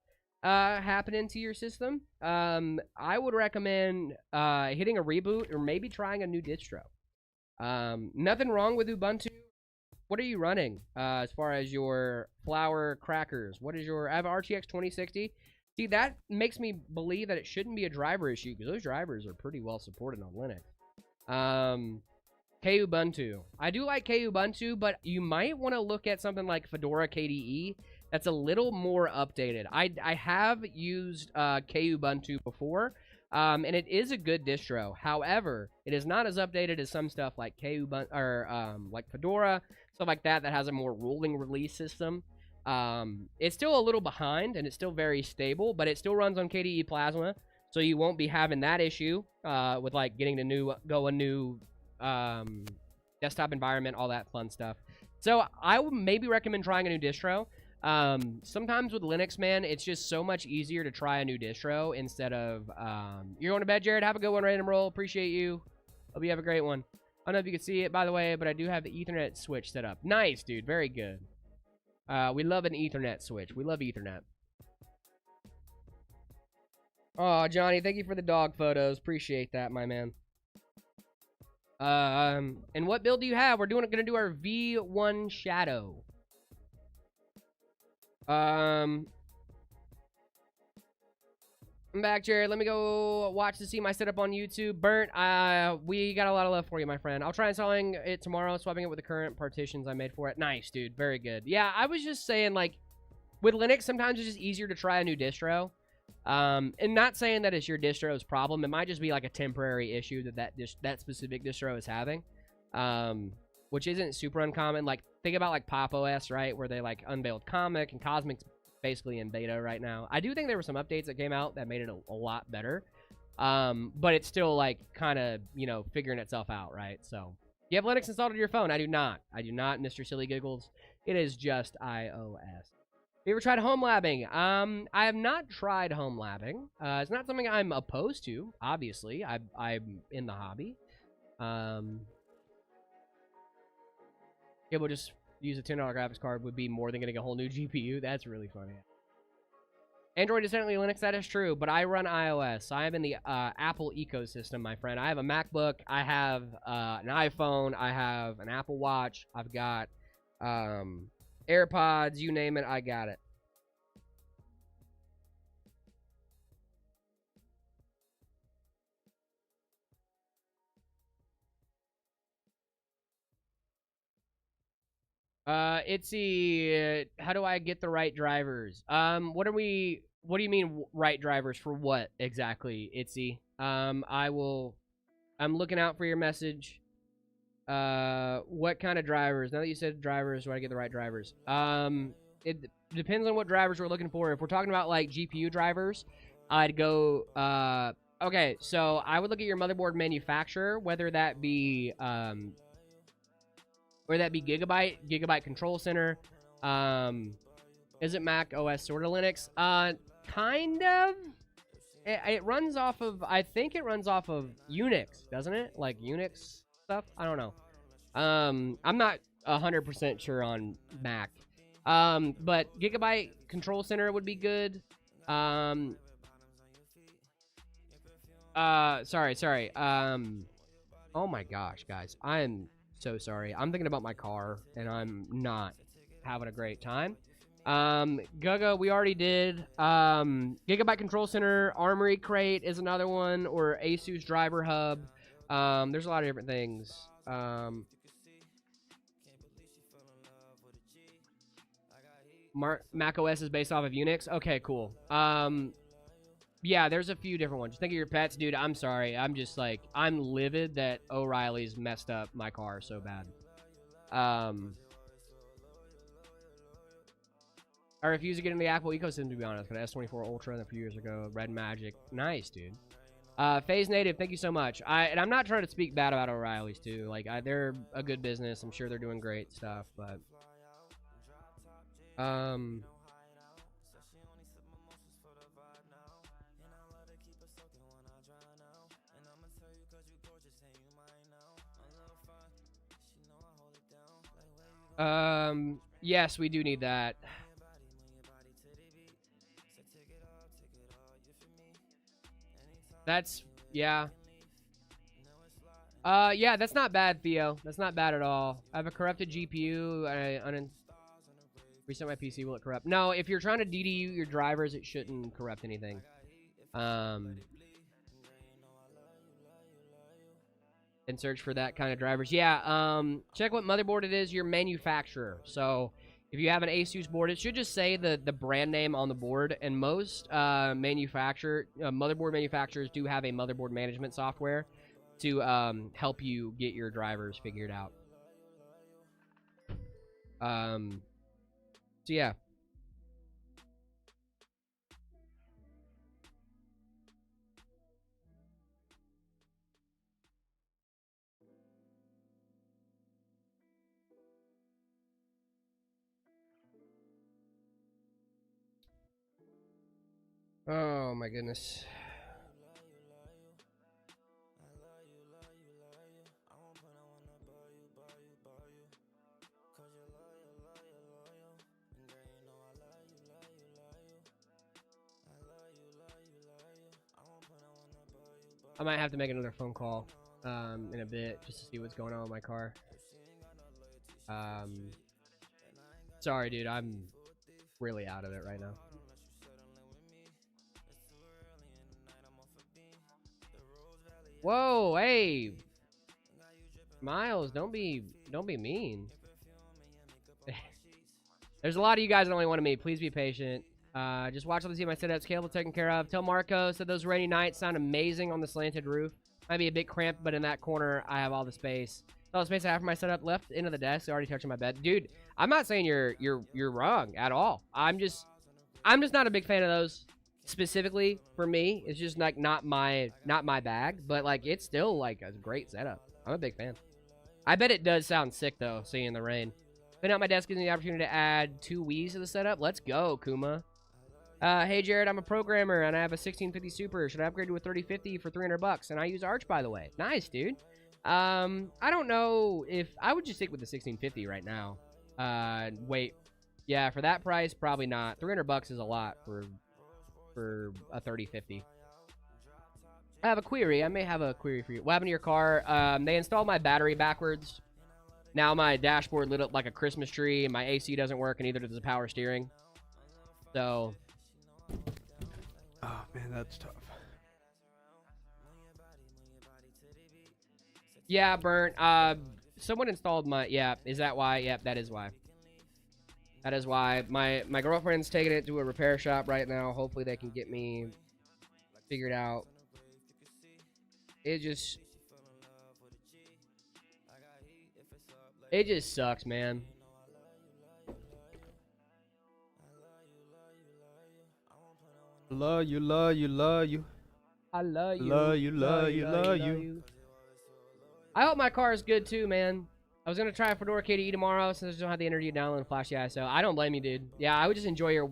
happening to your system. I would recommend hitting a reboot or maybe trying a new distro. Nothing wrong with Ubuntu. What are you running as far as your flour crackers? What is your... I have RTX 2060. See, that makes me believe that it shouldn't be a driver issue because those drivers are pretty well supported on Linux. Kubuntu. I do like Kubuntu, but you might want to look at something like Fedora KDE. That's a little more updated. I have used Kubuntu before, and it is a good distro. However, it is not as updated as some stuff like Kubuntu or like Fedora, stuff like that has a more rolling release system. It's still a little behind, and it's still very stable, but it still runs on KDE Plasma, so you won't be having that issue with like getting a new desktop environment, all that fun stuff. So I would maybe recommend trying a new distro. Sometimes with Linux, man, it's just so much easier to try a new distro instead of you're going to bed, Jared. Have a good one, Random Roll. Appreciate you. Hope you have a great one. I don't know if you can see it, by the way, but I do have the Ethernet switch set up. Nice, dude. Very good. We love an Ethernet switch. We love Ethernet. Oh, Johnny, thank you for the dog photos. Appreciate that, my man. And what build do you have? We're gonna do our V1 Shadow. I'm back, Jared. Let me go watch to see my setup on YouTube. Burnt, we got a lot of love for you, my friend. I'll try installing it tomorrow, swapping it with the current partitions I made for it. Nice, dude. Very good. Yeah, I was just saying, like, with Linux, sometimes it's just easier to try a new distro. And not saying that it's your distro's problem. It might just be, like, a temporary issue that specific distro is having. Which isn't super uncommon. Like, think about, like, Pop OS, right? Where they, like, unveiled Comic, and Cosmic's basically in beta right now. I do think there were some updates that came out that made it a lot better. But it's still, like, kind of, you know, figuring itself out, right? So, you have Linux installed on your phone? I do not. I do not, Mr. Silly Giggles. It is just iOS. Have you ever tried home labbing? I have not tried home labbing. It's not something I'm opposed to, obviously. I'm in the hobby. Yeah, we'll just use a $10 graphics card would be more than getting a whole new GPU. That's really funny. Android is technically Linux, that is true, but I run iOS. I am in the Apple ecosystem, my friend. I have a MacBook. I have an iPhone. I have an Apple Watch. I've got AirPods. You name it, I got it. Itsy, how do I get the right drivers? What do you mean right drivers for what exactly, Itsy? I'm looking out for your message. What kind of drivers? Now that you said drivers, do I get the right drivers? It depends on what drivers we're looking for. If we're talking about, like, GPU drivers, I'd go, okay, so I would look at your motherboard manufacturer, whether that be Gigabyte Control Center. Is it Mac OS sort of Linux? Kind of. It runs off of, I think it runs off of Unix, doesn't it? Like Unix stuff? I don't know. I'm not 100% sure on Mac. But Gigabyte Control Center would be good. Sorry. Oh my gosh, guys. I'm so sorry. I'm thinking about my car, and I'm not having a great time. Guga, we already did. Gigabyte Control Center, Armory Crate is another one, or Asus Driver Hub. There's a lot of different things. Mac OS is based off of Unix. Okay, cool. Yeah, there's a few different ones. Just think of your pets, dude. I'm sorry. I'm just like, I'm livid that O'Reilly's messed up my car so bad. I refuse to get into the Apple ecosystem, to be honest. Got an S24 Ultra a few years ago. Red Magic. Nice, dude. Phase Native, thank you so much. And I'm not trying to speak bad about O'Reilly's, too. Like, they're a good business. I'm sure they're doing great stuff, but... yes, we do need that. That's, yeah. Yeah, that's not bad, Theo. That's not bad at all. I have a corrupted GPU. Reset my PC, will it corrupt? No, if you're trying to DDU your drivers, it shouldn't corrupt anything. And search for that kind of drivers. Yeah, check what motherboard it is, your manufacturer. So if you have an Asus board, it should just say the brand name on the board. And most motherboard manufacturers do have a motherboard management software to help you get your drivers figured out. So yeah. Oh my goodness. I might have to make another phone call in a bit just to see what's going on with my car. Sorry, dude. I'm really out of it right now. Whoa, hey, Miles, don't be mean. There's a lot of you guys that only want to meet. Please be patient. Just watch all the see my setups. Cable taken care of. Tell Marco said those rainy nights sound amazing on the slanted roof. Might be a bit cramped, but in that corner, I have all the space. All the space I have for my setup left into the desk. Already touching my bed, dude. I'm not saying you're wrong at all. I'm just not a big fan of those specifically for me. It's just like not my bag, but like it's still like a great setup. I'm a big fan. I bet it does sound sick though, seeing the rain. Clean out my desk gives me the opportunity to add 2 Wii's to the setup. Let's go, Kuma. Hey Jared, I'm a programmer and I have a 1650 Super. Should I upgrade to a 3050 for 300 bucks? And I use Arch, by the way. Nice, dude. I don't know if I would just stick with the 1650 right now. Wait, yeah, for that price, probably not. 300 bucks is a lot for a 3050. I have a query. I may have a query for you. What happened to your car? They installed my battery backwards. Now my dashboard lit up like a Christmas tree, and my AC doesn't work, and neither does the power steering. So, oh man, that's tough. yeah, Burnt. Someone installed my. Yeah, is that why? Yep, that is why. That is why. My girlfriend's taking it to a repair shop right now. Hopefully they can get me figured out. It just sucks, man. Love you, love you, love you. I love you. Love you, love you, love you. I hope my car is good too, man. I was gonna try a Fedora KDE tomorrow since I just don't have the energy to download and flash the ISO. I don't blame you, dude. Yeah, I would just enjoy your.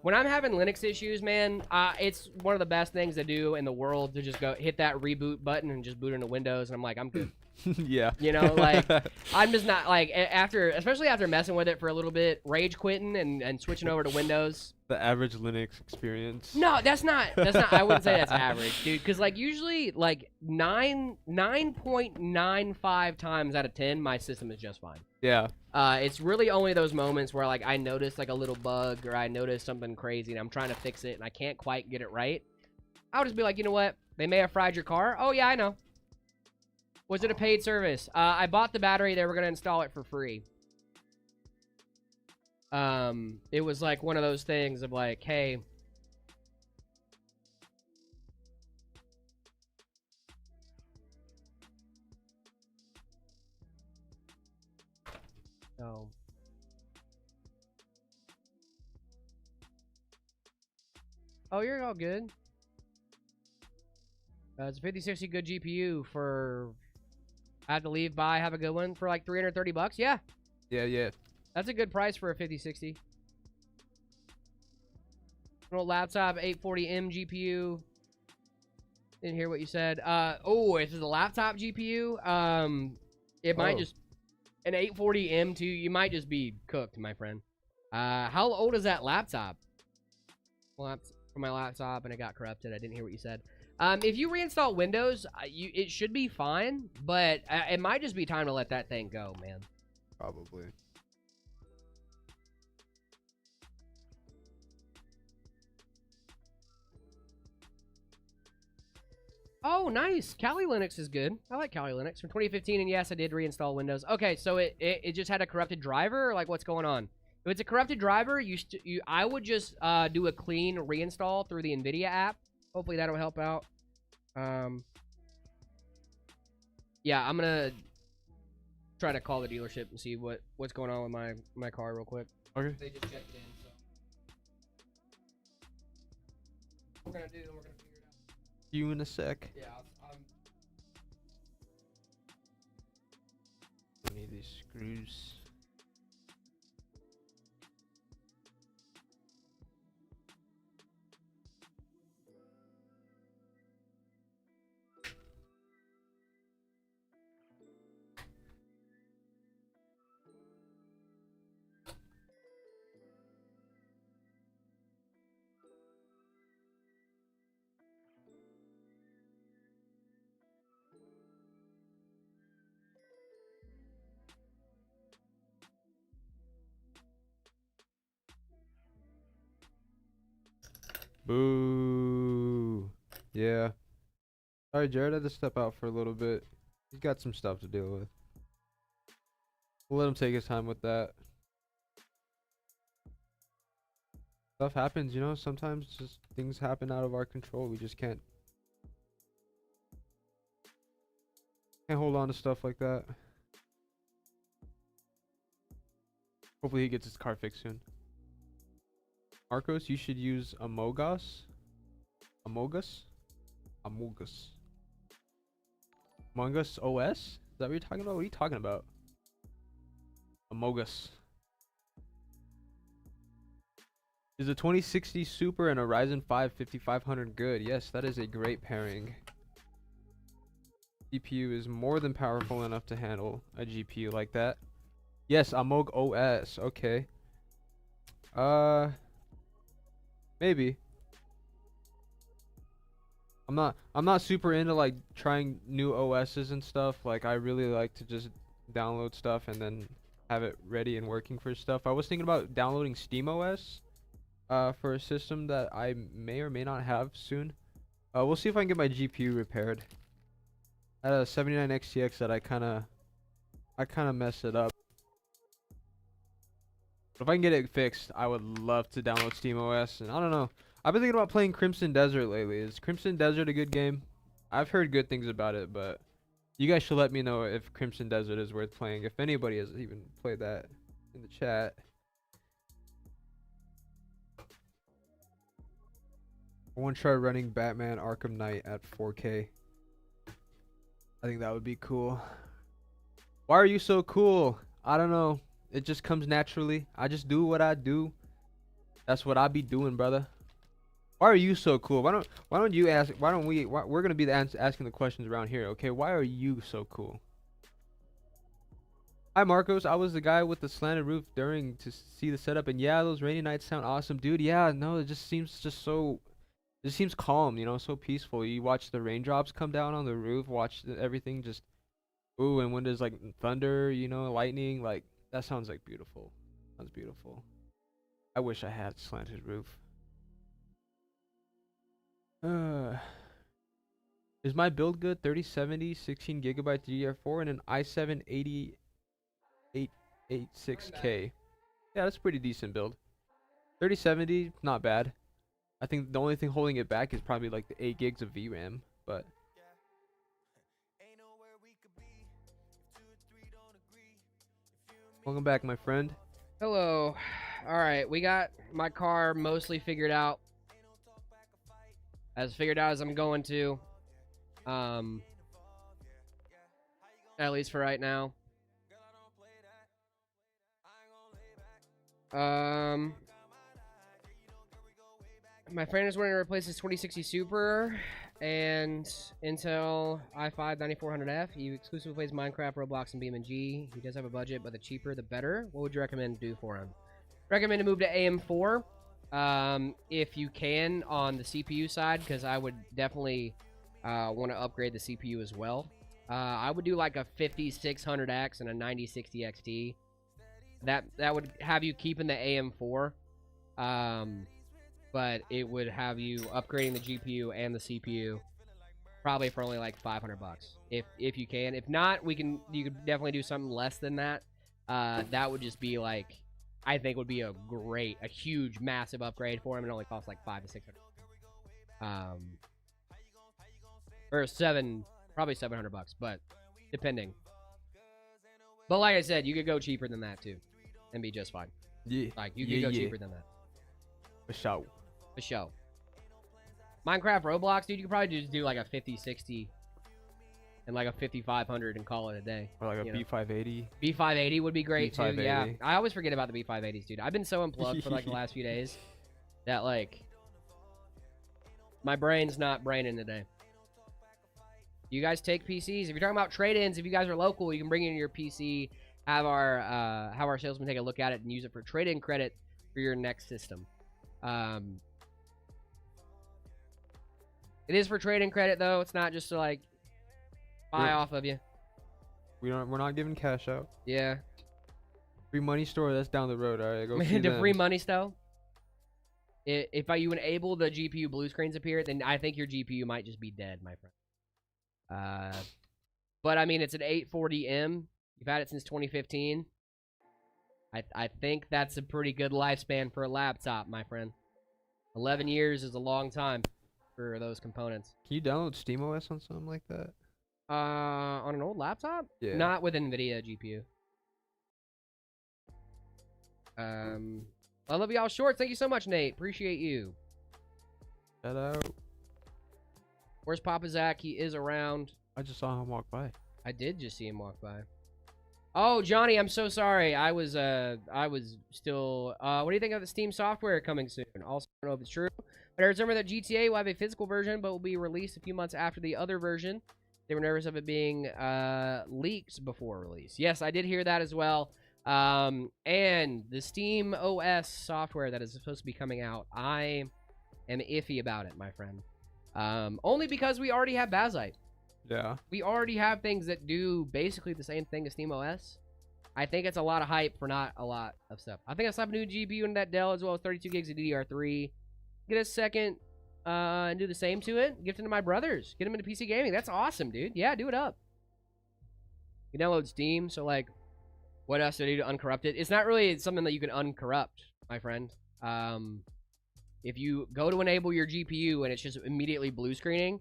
When I'm having Linux issues, man, it's one of the best things to do in the world to just go hit that reboot button and just boot into Windows, and I'm like, I'm good. Yeah. You know, like I'm just not like especially after messing with it for a little bit, rage quitting and switching over to Windows. The average Linux experience. No, that's not. I wouldn't say that's average, dude. Because like usually, like 9.95 times out of 10, my system is just fine. Yeah. It's really only those moments where like I notice like a little bug or I notice something crazy and I'm trying to fix it and I can't quite get it right. I'll just be like, you know what? They may have fried your car. Oh yeah, I know. Was it a paid service? I bought the battery. They were gonna install it for free. It was like one of those things of like, hey, oh, you're all good. It's a 5060 good GPU for. I have to leave by. Have a good one for like 330 bucks. Yeah. Yeah. That's a good price for a 5060. Little laptop, 840M GPU. Didn't hear what you said. Oh, if it's a laptop GPU, it might just an 840M too. You might just be cooked, my friend. How old is that laptop? Well, for my laptop, and it got corrupted. I didn't hear what you said. If you reinstall Windows, it should be fine, but it might just be time to let that thing go, man. Probably. Oh, nice. Kali Linux is good. I like Kali Linux from 2015, and yes, I did reinstall Windows. Okay, so it just had a corrupted driver, or like what's going on? If it's a corrupted driver, I would just do a clean reinstall through the NVIDIA app. Hopefully that'll help out. Yeah, I'm gonna try to call the dealership and see what's going on with my car real quick. Okay. They just checked it in, so we're gonna figure it out. You in a sec. Yeah, I need these screws. Boo. Yeah. Sorry, Jared had to step out for a little bit. He's got some stuff to deal with. We'll let him take his time with that. Stuff happens, you know. Sometimes just things happen out of our control. We just can't hold on to stuff like that. Hopefully he gets his car fixed soon. Marcos, you should use Amogus. Amogus? Amogus. Among Us OS? Is that what you're talking about? What are you talking about? Amogus. Is a 2060 Super and a Ryzen 5 5500 good? Yes, that is a great pairing. CPU is more than powerful enough to handle a GPU like that. Yes, Amog OS. Okay. Maybe. I'm not super into like trying new OSs and stuff. Like I really like to just download stuff and then have it ready and working for stuff. I was thinking about downloading SteamOS for a system that I may or may not have soon. We'll see if I can get my GPU repaired. I had a 79 XTX that I kind of messed it up. But if I can get it fixed, I would love to download SteamOS. And I don't know. I've been thinking about playing Crimson Desert lately. Is Crimson Desert a good game? I've heard good things about it, but you guys should let me know if Crimson Desert is worth playing. If anybody has even played that in the chat. I want to try running Batman Arkham Knight at 4K. I think that would be cool. Why are you so cool? I don't know. It just comes naturally. I just do what I do. That's what I be doing, brother. Why are you so cool? Why don't you ask? We're gonna be asking the questions around here, okay? Why are you so cool? Hi Marcos, I was the guy with the slanted roof during to see the setup, and yeah, those rainy nights sound awesome, dude. Yeah, no, it just seems so. It seems calm, you know, so peaceful. You watch the raindrops come down on the roof, watch everything just. Ooh, and when there's like thunder, you know, lightning, like that sounds like beautiful. Sounds beautiful. I wish I had slanted roof. Is my build good? 3070, 16 gigabyte DDR4, and an i7 8886K. Yeah, that's a pretty decent build. 3070, not bad. I think the only thing holding it back is probably like the 8 gigs of VRAM, but. Welcome back, my friend. Hello. All right, we got my car mostly figured out. As figured out as I'm going to. At least for right now. My friend is wanting to replace his 2060 Super and Intel i5 9400F. He exclusively plays Minecraft, Roblox, and BeamNG. He does have a budget, but the cheaper, the better. What would you recommend to do for him? Recommend to move to AM4 if you can on the CPU side, because I would definitely want to upgrade the CPU as well. I would do like a 5600X and a 9060 XT. That would have you keeping the AM4. But it would have you upgrading the GPU and the CPU probably for only like 500 bucks if you can. If not, you could definitely do something less than that. That would just be like, I think would be a huge, massive upgrade for him. It only costs like 500 to 600. Or probably 700 bucks, but depending. But like I said, you could go cheaper than that too, and be just fine. Yeah. Like you could go cheaper than that. For sure. For sure. Minecraft, Roblox, dude, you could probably just do like a 5060 and like a 5500 and call it a day. Or like a B580. B580 would be great too. B580. Yeah, I always forget about the B580s, dude. I've been so unplugged for like the last few days that like my brain's not braining today. You guys take PCs? If you're talking about trade-ins, if you guys are local, you can bring in your PC, have our salesman take a look at it and use it for trade-in credit for your next system. It is for trading credit though. It's not just to like buy off of you. We're not giving cash out. Yeah. Free money store, that's down the road. All right, go see The them. free money stuff. If you enable the GPU blue screens appear, then I think your GPU might just be dead, my friend. But I mean, it's an 840M. You've had it since 2015. I think that's a pretty good lifespan for a laptop, my friend. 11 years is a long time for those components. Can you download SteamOS on something like that? On an old laptop? Yeah. Not with NVIDIA GPU. I love y'all shorts. Thank you so much, Nate. Appreciate you. Shout out. Where's Papa Zach? He is around. I just saw him walk by. I did just see him walk by. Oh, Johnny, I'm so sorry. I was still. What do you think of the Steam software coming soon? Also, I don't know if it's true, but I remember that GTA will have a physical version, but will be released a few months after the other version. They were nervous of it being leaked before release. Yes, I did hear that as well. And the Steam OS software that is supposed to be coming out, I am iffy about it, my friend. Only because we already have Bazite. Yeah. We already have things that do basically the same thing as SteamOS. I think it's a lot of hype for not a lot of stuff. I think I'll slap a new GPU in that Dell as well as 32 gigs of DDR3. Get a second and do the same to it. Gift it to my brothers. Get them into PC gaming. That's awesome, dude. Yeah, do it up. You download Steam, so like, what else do I do to uncorrupt it? It's not really something that you can uncorrupt, my friend. If you go to enable your GPU and it's just immediately blue screening,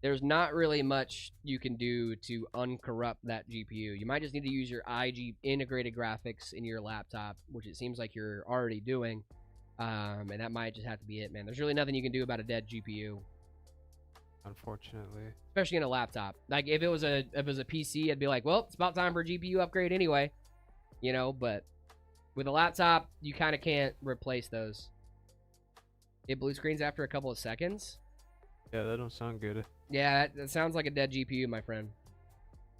there's not really much you can do to uncorrupt that GPU. You might just need to use your IG integrated graphics in your laptop, which it seems like you're already doing. And that might just have to be it, man. There's really nothing you can do about a dead GPU. Unfortunately. Especially in a laptop. Like, if it was a PC, I'd be like, well, it's about time for a GPU upgrade anyway. You know, but with a laptop, you kind of can't replace those. It blue screens after a couple of seconds. Yeah, that don't sound good. Yeah, that sounds like a dead GPU, my friend.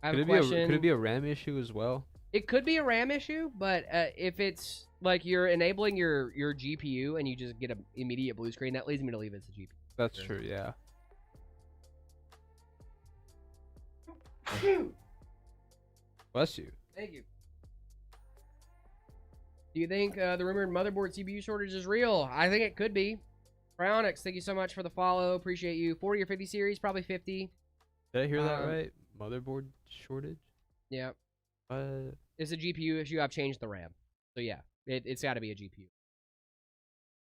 I have Could a it be a, question. could it be a RAM issue as well? It could be a RAM issue, but if it's like you're enabling your GPU and you just get an immediate blue screen, that leads me to believe it's a GPU. That's true, yeah. Bless you. Thank you. Do you think the rumored motherboard CPU shortage is real? I think it could be. Cryonics, thank you so much for the follow. Appreciate you. 40 or 50 series, probably 50. Did I hear that right? Motherboard shortage? Yeah. It's a GPU issue. I've changed the RAM. So yeah, it's got to be a GPU.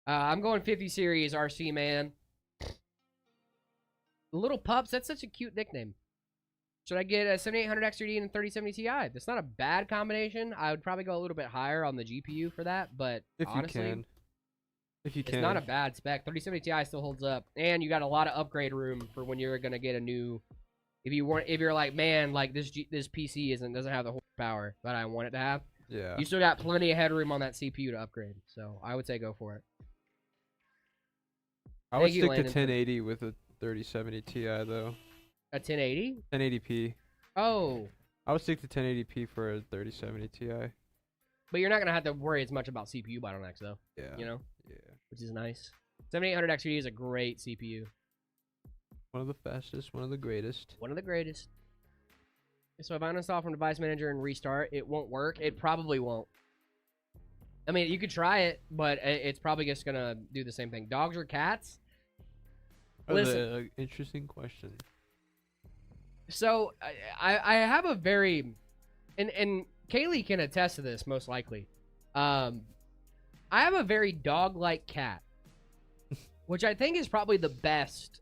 I'm going 50 series RC, man. Little Pups, that's such a cute nickname. Should I get a 7800 X3D and a 3070 Ti? That's not a bad combination. I would probably go a little bit higher on the GPU for that, but honestly, if you can. It's not a bad spec. 3070 Ti still holds up, and you got a lot of upgrade room for when you're gonna get a new. If you're like, man, like this PC doesn't have the horsepower that I want it to have. Yeah. You still got plenty of headroom on that CPU to upgrade, so I would say go for it. I would stick to 1080 with a 3070 Ti though. A 1080? 1080p. Oh. I would stick to 1080p for a 3070 Ti. But you're not gonna have to worry as much about CPU bottlenecks though. Yeah. You know? Yeah. Which is nice. 7800 XD is a great CPU. One of the fastest, one of the greatest. One of the greatest. So if I uninstall from Device Manager and restart, it won't work. It probably won't. I mean, you could try it, but it's probably just gonna do the same thing. Dogs or cats? Listen. Interesting question. So I have a very, and Kaylee can attest to this most likely. I have a very dog-like cat, which I think is probably the best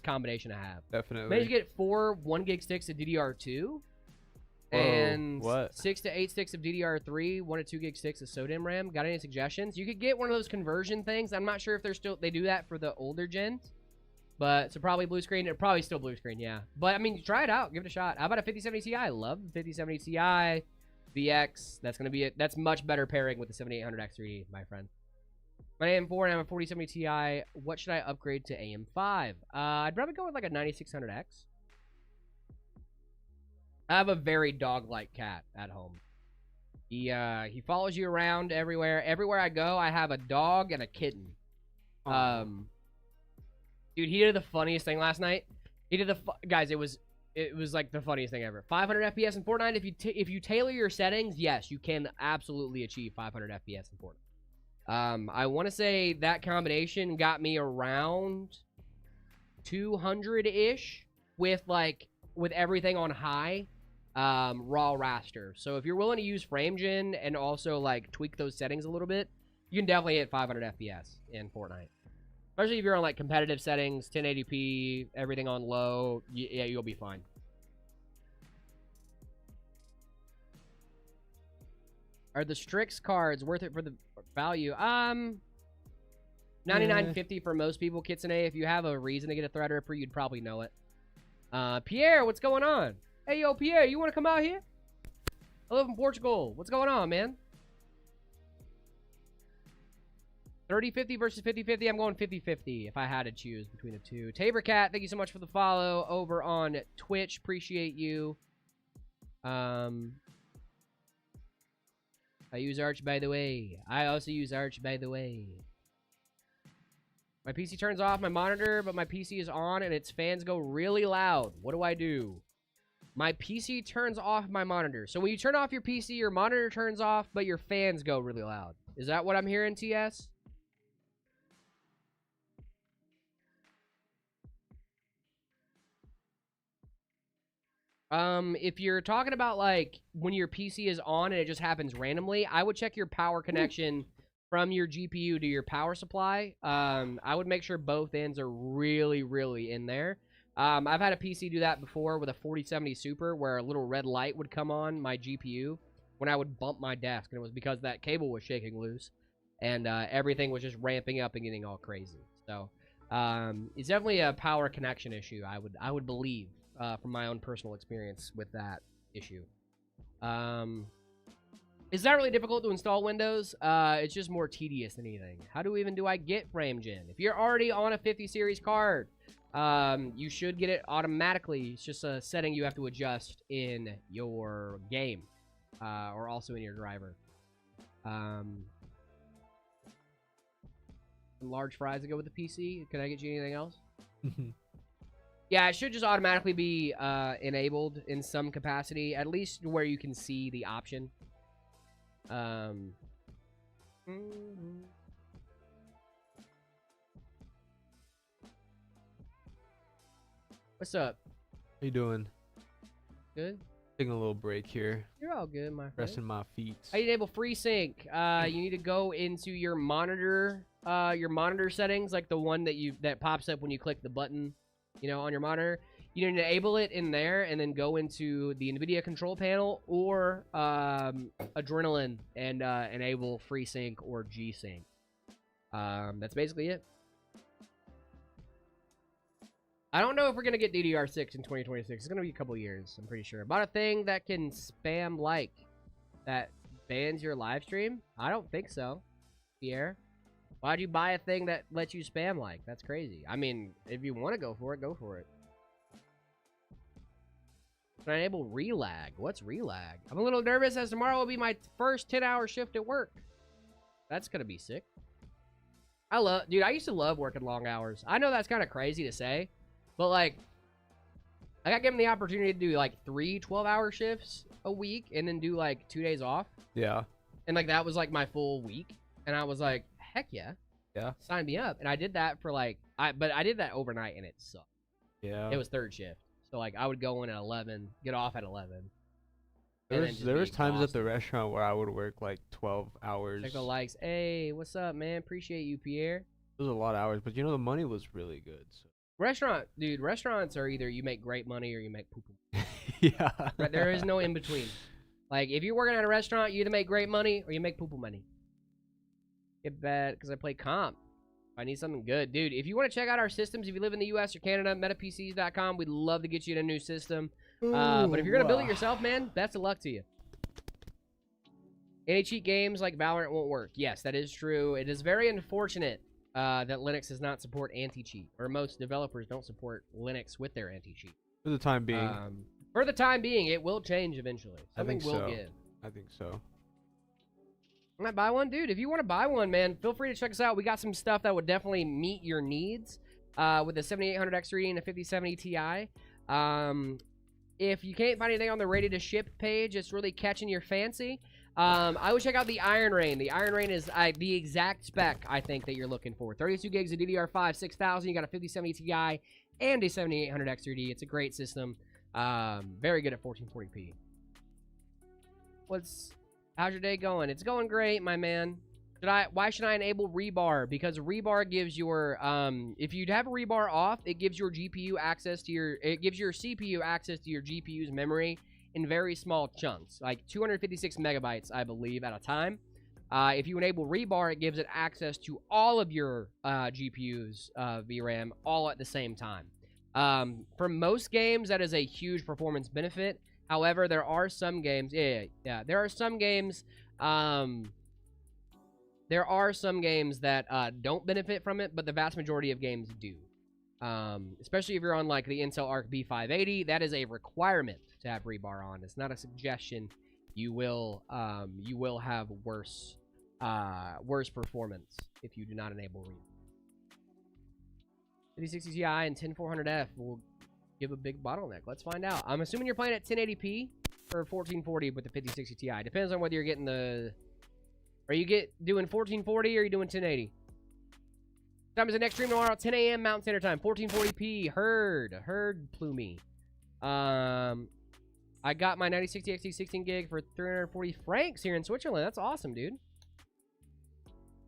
combination to have. Definitely. Managed to get 4 1 gig sticks of DDR2, and 6 to 8 sticks of DDR3, 1 to 2 gig sticks of SODIMM RAM. Got any suggestions? You could get one of those conversion things. I'm not sure if they do that for the older gens. But, so probably blue screen, or probably still blue screen, yeah. But, I mean, try it out. Give it a shot. How about a 5070 Ti? I love the 5070 Ti. VX. That's going to be it. That's much better pairing with the 7800 X3D, my friend. My AM4 and I have a 4070 Ti. What should I upgrade to AM5? I'd probably go with like a 9600X. I have a very dog-like cat at home. He follows you around everywhere. Everywhere I go, I have a dog and a kitten. Dude, he did the funniest thing last night. He did guys. It was like the funniest thing ever. 500 FPS in Fortnite. If you tailor your settings, yes, you can absolutely achieve 500 FPS in Fortnite. I want to say that combination got me around 200-ish with everything on high, raw raster. So if you're willing to use FrameGen and also like tweak those settings a little bit, you can definitely hit 500 FPS in Fortnite. Especially if you're on like competitive settings, 1080p, everything on low. Yeah, you'll be fine. Are the Strix cards worth it for the value? 99.50 for most people, Kitsune. If you have a reason to get a Threadripper, you'd probably know it. Pierre, what's going on? Hey, yo, Pierre, you want to come out here? I live in Portugal. What's going on, man? 30-50 versus 50-50. I'm going 50-50 if I had to choose between the two. Taborcat, thank you so much for the follow over on Twitch. Appreciate you. I use Arch, by the way. I also use Arch, by the way. My PC turns off my monitor, but my PC is on and its fans go really loud. What do I do? My PC turns off my monitor. So when you turn off your PC, your monitor turns off, but your fans go really loud. Is that what I'm hearing, TS? If you're talking about like when your PC is on and it just happens randomly, I would check your power connection from your GPU to your power supply. I would make sure both ends are really, really in there. I've had a PC do that before with a 4070 Super where a little red light would come on my GPU when I would bump my desk, and it was because that cable was shaking loose and everything was just ramping up and getting all crazy. So it's definitely a power connection issue, I would believe. From my own personal experience with that issue. It's not really difficult to install Windows. It's just more tedious than anything. How do I get FrameGen? If you're already on a 50 series card, you should get it automatically. It's just a setting you have to adjust in your game, or also in your driver. Some large fries to go with the PC. Can I get you anything else? Yeah, it should just automatically be enabled in some capacity, at least where you can see the option. What's up? How you doing? Good? Taking a little break here. You're all good, my friend. Resting my feet. How you enable FreeSync? You need to go into your monitor settings, like the one that pops up when you click the button, on your monitor. You need to enable it in there and then go into the NVIDIA control panel or Adrenaline and enable FreeSync or G-Sync. That's basically it. I don't know if we're going to get DDR6 in 2026. It's going to be a couple years, I'm pretty sure. About a thing that can spam that bans your live stream? I don't think so, Pierre. Why'd you buy a thing that lets you spam like? That's crazy. I mean, if you want to go for it, go for it. Can I enable relag? What's relag? I'm a little nervous as tomorrow will be my first 10-hour shift at work. That's going to be sick. Dude, I used to love working long hours. I know that's kind of crazy to say, but like, I got given the opportunity to do like 3 12-hour shifts a week and then do like 2 days off. Yeah. And like, that was like my full week. And I was like, heck yeah. Yeah. Sign me up. And I did that for like, but I did that overnight and it sucked. Yeah. It was third shift. So like, I would go in at 11, get off at 11. There was times at the restaurant where I would work like 12 hours. Check the likes. Hey, what's up, man? Appreciate you, Pierre. It was a lot of hours, but the money was really good. So. Restaurants are either you make great money or you make poo-poo. Yeah. There is no in between. Like, if you're working at a restaurant, you either make great money or you make poo-poo money. Get bad because I play comp. I need something good. Dude, if you want to check out our systems, if you live in the US or Canada, metapcs.com, we'd love to get you in a new system. But if you're going to build it yourself, man, best of luck to you. Any cheat games like Valorant won't work. Yes, that is true. It is very unfortunate that Linux does not support anti-cheat, or most developers don't support Linux with their anti-cheat. For the time being. For the time being, it will change eventually. Something will give. I think so. I might buy one, dude. If you want to buy one, man, feel free to check us out. We got some stuff that would definitely meet your needs with the 7800 X3 and a 5070 Ti. If you can't find anything on the ready to ship page, it's really catching your fancy. I would check out the Iron Rain. The Iron Rain is the exact spec I think that you're looking for. 32 gigs of DDR5, 6000. You got a 5070 Ti and a 7800 X3D. It's a great system. Very good at 1440p. How's your day going? It's going great, my man. Why should I enable rebar? Because rebar gives your if you have rebar off, it gives your CPU access to it gives your CPU access to your GPU's memory in very small chunks, like 256 megabytes, I believe, at a time. If you enable rebar, it gives it access to all of your GPU's VRAM all at the same time. For most games, that is a huge performance benefit. However, there are some games. There are some games. There are some games that don't benefit from it, but the vast majority of games do. Especially if you're on like the Intel Arc B580, that is a requirement to have rebar on. It's not a suggestion. You will have worse performance if you do not enable rebar. 5060 Ti and 10400F will give a big bottleneck. Let's find out. I'm assuming you're playing at 1080p or 1440 with the 5060 Ti. Depends on whether you're getting the. Are you doing 1440 or are you doing 1080? Time is the next stream tomorrow, 10 a.m. Mountain Standard Time, 1440p. Heard Plumey. I got my 9060 XT 16 gig for 340 francs here in Switzerland. That's awesome, dude.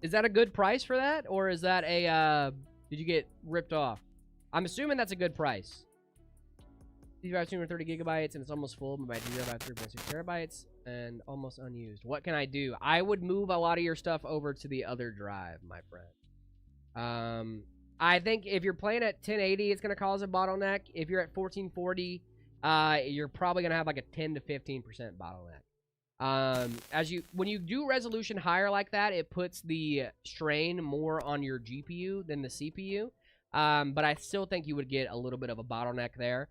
Is that a good price for that, or is that a did you get ripped off? I'm assuming that's a good price. DDR 230 gigabytes and it's almost full. My DDR 3.6 terabytes and almost unused. What can I do? I would move a lot of your stuff over to the other drive, my friend. I think if you're playing at 1080, it's gonna cause a bottleneck. If you're at 1440, you're probably gonna have like a 10 to 15% bottleneck. When you do resolution higher like that, it puts the strain more on your GPU than the CPU. But I still think you would get a little bit of a bottleneck there.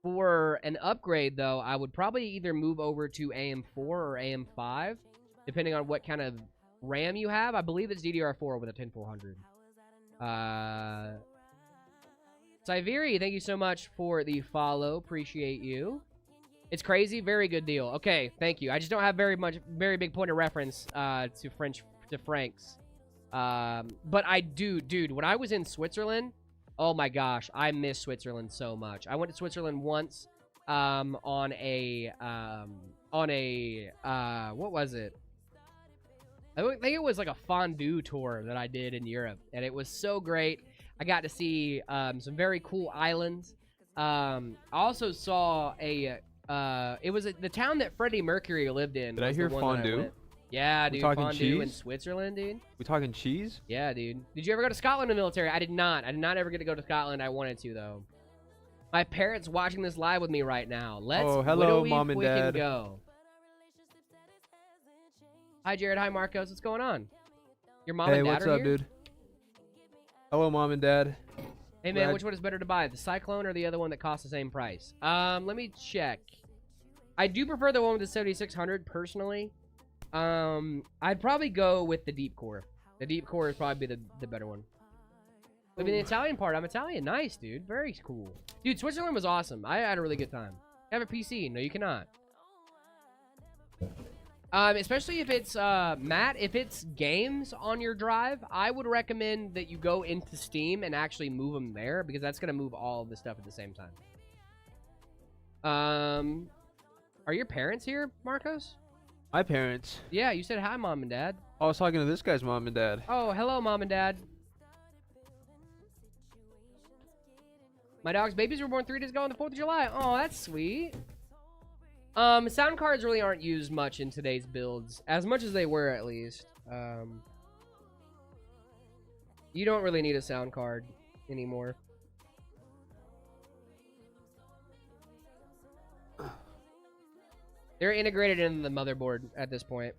For an upgrade, though, I would probably either move over to AM4 or AM5, depending on what kind of RAM you have. I believe it's DDR4 with a 10400. Siveri, thank you so much for the follow. Appreciate you. It's crazy. Very good deal. Okay, thank you. I just don't have very big point of reference to francs. But I do, dude. When I was in Switzerland, oh my gosh, I miss Switzerland so much. I went to Switzerland once on a what was it? I think it was like a fondue tour that I did in Europe, and it was so great. I got to see some very cool islands. I also saw it was the town that Freddie Mercury lived in. Did I hear fondue? Yeah, dude, talking fondue cheese? in Switzerland, dude. We talking cheese? Yeah, dude. Did you ever go to Scotland in the military? I did not. I did not ever get to go to Scotland. I wanted to, though. My parents watching this live with me right now. Hello, Mom and Dad. Go. Hi, Jared. Hi, Marcos. What's going on? Your mom and dad what's are up, here? dude? Hello, Mom and Dad. Hey, man, which one is better to buy? The Cyclone or the other one that costs the same price? Let me check. I do prefer the one with the 7600, personally. I'd probably go with the Deep Core. The Deep Core is probably the better one. Live in the Italian part. I'm Italian. Nice, dude. Very cool. Dude, Switzerland was awesome. I had a really good time. Have a PC. No, you cannot. Especially if it's, Matt, if it's games on your drive, I would recommend that you go into Steam and actually move them there, because that's going to move all of the stuff at the same time. Are your parents here, Marcos? My parents? Yeah, you said hi, Mom and Dad. I was talking to this guy's mom and dad. Oh, hello, Mom and Dad. My dog's babies were born 3 days ago on the 4th of July. Oh, that's sweet. Sound cards really aren't used much in today's builds. As much as they were, at least. You don't really need a sound card anymore. They're integrated into the motherboard at this point.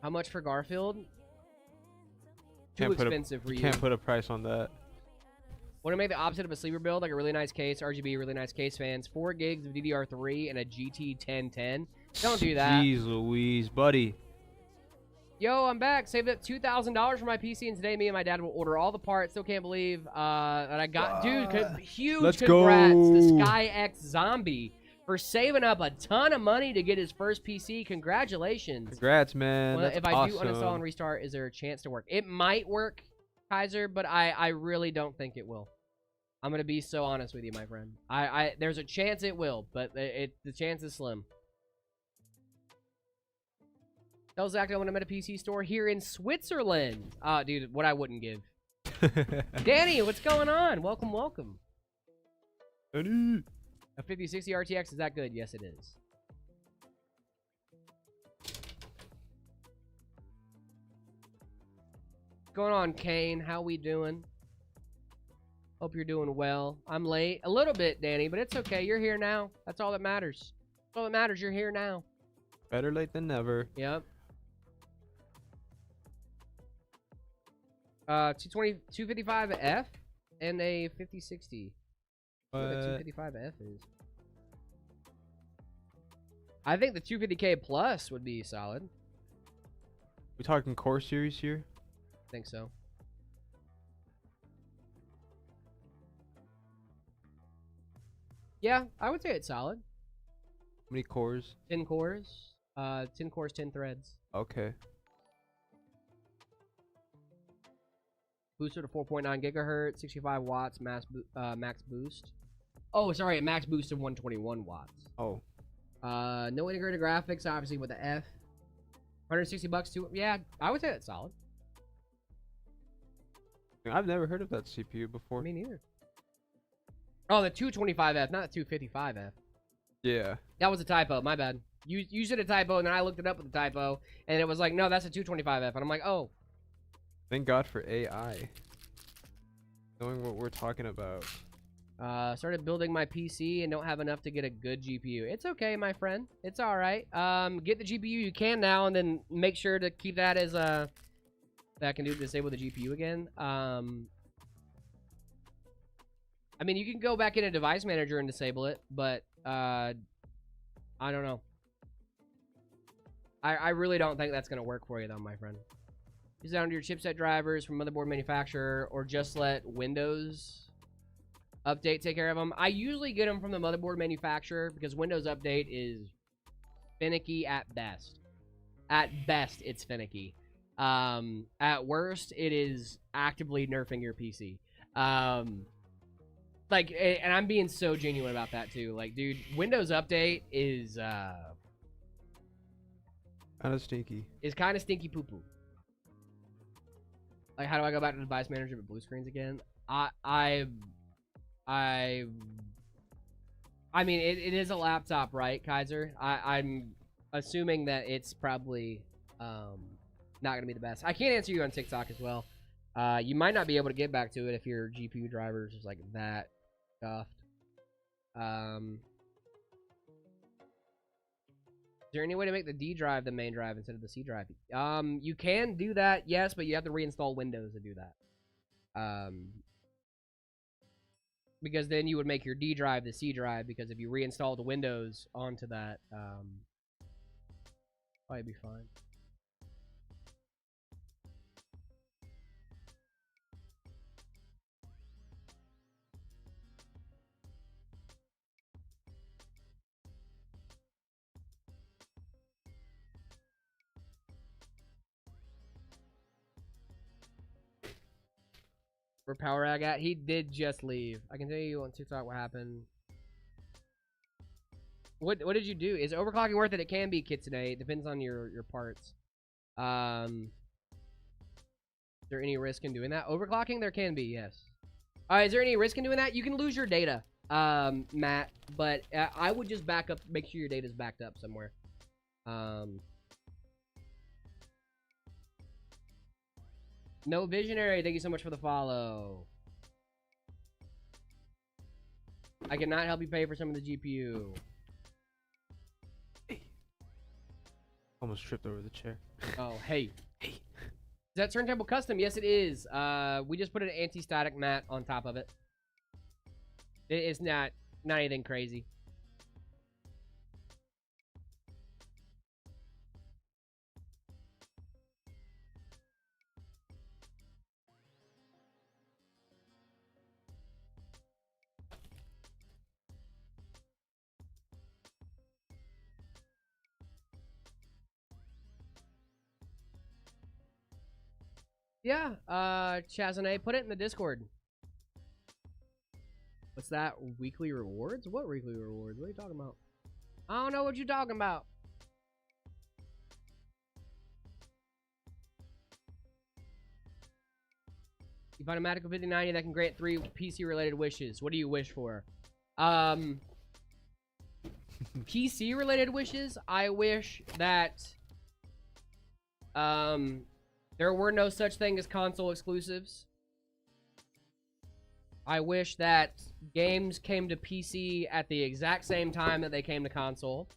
How much for Garfield? Too expensive for you. You can't put a price on that. Want to make the opposite of a sleeper build, like a really nice case, RGB, really nice case fans, 4 gigs of DDR3 and a GT 1010. Don't do that. Jeez Louise, buddy. Yo, I'm back. Saved up $2,000 for my PC, and today me and my dad will order all the parts. Still can't believe that I got... Dude, huge Let's congrats go. to Sky X Zombie for saving up a ton of money to get his first PC. Congratulations. Congrats, man. Well, That's if I do awesome. uninstall and restart, is there a chance to work? It might work, Kaiser, but I really don't think it will. I'm going to be so honest with you, my friend. There's a chance it will, but the chance is slim. Tell Zach I want him at a PC store here in Switzerland. Dude, what I wouldn't give. Danny, what's going on? Welcome, welcome. Danny. A 5060 RTX, is that good? Yes, it is. What's going on, Kane? How we doing? Hope you're doing well. I'm late. A little bit, Danny, but it's okay. You're here now. That's all that matters. That's all that matters. You're here now. Better late than never. Yep. 255F and a 5060. What the 255F is. I think the 250K plus would be solid. We talking core series here? I think so. Yeah, I would say it's solid. How many cores? 10 cores. 10 cores, 10 threads. Okay. Booster to 4.9 gigahertz, 65 watts, max boost. Oh, sorry, a max boost of 121 watts. Oh. No integrated graphics, obviously, with the F. 160 bucks too. Yeah, I would say that's solid. I've never heard of that CPU before. Me neither. Oh, the 225F, not the 255F. Yeah. That was a typo. My bad. You said a typo, and then I looked it up with the typo, and it was like, no, that's a 225F. And I'm like, oh. Thank God for AI. Knowing what we're talking about. Started building my PC and don't have enough to get a good GPU. It's okay, my friend. It's all right. Get the GPU you can now, and then make sure to keep that as that I can disable the GPU again. I mean, you can go back into Device Manager and disable it, but I don't know. I really don't think that's gonna work for you, though, my friend. Use that under your chipset drivers from motherboard manufacturer, or just let Windows Update take care of them. I usually get them from the motherboard manufacturer because Windows Update is finicky at best. At best, it's finicky. At worst, it is actively nerfing your PC. Like, and I'm being so genuine about that too. Like, dude, Windows Update is kind of stinky. Is kind of stinky poo poo. Like, how do I go back to Device Manager with blue screens again? I mean, it is a laptop, right, Kaiser? I'm assuming that it's probably not gonna be the best. I can't answer you on TikTok as well. You might not be able to get back to it if your GPU driver is just like that scuffed. Is there any way to make the D drive the main drive instead of the C drive? You can do that, yes, but you have to reinstall Windows to do that. Because then you would make your D drive the C drive, because if you reinstall the Windows onto that, probably be fine. Where Power Rag at? He did just leave. I can tell you on TikTok what happened. What did you do? Is overclocking worth it? It can be, Kitsune. It depends on your parts. Is there any risk in doing that? Overclocking? There can be, yes. Is there any risk in doing that? You can lose your data, Matt. But I would just back up. Make sure your data's backed up somewhere. No Visionary, thank you so much for the follow. I cannot help you pay for some of the GPU. Hey. Almost tripped over the chair. Oh, hey. Hey. Is that turntable custom? Yes, it is. We just put an anti-static mat on top of it. It's not anything crazy. Yeah, Chazanay, put it in the Discord. What's that? Weekly rewards? What weekly rewards? What are you talking about? I don't know what you're talking about. You find a magical 5090 that can grant 3 PC-related wishes. What do you wish for? PC-related wishes? I wish that there were no such thing as console exclusives. I wish that games came to PC at the exact same time that they came to console.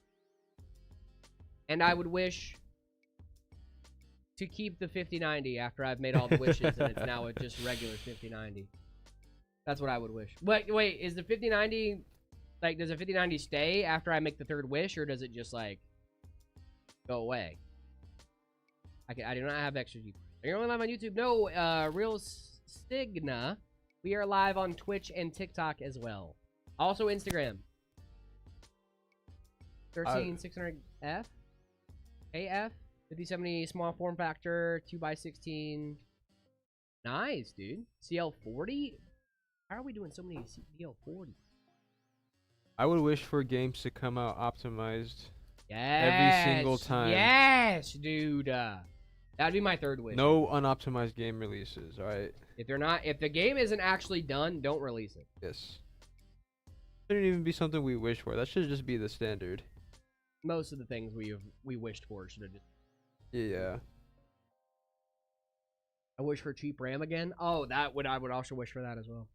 And I would wish to keep the 5090 after I've made all the wishes and it's now a just regular 5090. That's what I would wish. Wait, is the 5090, like, does the 5090 stay after I make the third wish, or does it just, like, go away? I do not have extra GPU. Are you only live on YouTube? No, Real Stigna. We are live on Twitch and TikTok as well. Also Instagram. 13600F. AF. 5070 small form factor. 2x16. Nice, dude. CL40? How are we doing so many CL40s? I would wish for games to come out optimized Yes. every single time. Yes, dude. That'd be my third wish. No unoptimized game releases, alright? If the game isn't actually done, don't release it. Yes. Shouldn't even be something we wish for. That should just be the standard. Most of the things we wished for should have just. Yeah. I wish for cheap RAM again. Oh, I would also wish for that as well.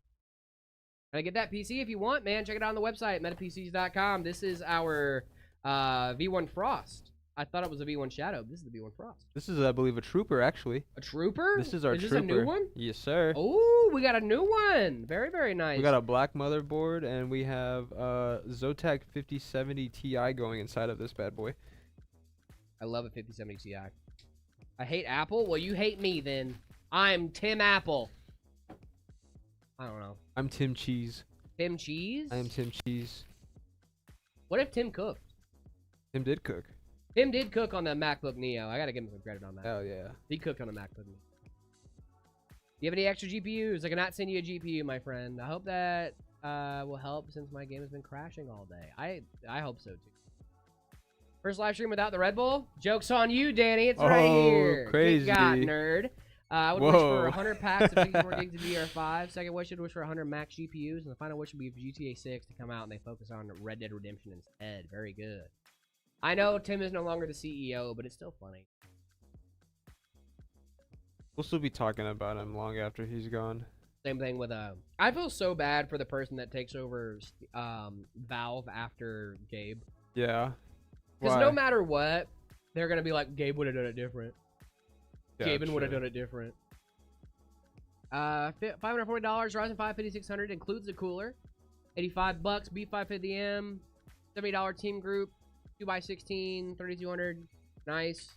Can I get that PC if you want, man? Check it out on the website, metapcs.com. This is our V1 Frost. I thought it was a V1 Shadow. This is the V1 Frost. This is, I believe, a trooper, actually. A trooper? This is our trooper. Is this a new one? Yes, sir. Oh, we got a new one. Very, very nice. We got a black motherboard, and we have Zotac 5070 Ti going inside of this bad boy. I love a 5070 Ti. I hate Apple? Well, you hate me then. I'm Tim Apple. I don't know. I'm Tim Cheese. Tim Cheese? I am Tim Cheese. What if Tim cooked? Tim did cook. Tim did cook on the MacBook Neo. I gotta give him some credit on that. Hell yeah. He cooked on the MacBook Neo. Do you have any extra GPUs? I cannot send you a GPU, my friend. I hope that will help since my game has been crashing all day. I hope so, too. First live stream without the Red Bull? Joke's on you, Danny. It's right here. Crazy. Good God, nerd. I would wish for 100 packs of 64 gigs of DDR5. Second wish, I'd wish for 100 max GPUs. And the final wish would be for GTA 6 to come out and they focus on Red Dead Redemption instead. Very good. I know Tim is no longer the CEO, but it's still funny. We'll still be talking about him long after he's gone. Same thing with I feel so bad for the person that takes over Valve after Gabe. Yeah. Because no matter what, they're gonna be like, Gabe would have done it different. Yeah, Gaben would have done it different. $540, Ryzen 5 5600 includes the cooler. $85, B550M, $70 team group, 2x16, 3200, nice.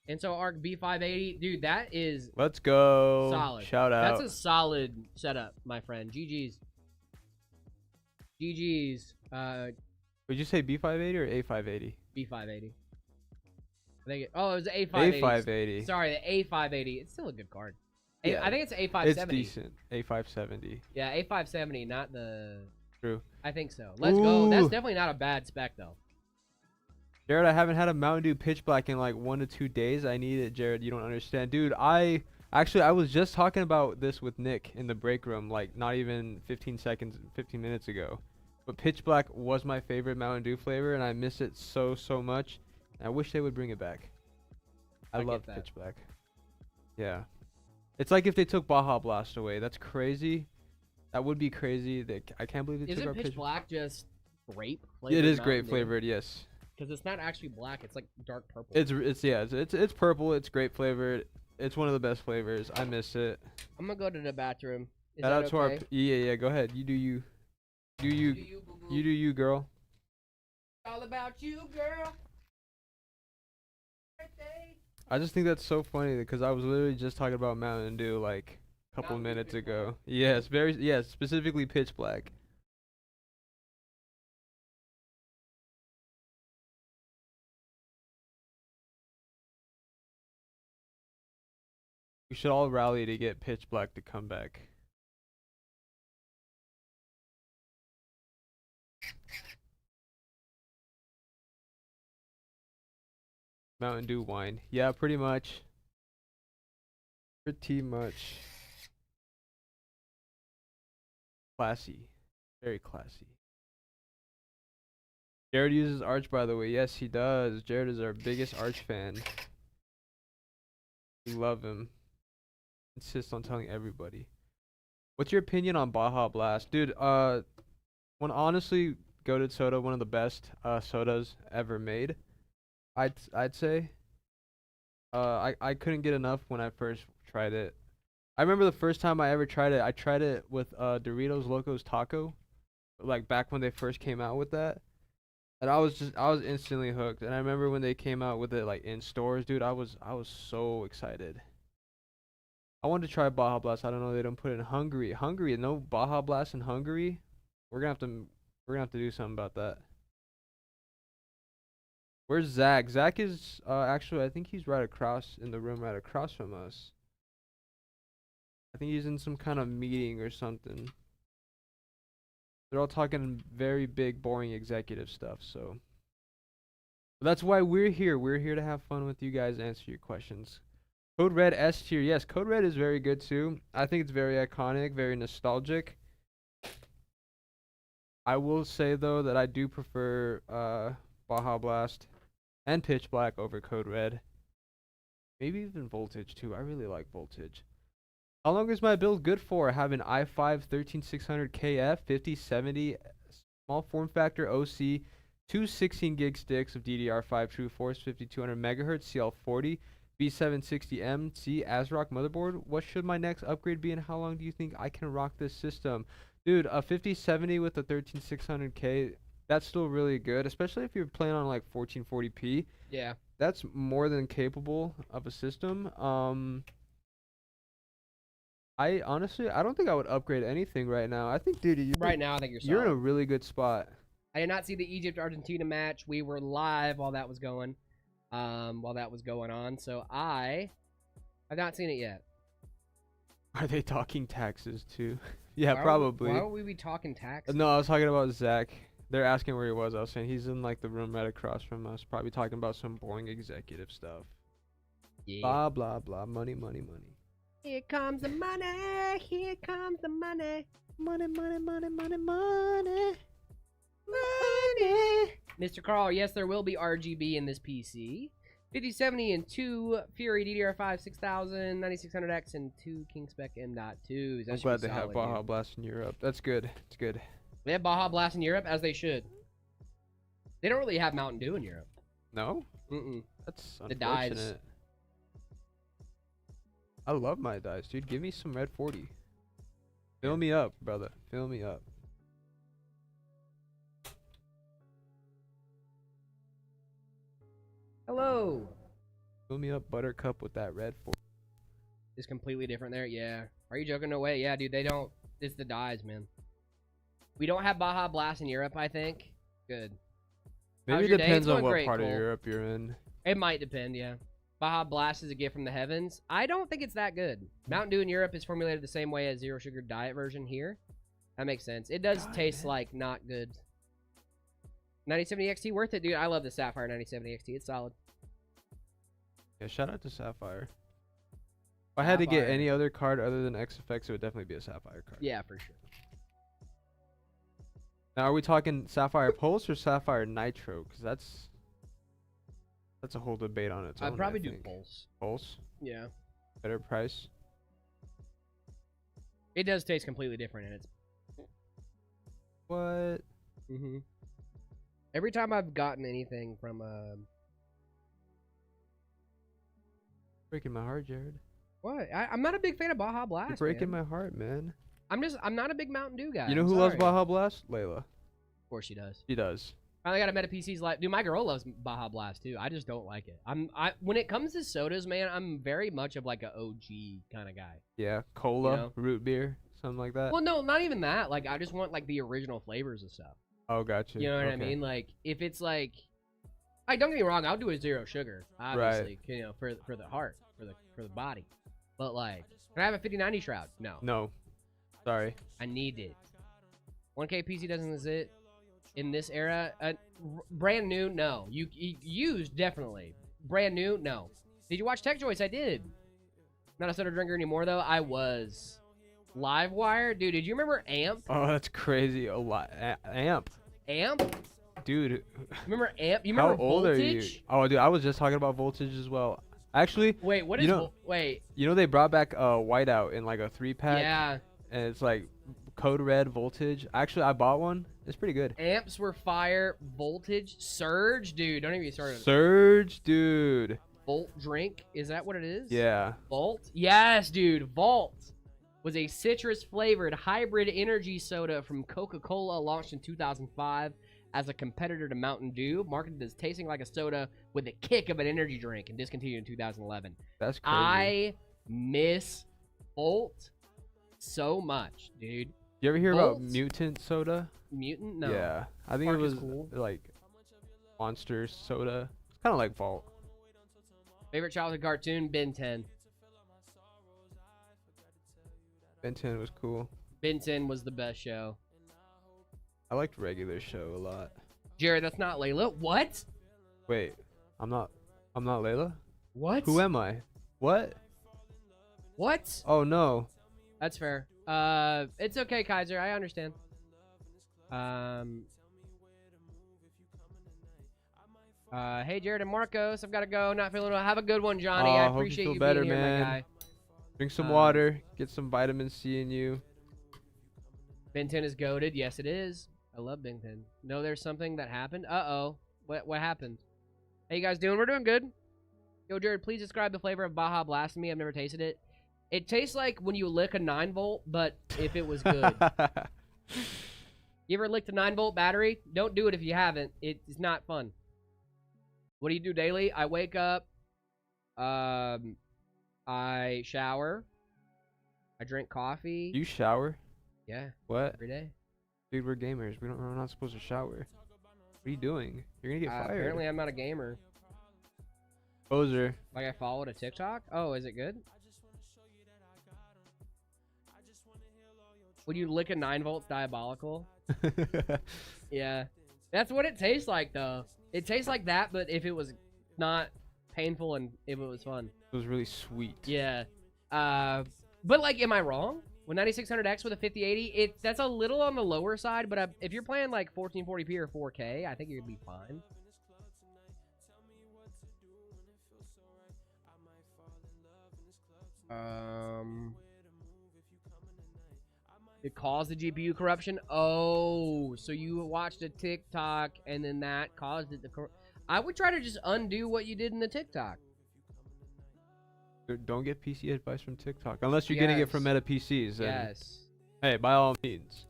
And so Arc B580, dude, that is Let's go. Solid. Shout out. That's a solid setup, my friend. GG's. GG's. Would you say B580 or A580? B580. I think it was the A580. A580. Sorry, the A580. It's still a good card. Yeah. I think it's A570. It's decent. A570. Yeah, A570, not the... True. I think so. Let's go. That's definitely not a bad spec, though. Jared, I haven't had a Mountain Dew Pitch Black in like 1 to 2 days. I need it, Jared. You don't understand. Dude, I was just talking about this with Nick in the break room, like not even 15 minutes ago. But Pitch Black was my favorite Mountain Dew flavor, and I miss it so much. I wish they would bring it back. I love Pitch Black. Yeah. It's like if they took Baja Blast away. That's crazy. That would be crazy. I can't believe they took our Pitch Black just grape flavored? It is grape flavored, yes. Because it's not actually black. It's like dark purple. It's purple. It's grape flavored. It's one of the best flavors. I miss it. I'm gonna go to the bathroom. Shout out to our yeah. Go ahead. You do you. You do you, girl. All about you, girl. I just think that's so funny because I was literally just talking about Mountain Dew like a couple minutes ago. Yes, specifically Pitch Black. We should all rally to get Pitch Black to come back. Mountain Dew wine. Yeah, pretty much. Pretty much. Classy. Very classy. Jared uses Arch, by the way. Yes, he does. Jared is our biggest Arch fan. We love him. Insists on telling everybody. What's your opinion on Baja Blast? Dude, when honestly, Goated Soda, one of the best sodas ever made. I'd say. I couldn't get enough when I first tried it. I remember the first time I ever tried it. I tried it with Doritos Locos Taco, like back when they first came out with that, and I was instantly hooked. And I remember when they came out with it like in stores, dude. I was so excited. I wanted to try Baja Blast. I don't know, they don't put it in Hungary. Hungary, no Baja Blast in Hungary. We're gonna have to do something about that. Where's Zach? Zach is actually, I think he's right across in the room right across from us. I think he's in some kind of meeting or something. They're all talking very big, boring executive stuff, so. But that's why we're here. We're here to have fun with you guys, answer your questions. Code Red S tier. Yes, Code Red is very good too. I think it's very iconic, very nostalgic. I will say though that I do prefer Baja Blast and Pitch Black over Code Red. Maybe even Voltage too. I really like Voltage. How long is my build good for? I have an i5 13600KF 5070 small form factor OC, two 16 gig sticks of DDR5 True Force 5200 megahertz CL40 B760MC ASRock motherboard. What should my next upgrade be, and how long do you think I can rock this system? Dude, a 5070 with a 13600K, that's still really good, especially if you're playing on like 1440p. Yeah. That's more than capable of a system. I honestly, I don't think I would upgrade anything right now. I think, dude, Right now, I think you're in a solid. really good spot. I did not see the Egypt-Argentina match. We were live while that was going, on. So I have not seen it yet. Are they talking taxes too? Yeah, Why probably. Why would we be talking taxes? No, I was talking about Zach. They're asking where he was. I was saying he's in like the room right across from us, probably talking about some boring executive stuff. Yeah. Blah blah blah. Money, money, money. Here comes the money. Here comes the money. Money, money, money, money, money. Money. Mr. Carl, yes, there will be RGB in this PC. 5070 and 2 Fury DDR5 6000, 9600X, and 2 King Spec M.2s. I'm glad they have Baja Blast in Europe. That's good. It's good. They have Baja Blast in Europe, as they should. They don't really have Mountain Dew in Europe. No? Mm-mm. That's The dyes. unfortunate. I love my dyes, dude. Give me some red 40. Fill me up, brother. Fill me up. Hello. Fill me up, Buttercup, with that red 40. It's completely different there. Yeah. Are you joking? No way. Yeah, dude. They don't. It's the dyes, man. We don't have Baja Blast in Europe, I think. Good. Maybe your it day? depends It's on going what great, part of Cole. Europe you're in. It might depend, yeah. Baja Blast is a gift from the heavens. I don't think it's that good. Mountain Dew in Europe is formulated the same way as Zero Sugar Diet version here. That makes sense. It does taste like not good. 9070 XT worth it, dude. I love the Sapphire 9070 XT. It's solid. Yeah, shout out to Sapphire. If I had to get Sapphire. any other card other than XFX, it would definitely be a Sapphire card. Yeah, for sure. Now, are we talking Sapphire Pulse or Sapphire Nitro? Because that's a whole debate on its own. I'd probably I do think. Pulse. Pulse? Yeah. Better price? It does taste completely different in its. What? Mm-hmm. Every time I've gotten anything from Breaking my heart, Jared. what? I'm not a big fan of Baja Blast. You're breaking man. my heart, man. I'm not a big Mountain Dew guy. You know I'm who loves sorry. Baja Blast? Layla. Of course she does. She does. Finally got a Meta PC's life. Dude, my girl loves Baja Blast too. I just don't like it. When it comes to sodas, man, I'm very much of like a OG kind of guy. Yeah, cola, You know? root beer, something like that. Well, no, not even that. Like, I just want like the original flavors of stuff. Oh, gotcha. You know what I Okay. mean? Like, if it's like, don't get me wrong, I'll do a zero sugar, obviously. You know, for the heart, for the body. But like, can I have a 5090 Shroud? No. No. Sorry. I need it. 1K PC doesn't exist in this era. Brand new? No. You used, definitely. Brand new? No. Did you watch Tech Choice? I did. Not a soda drinker anymore, though. I was. Livewire? Dude, did you remember AMP? Oh, that's crazy. A lot. Amp. AMP? Dude. Remember AMP? You remember How old Voltage? are you? Oh, dude, I was just talking about Voltage as well. Actually, Wait, what is wait. You know they brought back Whiteout in like a 3-pack? Yeah. And it's like Code Red Voltage. Actually, I bought one. It's pretty good. Amps were fire. Voltage. Surge? Dude, don't even get started. Surge, dude. Volt Drink? Is that what it is? Yeah. Volt? Yes, dude. Volt was a citrus-flavored hybrid energy soda from Coca-Cola, launched in 2005 as a competitor to Mountain Dew, marketed as tasting like a soda with the kick of an energy drink, and discontinued in 2011. That's crazy. I miss Volt so much, dude. You ever hear Volt? about Mutant Soda? Mutant? No. Yeah. I think Mark it is was cool. like Monster Soda. It's kind of like Vault. Favorite childhood cartoon? Ben 10. Ben 10 was cool. Ben 10 was the best show. I liked Regular Show a lot. Jared, that's not Layla. What? Wait, I'm not Layla? What? Who am I? What? What? Oh no. That's fair. It's okay, Kaiser. I understand. Hey, Jared and Marcos. I've got to go. Not feeling well. Have a good one, Johnny. I Hope you appreciate feel you better, being here, man. my guy. Drink some water. Get some vitamin C in you. Ben 10 is goated. Yes, it is. I love Ben 10. No, there's something that happened. Uh-oh. What happened? How you guys doing? We're doing good. Yo, Jared, please describe the flavor of Baja Blast to me. I've never tasted it. It tastes like when you lick a 9-volt, but if it was good. You ever licked a 9-volt battery? Don't do it if you haven't. It's not fun. What do you do daily? I wake up. I shower. I drink coffee. You shower? Yeah. What? Every day. Dude, we're gamers. We're not supposed to shower. What are you doing? You're gonna get fired. Apparently, I'm not a gamer. Poser. Like, I followed a TikTok? Oh, is it good? Would you lick a 9-volt diabolical? Yeah. That's what it tastes like, though. It tastes like that, but if it was not painful and if it was fun. It was really sweet. Yeah. But, like, am I wrong? With 9600X with a 5080, that's a little on the lower side, but if you're playing, like, 1440p or 4K, I think you'd be fine. It caused the GPU corruption? Oh, so you watched a TikTok and then that caused it to I would try to just undo what you did in the TikTok. Don't get PC advice from TikTok unless you're getting it from Meta PCs. Yes. Hey, by all means.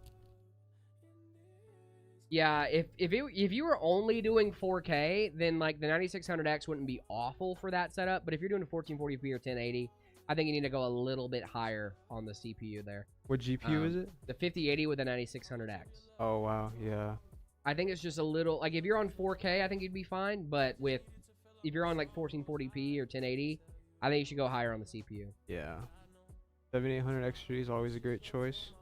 Yeah, if you were only doing 4K, then like the 9600X wouldn't be awful for that setup. But if you're doing 1440p or 1080, I think you need to go a little bit higher on the CPU there. What GPU is it? The 5080 with the 9600X. Oh wow, yeah. I think it's just a little like if you're on 4K, I think you'd be fine. But if you're on like 1440p or 1080. I think you should go higher on the CPU. Yeah. 7800X3D is always a great choice.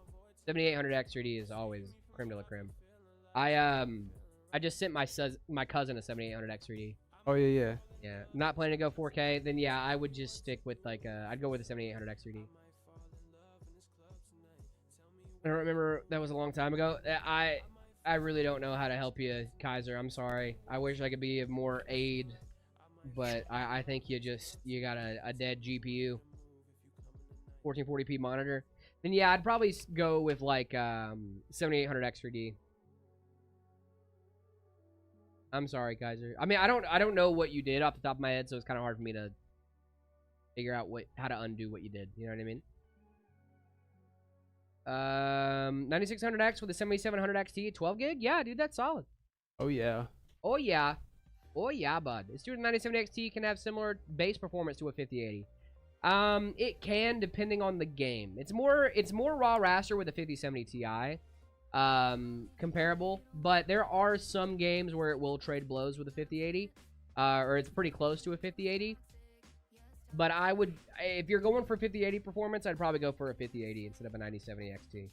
7800X3D is always creme de la creme. I just sent my cousin a 7800X3D. Oh yeah. Yeah. Not planning to go 4K, then yeah, I would just stick with like I'd go with the 7800X3D. I don't remember, that was a long time ago. I really don't know how to help you, Kaiser. I'm sorry. I wish I could be of more aid. But I think you got a dead GPU. 1440p monitor. Then yeah, I'd probably go with like 7800X3D. I'm sorry, Kaiser. I mean, I don't know what you did off the top of my head, so it's kind of hard for me to figure out how to undo what you did. You know what I mean? 9600X with a 7700 XT, 12 gig. Yeah, dude, that's solid. Oh yeah. Oh yeah. Oh yeah, bud. The Student 97 XT can have similar base performance to a 5080. It can, depending on the game. It's more raw raster with a 5070 Ti. Comparable, but there are some games where it will trade blows with a 5080, or it's pretty close to a 5080. But I would, if you're going for 5080 performance, I'd probably go for a 5080 instead of a 9070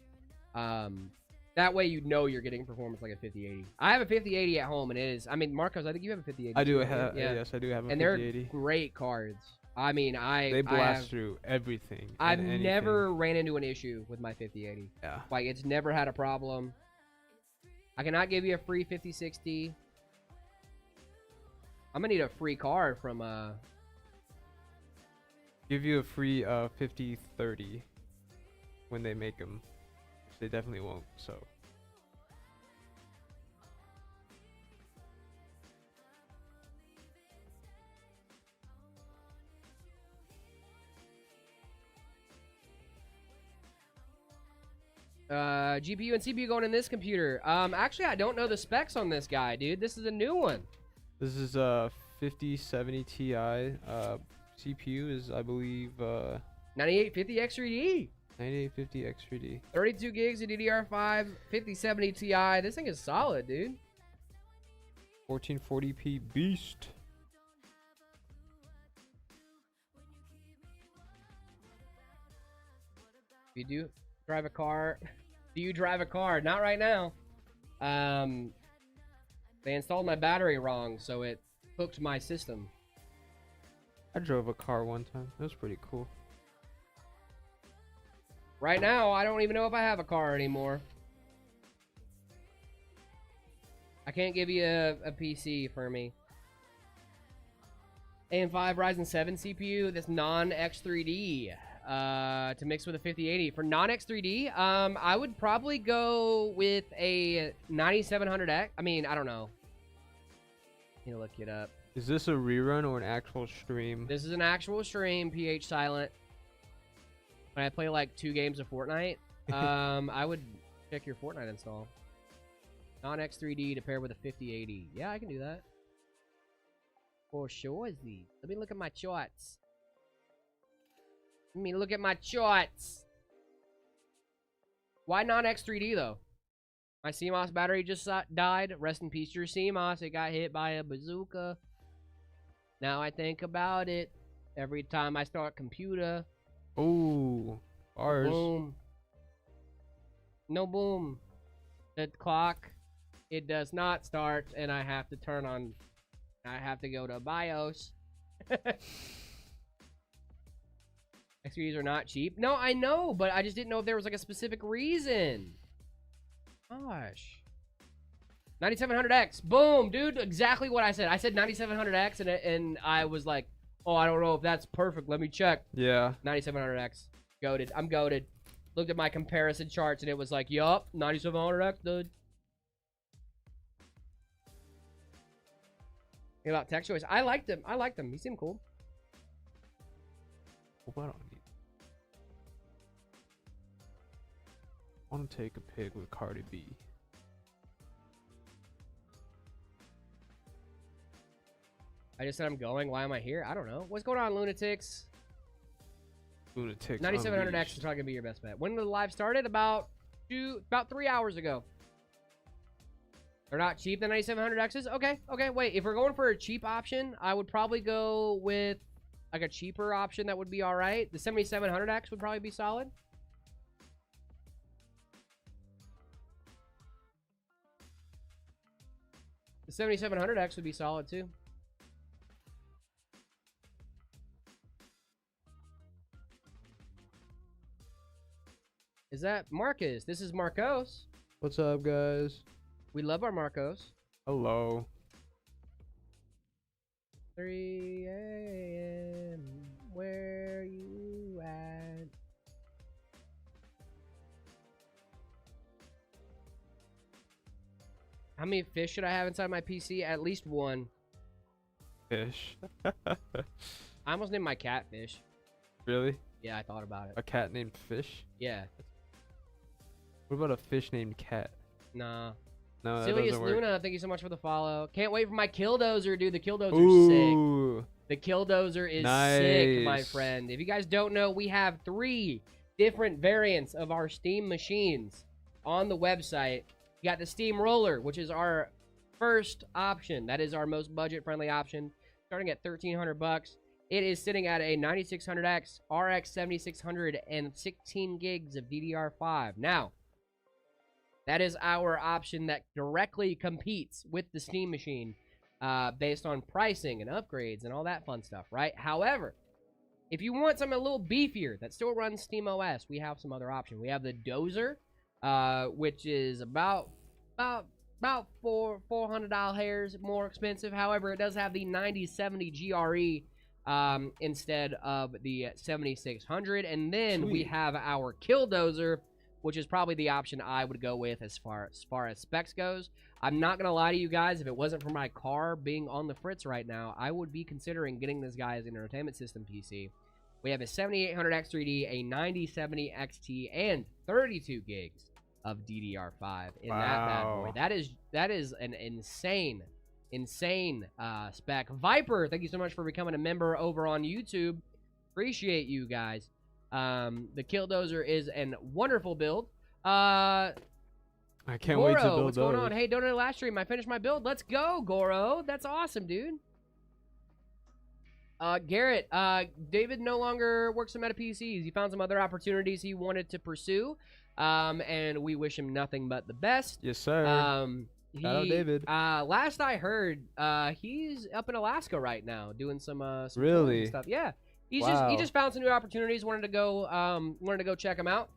XT. That way you know you're getting performance like a 5080. I have a 5080 at home, and it is. I mean, Marcos, I think you have a 5080. I do too, have. yeah. Yes, I do have a and 5080. They're great cards. I mean, They blast through everything. I've never ran into an issue with my 5080. Yeah. Like, it's never had a problem. I cannot give you a free 5060. I'm gonna need a free card from Give you a free 5030 when they make them. Which they definitely won't. So. GPU and CPU going in this computer. Actually, I don't know the specs on this guy, dude. This is a new one. This is a 5070 Ti. CPU is, I believe, 9850 X3D. 9850 X3D. 32 gigs of DDR5, 5070 Ti. This thing is solid, dude. 1440p beast. You do drive a car? Do you drive a car? Not right now. They installed my battery wrong, so it hooked my system. I drove a car one time. It was pretty cool. Right now, I don't even know if I have a car anymore. I can't give you a PC for me. AM5 Ryzen 7 CPU, this non-X3D. To mix with a 5080. For non-X3D, I would probably go with a 9700X. I mean, I don't know. Need to look it up. Is this a rerun or an actual stream? This is an actual stream, PH Silent. When I play like 2 games of Fortnite, I would check your Fortnite install. Non-X3D to pair with a 5080. Yeah, I can do that. For sure, Z. Let me look at my charts. Let me look at my charts. Why non-X3D, though? My CMOS battery just died. Rest in peace to your CMOS. It got hit by a bazooka. Now I think about it. Every time I start computer. Oh, ours. Boom. No boom. The clock, it does not start, and I have to turn on. I have to go to BIOS. X3Ds are not cheap. No, I know, but I just didn't know if there was like a specific reason. Gosh. 9700X. Boom, dude. Exactly what I said. I said 9700X, and I was like, oh, I don't know if that's perfect. Let me check. Yeah. 9700X. Goated. I'm goated. Looked at my comparison charts, and it was like, yup, 9700X, dude. Think about tech choice. I liked him. I liked him. He seemed cool. What I need? I want to take a pic with Cardi B. I just said I'm going. Why am I here? I don't know. What's going on, lunatics? Lunatics. 9700X is probably gonna be your best bet. When the live started? About 3 hours ago. They're not cheap, the 9700Xs? Okay, okay, wait. If we're going for a cheap option, I would probably go with like a cheaper option that would be alright. The 7700X would probably be solid. The 7700X would be solid too. Is that Marcus? This is Marcos. What's up, guys? We love our Marcos. Hello. 3 a.m. Where you at? How many fish should I have inside my PC? At least one. Fish. I almost named my cat Fish. Really? Yeah, I thought about it. A cat named Fish? Yeah. What about a fish named Cat? Nah. No, that Silius doesn't work. Luna, thank you so much for the follow. Can't wait for my Killdozer, dude. The Killdozer's Ooh. sick. The Killdozer is sick, my friend. If you guys don't know, we have 3 different variants of our Steam machines on the website. You got the Steam Roller, which is our first option. That is our most budget-friendly option, starting at $1,300. It is sitting at a 9600X RX 7600 and 16 gigs of DDR5. Now, that is our option that directly competes with the Steam machine based on pricing and upgrades and all that fun stuff, right? However, if you want something a little beefier that still runs Steam OS, we have some other option. We have the Dozer, which is about $400 more expensive. However, it does have the 9070 GRE instead of the 7600. And then Sweet. we have our Killdozer, which is probably the option I would go with as far as specs goes. I'm not going to lie to you guys. If it wasn't for my car being on the fritz right now, I would be considering getting this guy as an entertainment system PC. We have a 7800X3D, a 9070 XT, and 32 gigs of DDR5 in that bad boy. That is an insane spec. Viper, thank you so much for becoming a member over on YouTube. Appreciate you guys. The Killdozer is a wonderful build. I can't wait to build what's going on? Hey, donated last stream. I finished my build. Let's go, Goro. That's awesome, dude. Garrett, David no longer works at Meta PCs. He found some other opportunities he wanted to pursue. And we wish him nothing but the best. Yes, sir. Shout out David. Last I heard, he's up in Alaska right now doing some really stuff. Yeah. He wow. just found some new opportunities, wanted to go check him out.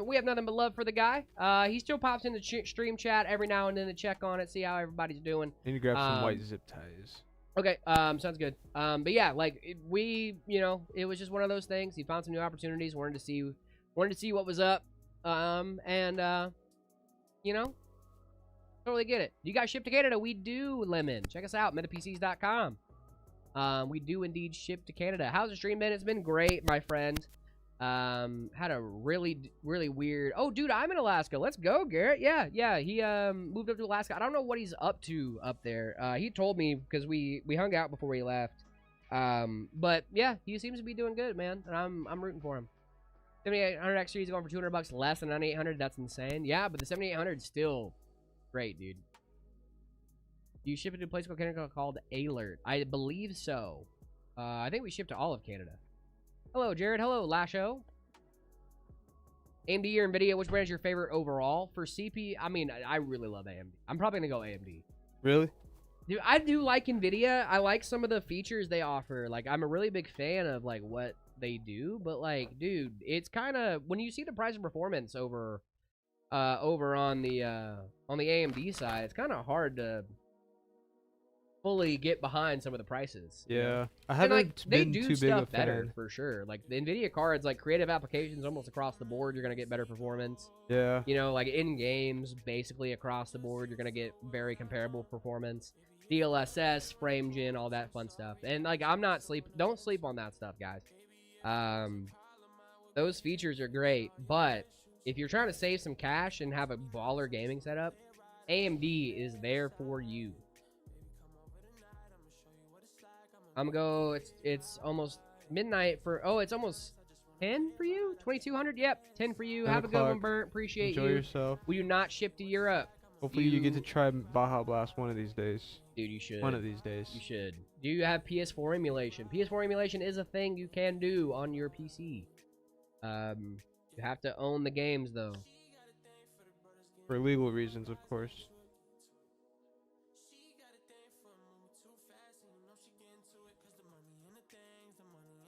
We have nothing but love for the guy. He still pops in the stream chat every now and then to check on it, see how everybody's doing. Need to grab some white zip ties. Okay, sounds good. But yeah, like it was just one of those things. He found some new opportunities, wanted to see what was up. Totally get it. Do you guys ship to Canada? We do, Lemon. Check us out, metapcs.com. We do indeed ship to Canada. How's the stream been? It's been great, my friend. Had a really weird... Oh, dude, I'm in Alaska. Let's go, Garrett. Yeah. He moved up to Alaska. I don't know what he's up to up there. He told me because we hung out before we left. But yeah, he seems to be doing good, man. And I'm rooting for him. 7800X series going for $200 less than 9800. That's insane. Yeah, but the 7800 is still great, dude. You ship it to a place called Alert. I believe so. I think we ship to all of Canada. Hello, Jared. Hello, Lasho. AMD or NVIDIA, which brand is your favorite overall? For CP, I mean, I really love AMD. I'm probably going to go AMD. Really? Dude, I do like NVIDIA. I like some of the features they offer. Like, I'm a really big fan of, like, what they do. But, like, dude, it's kind of... When you see the price and performance over on the AMD side, it's kind of hard to fully get behind some of the prices. Yeah, you know? I haven't like, been they do too big stuff a better fan. for sure. Like the NVIDIA cards, like creative applications, almost across the board, you're gonna get better performance. Yeah. You know, like in games, basically across the board, you're gonna get very comparable performance. DLSS, frame gen, all that fun stuff. And like, don't sleep on that stuff, guys. Those features are great, but if you're trying to save some cash and have a baller gaming setup, AMD is there for you. I'm gonna go, it's almost midnight for, it's almost 10 for you? 2200? Yep, 10 for you. Have a good one, Burnt. Appreciate you. Enjoy yourself. We do not ship to Europe. Hopefully you get to try Baja Blast one of these days. Dude, you should. One of these days. You should. Do you have PS4 emulation? PS4 emulation is a thing you can do on your PC. You have to own the games, though. For legal reasons, of course.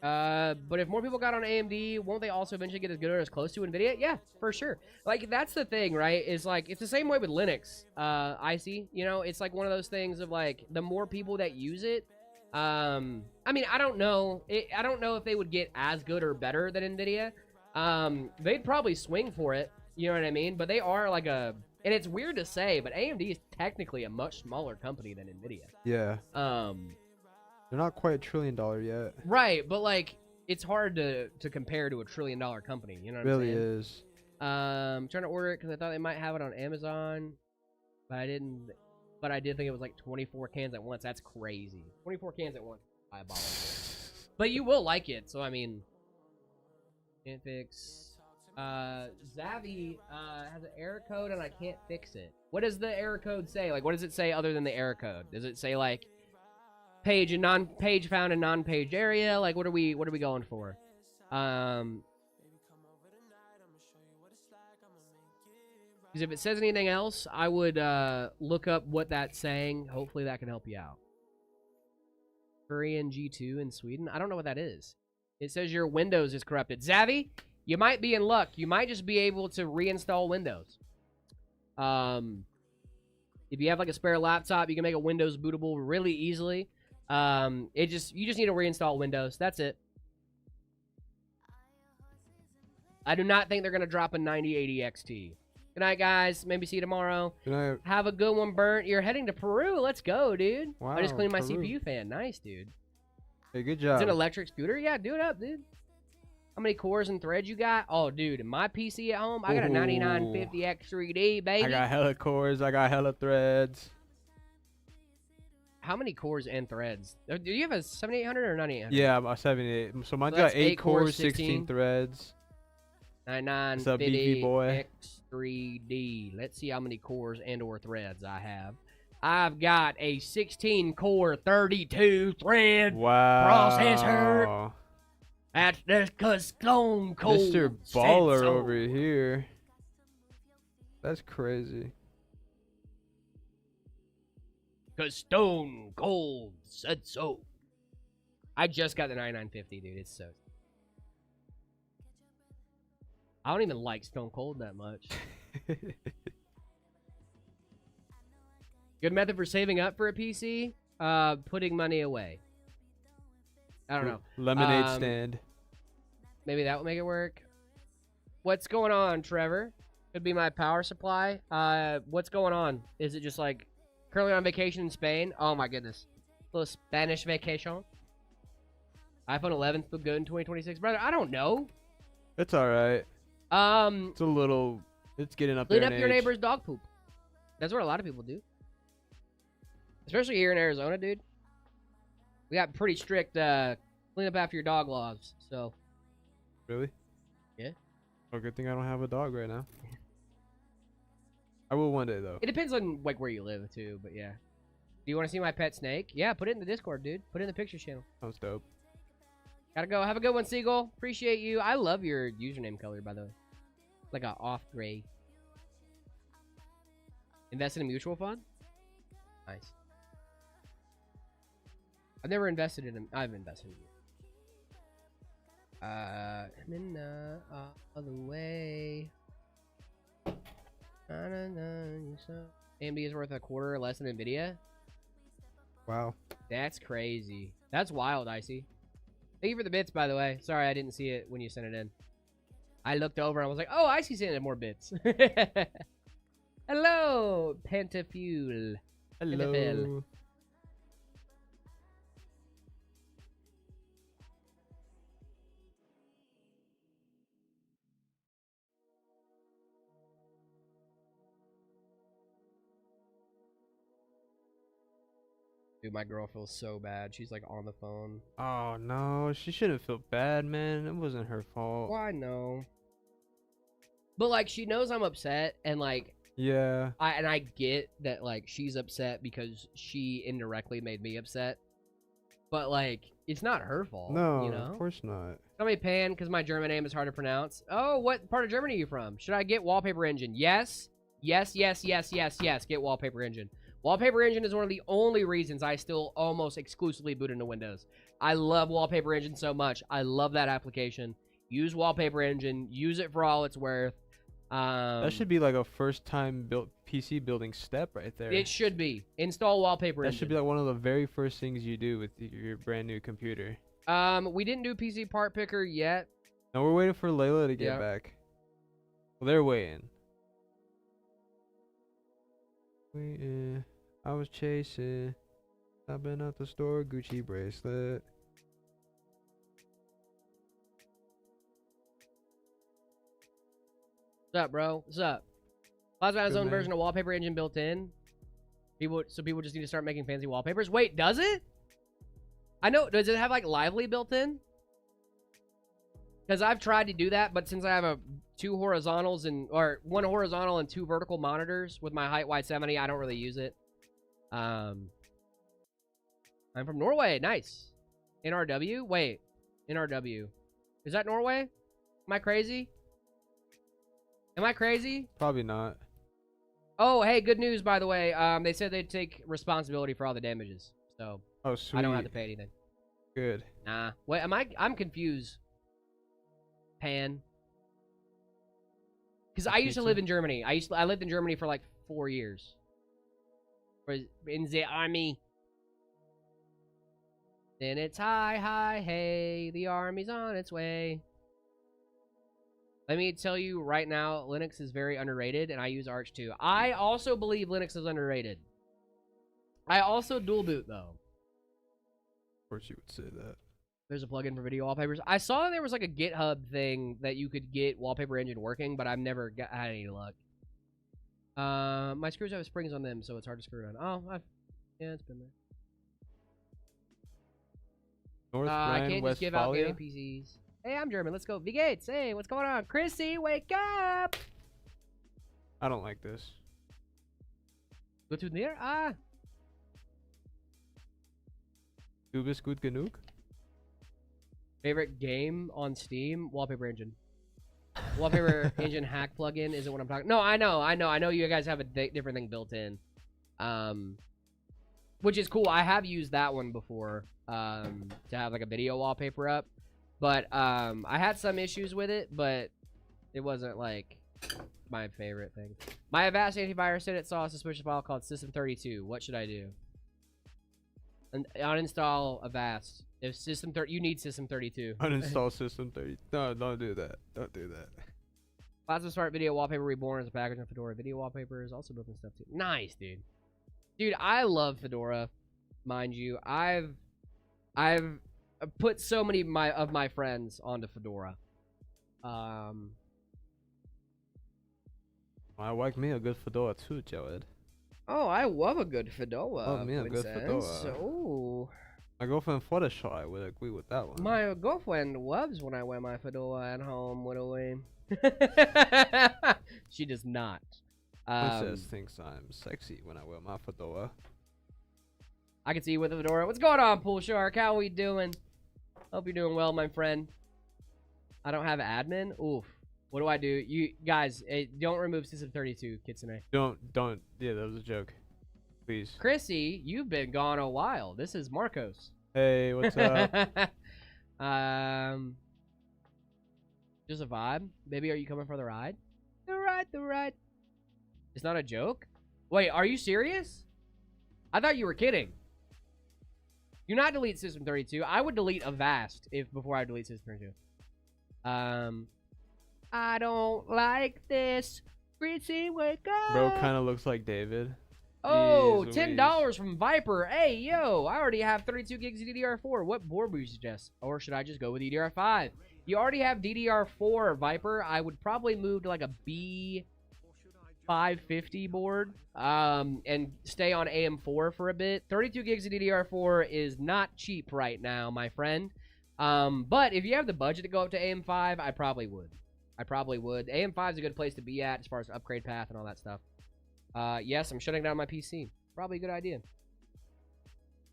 But if more people got on AMD, won't they also eventually get as good or as close to NVIDIA? Yeah, for sure. Like, that's the thing, right? Is like, it's the same way with Linux, IC. You know, it's like one of those things of like, the more people that use it, I mean, I don't know. I don't know if they would get as good or better than NVIDIA. They'd probably swing for it. You know what I mean? But they are like and it's weird to say, but AMD is technically a much smaller company than NVIDIA. Yeah. They're not quite $1 trillion yet. Right, but like it's hard to compare to $1 trillion company. You know what I'm saying? Really is. I'm trying to order it because I thought they might have it on Amazon, but I didn't. But I did think it was like 24 cans at once. That's crazy. 24 cans at once. Diabolical. But you will like it, so I mean, can't fix. Zavi has an error code and I can't fix it. What does the error code say? Like, what does it say other than the error code? Does it say like page and non-page found in non-page area. Like, what are we going for? Because if it says anything else, I would look up what that's saying. Hopefully that can help you out. Korean G2 in Sweden. I don't know what that is. It says your Windows is corrupted. Zavvy, you might be in luck. You might just be able to reinstall Windows. If you have like a spare laptop, you can make a Windows bootable really easily. You just need to reinstall Windows. That's it. I do not think they're gonna drop a 9080 XT. Good night, guys. Maybe see you tomorrow. Good night. Have a good one, Burnt. You're heading to Peru. Let's go, dude. Wow, I just cleaned my Peru. CPU fan. Nice, dude. Hey, good job. It's an electric scooter? Yeah, do it up, dude. How many cores and threads you got? Oh, dude, in my PC at home, I got a 9950 X3D, baby. I got hella cores. I got hella threads. How many cores and threads? Do you have a 7800 or 9800? Yeah, I'm a 78. So mine's So got that's 8 8 cores, cores, 16 threads. 9950 boy? X3D. Let's see how many cores and or threads I have. I've got a 16 core 32 thread processor. That's cause Stone Cold Mr. said Baller so. over here. That's crazy. Cause Stone Cold said so. I just got the 9950, dude. It's so. I don't even like Stone Cold that much. Good method for saving up for a PC? Putting money away. I don't know. Lemonade stand. Maybe that will make it work. What's going on, Trevor? Could be my power supply. What's going on? Is it just like currently on vacation in Spain? Oh my goodness. Little Spanish vacation. iPhone 11 still good in 2026, brother? I don't know. It's alright. It's a little. It's getting up there. Clean up your neighbor's dog poop. That's what a lot of people do. Especially here in Arizona, dude. We got pretty strict clean up after your dog laws, so. Really? Yeah. Oh, good thing I don't have a dog right now. I will one day, though. It depends on like where you live, too, but yeah. Do you want to see my pet snake? Yeah, put it in the Discord, dude. Put it in the picture channel. Sounds dope. Gotta go. Have a good one, Seagull. Appreciate you. I love your username color, by the way. Like a off gray. Invest in a mutual fund? Nice. I've never invested in them. I've invested in you. And then all the way. AMD is worth a quarter or less than Nvidia. Wow. That's crazy. That's wild, Icy. Thank you for the bits, by the way. Sorry, I didn't see it when you sent it in. I looked over and I was like, oh, Icy sent in more bits. Hello, Pentafuel. Hello. Pentafel. Dude, my girl feels so bad. She's like on the phone. Oh no, she shouldn't feel bad, man. It wasn't her fault. Well, I know. But like, she knows I'm upset, and like, Yeah. I get that like she's upset because she indirectly made me upset. But like, it's not her fault. No, you know? of course not. Somebody pan because my German name is hard to pronounce. Oh, what part of Germany are you from? Should I get Wallpaper Engine? Yes. Yes, yes, yes, yes, yes. Get Wallpaper Engine. Wallpaper Engine is one of the only reasons I still almost exclusively boot into Windows. I love Wallpaper Engine so much. I love that application. Use Wallpaper Engine. Use it for all it's worth. That should be like a first time built PC building step right there. It should be. Install Wallpaper That Engine. should be like one of the very first things you do with your brand new computer. We didn't do PC Part Picker yet. No, we're waiting for Layla to get Yeah. back. Well, they're waiting. Waiting. I was chasing. I've been at the store. Gucci bracelet. What's up, bro? What's up? Plasma has its Good, own man. version of Wallpaper Engine built in. People just need to start making fancy wallpapers. Wait, does it? I know. Does it have like Lively built in? Because I've tried to do that, but since I have two horizontals or one horizontal and two vertical monitors with my height wide 70, I don't really use it. I I'm from Norway. Nice. NRW? Wait. NRW. Is that Norway? Am I crazy? Am I crazy? Probably not. Oh, hey, good news, by the way. They said they'd take responsibility for all the damages. So, Oh, sweet. I don't have to pay anything. Good. Nah. Wait, I'm confused. Pan. Because I used to live in Germany. I lived in Germany for like 4 years. In the army. Then it's hi, hey, the army's on its way. Let me tell you right now, Linux is very underrated, and I use Arch too. I also believe Linux is underrated. I also dual boot, though. Of course you would say that. There's a plugin for video wallpapers. I saw that there was like a GitHub thing that you could get Wallpaper Engine working, but I've never had any luck. My screws have springs on them, so it's hard to screw around. Oh, yeah, it's been there. North I can't just give out Rhine-Westphalia? gaming PCs. Hey, I'm German. Let's go. V Gates. Hey, what's going on? Chrissy, wake up! I don't like this. Go to near? Ah. Du bist gut genug? Favorite game on Steam? Wallpaper Engine. Wallpaper Engine hack plugin isn't what I'm talking. No, I know you guys have a different thing built in, which is cool. I have used that one before, to have like a video wallpaper up, but I had some issues with it, but it wasn't like my favorite thing. My Avast antivirus said it saw a suspicious file called System32. What should I do? And uninstall Avast. If you need System32. Uninstall System 30. No, don't do that. Don't do that. Plasma Smart Video Wallpaper Reborn is a package on Fedora. Video wallpaper is also built in stuff too. Nice, dude. Dude, I love Fedora, mind you. I've put so many of my friends onto Fedora. I like me a good Fedora too, Jared. Oh, I love a good Fedora. Oh, me a good Fedora. Oh. My girlfriend Fluttershy would agree with that one. My girlfriend loves when I wear my fedora at home, literally. She does not. Princess thinks I'm sexy when I wear my fedora. I can see you with a fedora. What's going on, Pool Shark? How we doing? Hope you're doing well, my friend. I don't have admin? Oof. What do I do? You guys, don't remove System32, Kitsune. Don't. Yeah, that was a joke. Please. Chrissy, you've been gone a while. This is Marcos. Hey, what's up? Just a vibe. Baby, are you coming for the ride? The ride. It's not a joke? Wait, are you serious? I thought you were kidding. Do not delete System32. I would delete Avast before I delete System32. I don't like this. Chrissy, wake up. Bro kind of looks like David. Oh, Jeez $10 from Viper. Hey, yo, I already have 32 gigs of DDR4. What board would you suggest? Or should I just go with DDR5? You already have DDR4, Viper. I would probably move to like a B550 board and stay on AM4 for a bit. 32 gigs of DDR4 is not cheap right now, my friend. But if you have the budget to go up to AM5, I probably would. AM5 is a good place to be at as far as upgrade path and all that stuff. Yes, I'm shutting down my PC. Probably a good idea.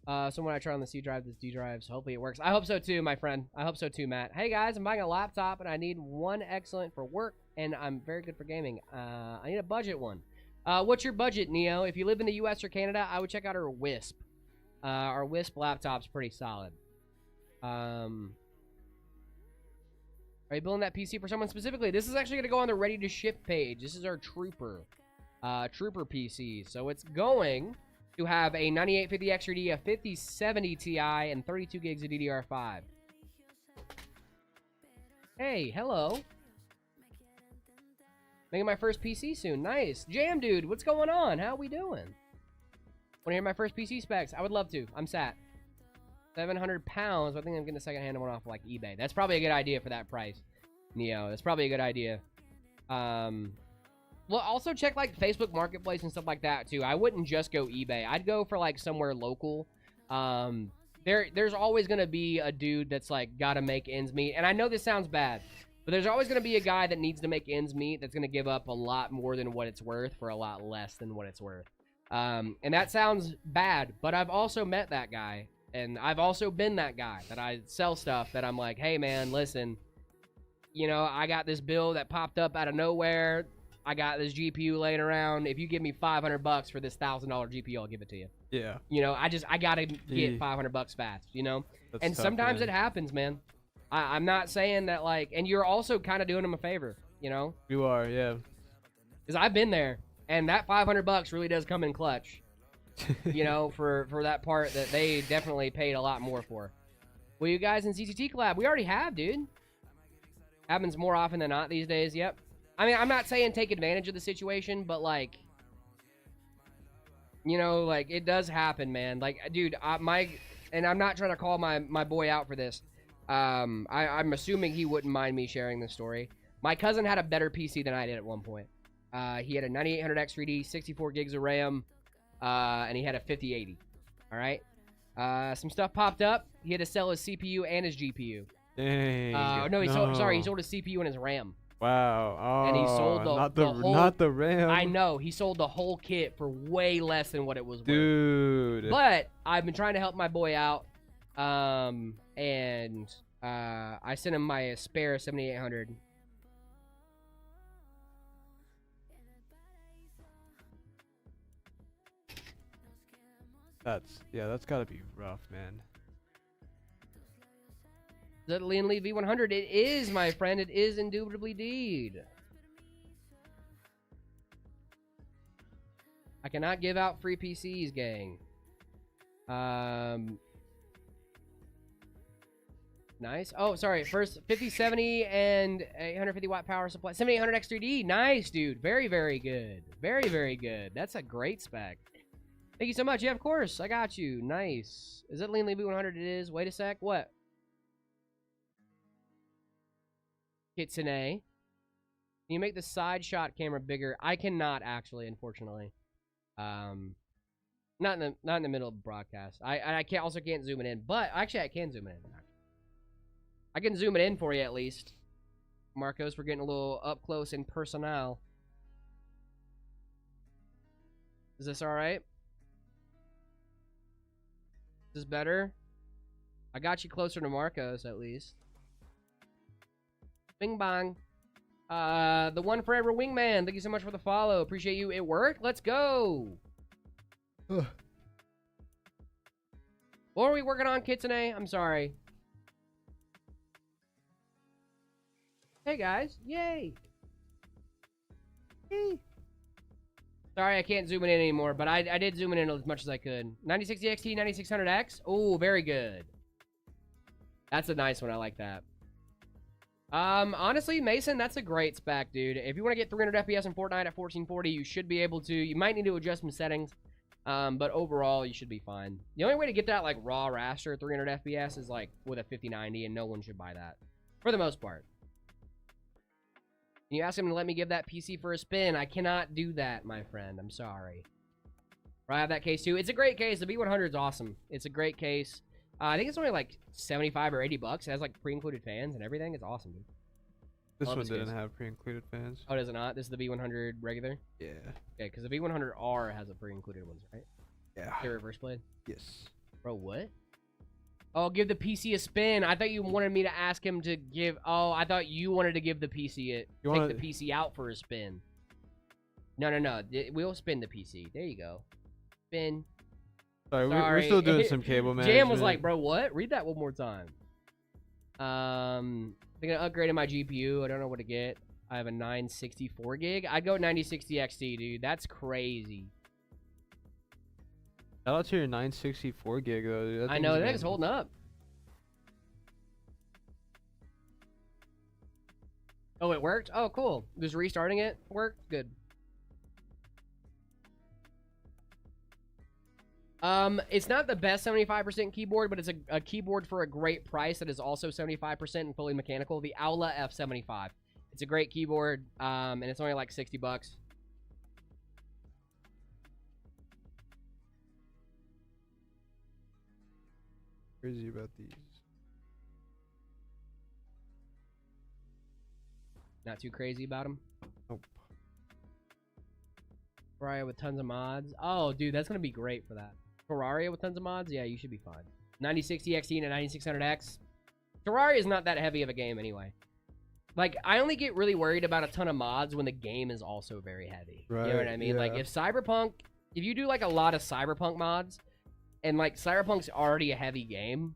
So when I try on the C drive, this D drives, hopefully it works. I hope so too, my friend. I hope so too, Matt. Hey guys, I'm buying a laptop and I need one excellent for work and I'm very good for gaming. I need a budget one. What's your budget, Neo? If you live in the US or Canada, I would check out our Wisp. Our Wisp laptop's pretty solid. Are you building that PC for someone specifically? This is actually going to go on the ready to ship page. This is our Trooper PC. So it's going to have a 9850 XRD, a 5070 Ti, and 32 gigs of DDR5. Hey, hello. Making my first PC soon. Nice. Jam Dude, what's going on? How we doing? Want to hear my first PC specs? I would love to. I'm sat. 700 pounds. I think I'm getting a second-hand one off like eBay. That's probably a good idea for that price, Neo. That's probably a good idea. Well, also check like Facebook Marketplace and stuff like that too. I wouldn't just go eBay. I'd go for like somewhere local. There's always gonna be a dude that's like gotta make ends meet. And I know this sounds bad, but there's always gonna be a guy that needs to make ends meet that's gonna give up a lot more than what it's worth for a lot less than what it's worth. And that sounds bad, but I've also met that guy. And I've also been that guy that I sell stuff that I'm like, hey, man, listen, you know, I got this bill that popped up out of nowhere. I got this GPU laying around. If you give me $500 for this $1,000 GPU, I'll give it to you. Yeah. You know, I got to get $500 fast, you know? That's and tough, sometimes man. it happens, man. I'm not saying that, like, and you're also kind of doing them a favor, you know? You are, yeah. Because I've been there, and that $500 really does come in clutch, you know, for that part that they definitely paid a lot more for. Well, you guys in CCT collab, we already have, dude. Happens more often than not these days, yep. I mean, I'm not saying take advantage of the situation, but, like, you know, like, it does happen, man. Like, dude, and I'm not trying to call my boy out for this. I'm assuming he wouldn't mind me sharing this story. My cousin had a better PC than I did at one point. He had a 9800X3D, 64 gigs of RAM, and he had a 5080. All right? Some stuff popped up. He had to sell his CPU and his GPU. Dang. No, he sold his CPU and his RAM. Wow. Oh, And he sold not the RAM. I know. He sold the whole kit for way less than what it was worth. Dude. But I've been trying to help my boy out. And I sent him my spare 7800. That's gotta be rough, man. Is that Lean Lee V100? It is, my friend. It is indubitably indeed. I cannot give out free PCs, gang. Nice. Oh, sorry. First, 5070 and 850 watt power supply. 7800X3D. Nice, dude. Very, very good. Very, very good. That's a great spec. Thank you so much. Yeah, of course. I got you. Nice. Is it Lean Lee V100? It is. Wait a sec. What? Kitsune. Can you make the side shot camera bigger? I cannot actually, unfortunately. Not in the middle of the broadcast. I can't zoom it in, but actually I can zoom it in. I can zoom it in for you at least. Marcos, we're getting a little up close and personal. Is this all right? Is this better? I got you closer to Marcos at least. Bing bong. The one forever wingman. Thank you so much for the follow. Appreciate you. It worked. Let's go. What are we working on, Kitsune? I'm sorry. Hey guys. Yay. Yay. Sorry, I can't zoom it in anymore, but I did zoom it in as much as I could. 9060 XT, 9600X. Oh, very good. That's a nice one. I like that. Honestly, Mason, that's a great spec, dude. If you want to get 300 FPS in Fortnite at 1440, you should be able to. You might need to adjust some settings, but overall, you should be fine. The only way to get that, like, raw raster 300 FPS is, like, with a 5090, and no one should buy that. For the most part. Can you ask him to let me give that PC for a spin? I cannot do that, my friend. I'm sorry. I have that case, too. It's a great case. The B100 is awesome. It's a great case. I think it's only like 75 or 80 bucks. It has like pre-included fans and everything. It's awesome, dude. This one didn't have pre-included fans. Oh, does it not? This is the V100 regular? Yeah. Okay, because the V100R has a pre-included ones, right? Yeah. The reverse blade? Yes. Bro, what? Oh, give the PC a spin. I thought you wanted me to ask him to give... Oh, I thought you wanted to give the PC it. Take the PC out for a spin. No. We'll spin the PC. There you go. Spin. Sorry, we're still doing some cable management. Jam was like, bro, what? Read that one more time. Thinking of upgrading my GPU. I don't know what to get. I have a 964 gig. I'd go 9060 XT, dude. That's crazy. Shout out to your 964 gig, though, dude. I know, that thing's holding up. Oh, it worked? Oh, cool. Just restarting it worked? Good. It's not the best 75% keyboard, but it's a keyboard for a great price that is also 75% and fully mechanical. The Aula F75. It's a great keyboard, and it's only like 60 bucks. Crazy about these. Not too crazy about them? Nope. Ferrari with tons of mods. Oh, dude, that's going to be great for that. Ferrari with tons of mods? Yeah, you should be fine. 9060 XT and a 9600X. Terraria is not that heavy of a game anyway. Like, I only get really worried about a ton of mods when the game is also very heavy. Right, You know what I mean? yeah. Like, if you do, like, a lot of Cyberpunk mods, and, like, Cyberpunk's already a heavy game,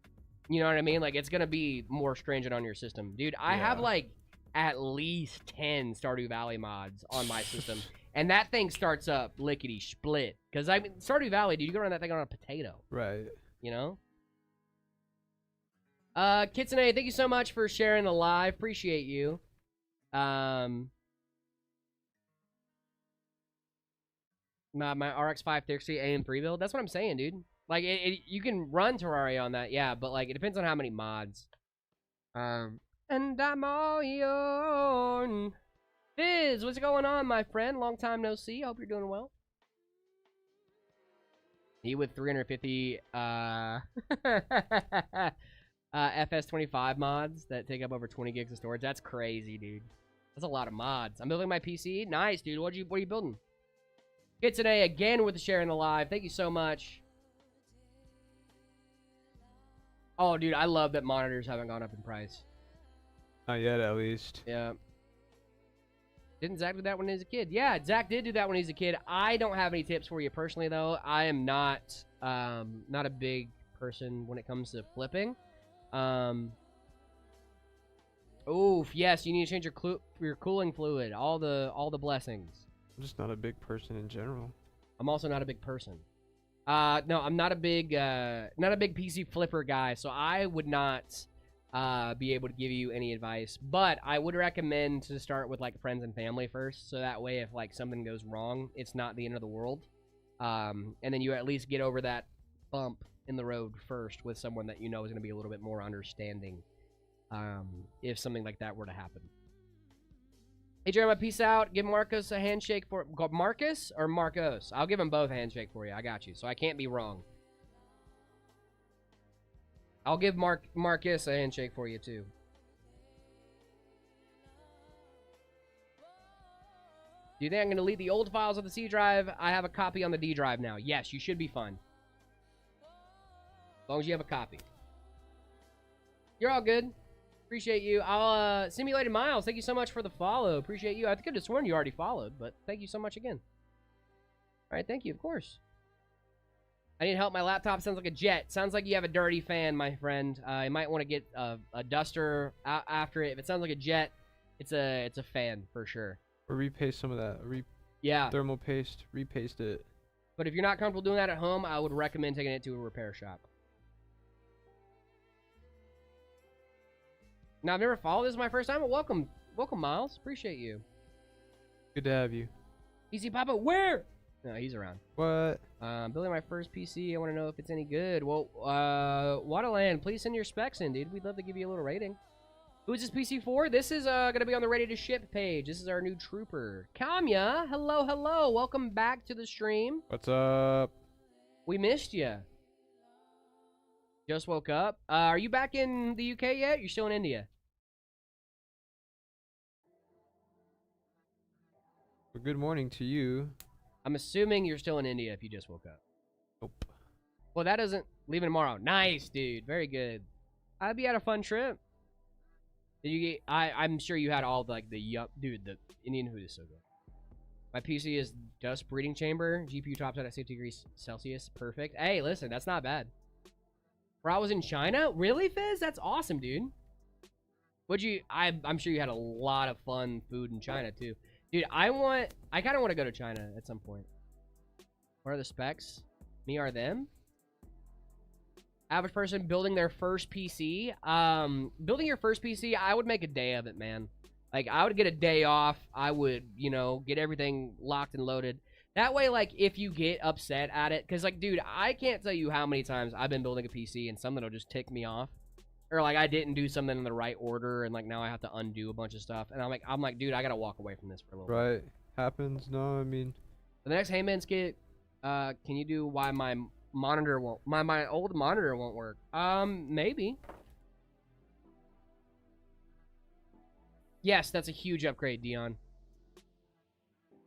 you know what I mean? Like, it's gonna be more stringent on your system. Dude, I have, like, at least 10 Stardew Valley mods on my system. And that thing starts up lickety-split. Because, I mean, Stardew Valley, dude, you can run that thing on a potato. Right. You know? Kitsune, thank you so much for sharing the live. Appreciate you. My RX 530 AM3 build. That's what I'm saying, dude. Like, you can run Terraria on that, yeah, but, like, it depends on how many mods. And I'm all yours. Fizz, what's going on, my friend? Long time no see. Hope you're doing well. He with 350, FS25 mods that take up over 20 gigs of storage. That's crazy, dude. That's a lot of mods. I'm building my PC. Nice, dude. What are you building? Get today again with the share in the live. Thank you so much. Oh, dude, I love that monitors haven't gone up in price. Not yet, at least. Yeah. Didn't Zach do that when he was a kid? Yeah, Zach did do that when he was a kid. I don't have any tips for you personally, though. I am not a big person when it comes to flipping. Oof, yes, you need to change your cooling fluid. All the blessings. I'm just not a big person in general. I'm also not a big person. No, I'm not a big PC flipper guy, so I would not be able to give you any advice. But I would recommend to start with like friends and family first, so that way if like something goes wrong, it's not the end of the world. And then you at least get over that bump in the road first with someone that you know is going to be a little bit more understanding if something like that were to happen. Hey, Jeremiah, peace out. Give Marcos a handshake for... Marcus or Marcos? I'll give them both a handshake for you. I got you, so I can't be wrong. I'll give Marcus a handshake for you, too. Do you think I'm going to delete the old files of the C drive? I have a copy on the D drive now. Yes, you should be fine. As long as you have a copy. You're all good. Appreciate you. I'll, Simulated Miles, thank you so much for the follow. Appreciate you. I think I just sworn you already followed, but thank you so much again. All right, thank you, of course. I need help. My laptop sounds like a jet. Sounds like you have a dirty fan, my friend. You might want to get a duster after it. If it sounds like a jet, it's a fan for sure. Or repaste some of that. Yeah. Thermal paste. Repaste it. But if you're not comfortable doing that at home, I would recommend taking it to a repair shop. Now, I've never followed. This is my first time, but welcome, Miles. Appreciate you. Good to have you. PC Papa, where? No, he's around. What? Building my first PC. I want to know if it's any good. Well, Waterland, please send your specs in, dude. We'd love to give you a little rating. Who is this PC for? This is going to be on the ready to ship page. This is our new trooper. Kamya, hello, hello. Welcome back to the stream. What's up? We missed you. Just woke up. Are you back in the UK yet? You're still in India. Well, good morning to you. I'm assuming you're still in India if you just woke up. Nope. Well, that doesn't... Leaving tomorrow. Nice, dude. Very good. I hope you had a fun trip. Did you get... I'm sure you had all, like, the... Dude, the Indian food is so good. My PC is dust breeding chamber. GPU tops out at 60 degrees Celsius. Perfect. Hey, listen, that's not bad. Bro, I was in China? Really, Fizz? That's awesome, dude. Would you... I'm sure you had a lot of fun food in China, too. Dude, I kind of want to go to China at some point. What are the specs? Me or them? Average person building their first PC. Building your first PC, I would make a day of it, man. Like, I would get a day off. I would, you know, get everything locked and loaded. That way, like, if you get upset at it, because, like, dude, I can't tell you how many times I've been building a PC and something will just tick me off. Or, like, I didn't do something in the right order, and, like, now I have to undo a bunch of stuff. And I'm like, dude, I gotta walk away from this for a little bit. Right. Happens. No, I mean... The next Heyman skit, can you do why my monitor won't... My old monitor won't work? Maybe. Yes, that's a huge upgrade, Dion.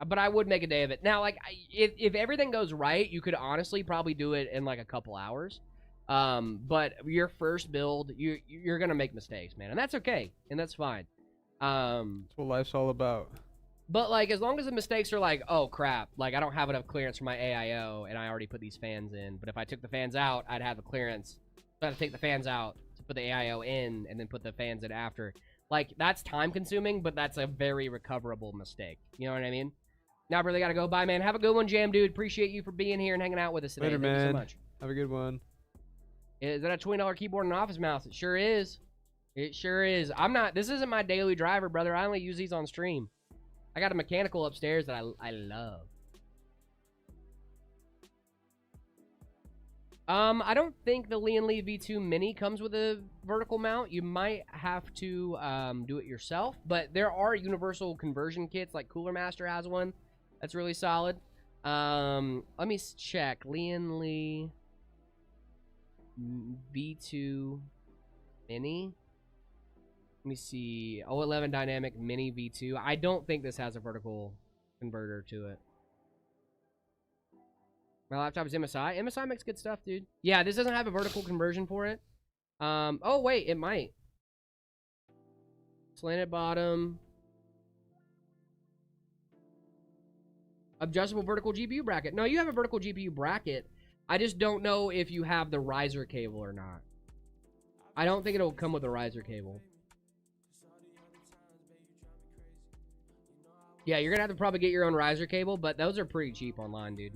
But I would make a day of it. Now, like, if everything goes right, you could honestly probably do it in, like, a couple hours. But your first build, you're gonna make mistakes, man, and that's okay, and that's fine. That's what life's all about. But like, as long as the mistakes are like, oh crap, like I don't have enough clearance for my AIO, and I already put these fans in. But if I took the fans out, I'd have the clearance. So I have to take the fans out to put the AIO in, and then put the fans in after. Like, that's time consuming, but that's a very recoverable mistake. You know what I mean? Now I really gotta go. Bye, man. Have a good one, Jam Dude. Appreciate you for being here and hanging out with us today. Later, Thank you so man. much. Have a good one. Is that a $20 keyboard and office mouse? It sure is. It sure is. I'm not. This isn't my daily driver, brother. I only use these on stream. I got a mechanical upstairs that I love. I don't think the Lian Lee V2 Mini comes with a vertical mount. You might have to do it yourself, but there are universal conversion kits, like Cooler Master has one. That's really solid. Let me check. Lian Lee V2 Mini. Let me see. 011 Dynamic Mini V2. I don't think this has a vertical converter to it. My laptop is MSI. MSI makes good stuff, dude. Yeah, this doesn't have a vertical conversion for it. Oh, wait, it might. Slanted bottom. Adjustable vertical GPU bracket. No, you have a vertical GPU bracket. I just don't know if you have the riser cable or not. I don't think it'll come with a riser cable. Yeah, you're gonna have to probably get your own riser cable, but those are pretty cheap online, dude.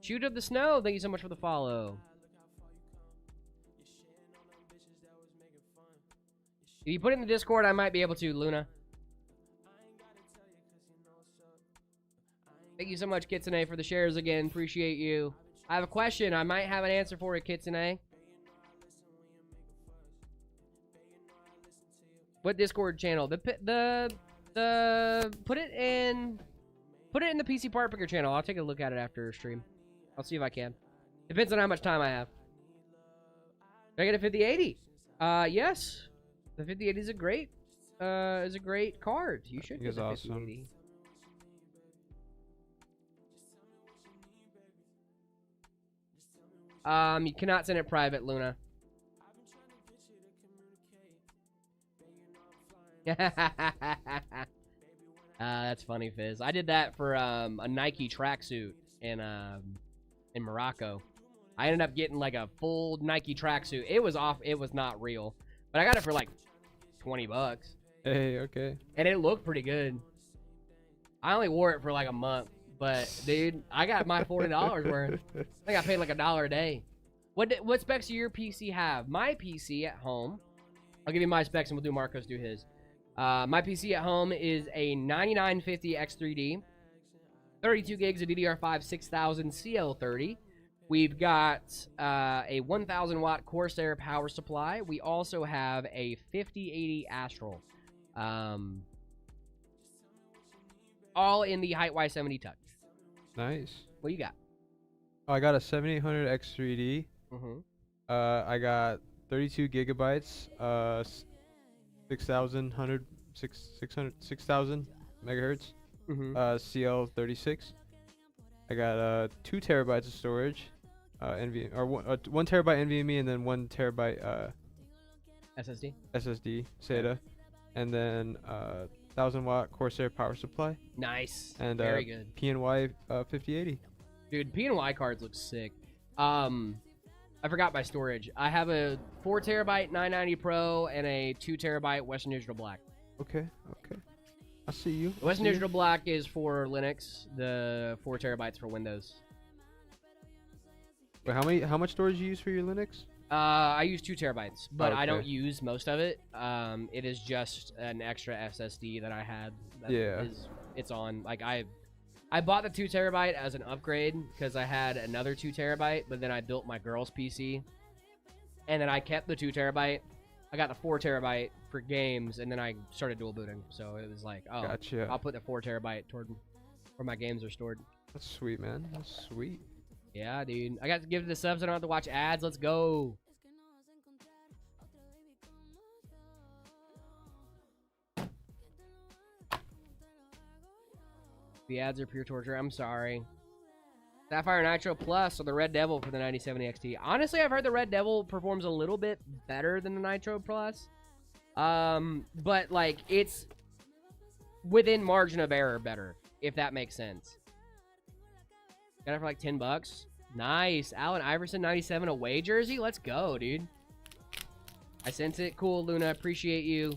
Shoot of the Snow, thank you so much for the follow. If you put it in the Discord, I might be able to, Luna. Thank you so much, Kitsune, for the shares again. Appreciate you. I have a question. I might have an answer for it, Kitsune. What Discord channel? Put it in the PC Part Picker channel. I'll take a look at it after stream. I'll see if I can. Depends on how much time I have. Did I get a 5080? Yes. The 5080 is a great card. You should get the 5080. You cannot send it private, Luna. That's funny, Fizz. I did that for a Nike tracksuit in Morocco. I ended up getting like a full Nike tracksuit. It was not real, but I got it for like $20. Hey, okay. And it looked pretty good. I only wore it for like a month, but dude, I got my $40 worth. I think I paid like $1 a day. What specs do your PC have? My PC at home. I'll give you my specs and we'll do Marcos do his. My PC at home is a 9950 X3D, 32 gigs of DDR5 6000 CL30. We've got a 1000 watt Corsair power supply. We also have a 5080 Astral. All in the Height Y70 Touch. Nice. What you got? Oh, I got a 7800 X3D. I got 32 gigabytes, 6000 megahertz, CL36. I got 2 terabytes of storage, NVMe, or 1 terabyte NVMe, and then 1 terabyte SSD SATA, and then 1000 watt Corsair power supply. Nice. And very good. PNY 5080. Dude, PNY cards look sick. I forgot my storage. I have a 4 terabyte 990 Pro and a 2 terabyte Western Digital Black. Okay. I see you. Western Digital Black is for Linux. The 4 terabytes for Windows. Wait, how much storage do you use for your Linux? I use 2 terabytes, but okay. I don't use most of it. It is just an extra SSD that I had. It's on. Like I bought the 2 terabyte as an upgrade because I had another 2 terabyte, but then I built my girl's PC, and then I kept the 2 terabyte. I got the 4 terabyte for games, and then I started dual booting. So it was like, oh, gotcha. I'll put the 4 terabyte toward where my games are stored. That's sweet, man. That's sweet. Yeah, dude. I got to give the subs. I don't have to watch ads. Let's go. The ads are pure torture. I'm sorry. Sapphire Nitro Plus or the Red Devil for the 9070 XT. Honestly, I've heard the Red Devil performs a little bit better than the Nitro Plus. But, like, it's within margin of error better, if that makes sense. Got it for like $10. Nice. Allen Iverson 97 away jersey. Let's go, dude. I sense it. Cool, Luna. Appreciate you.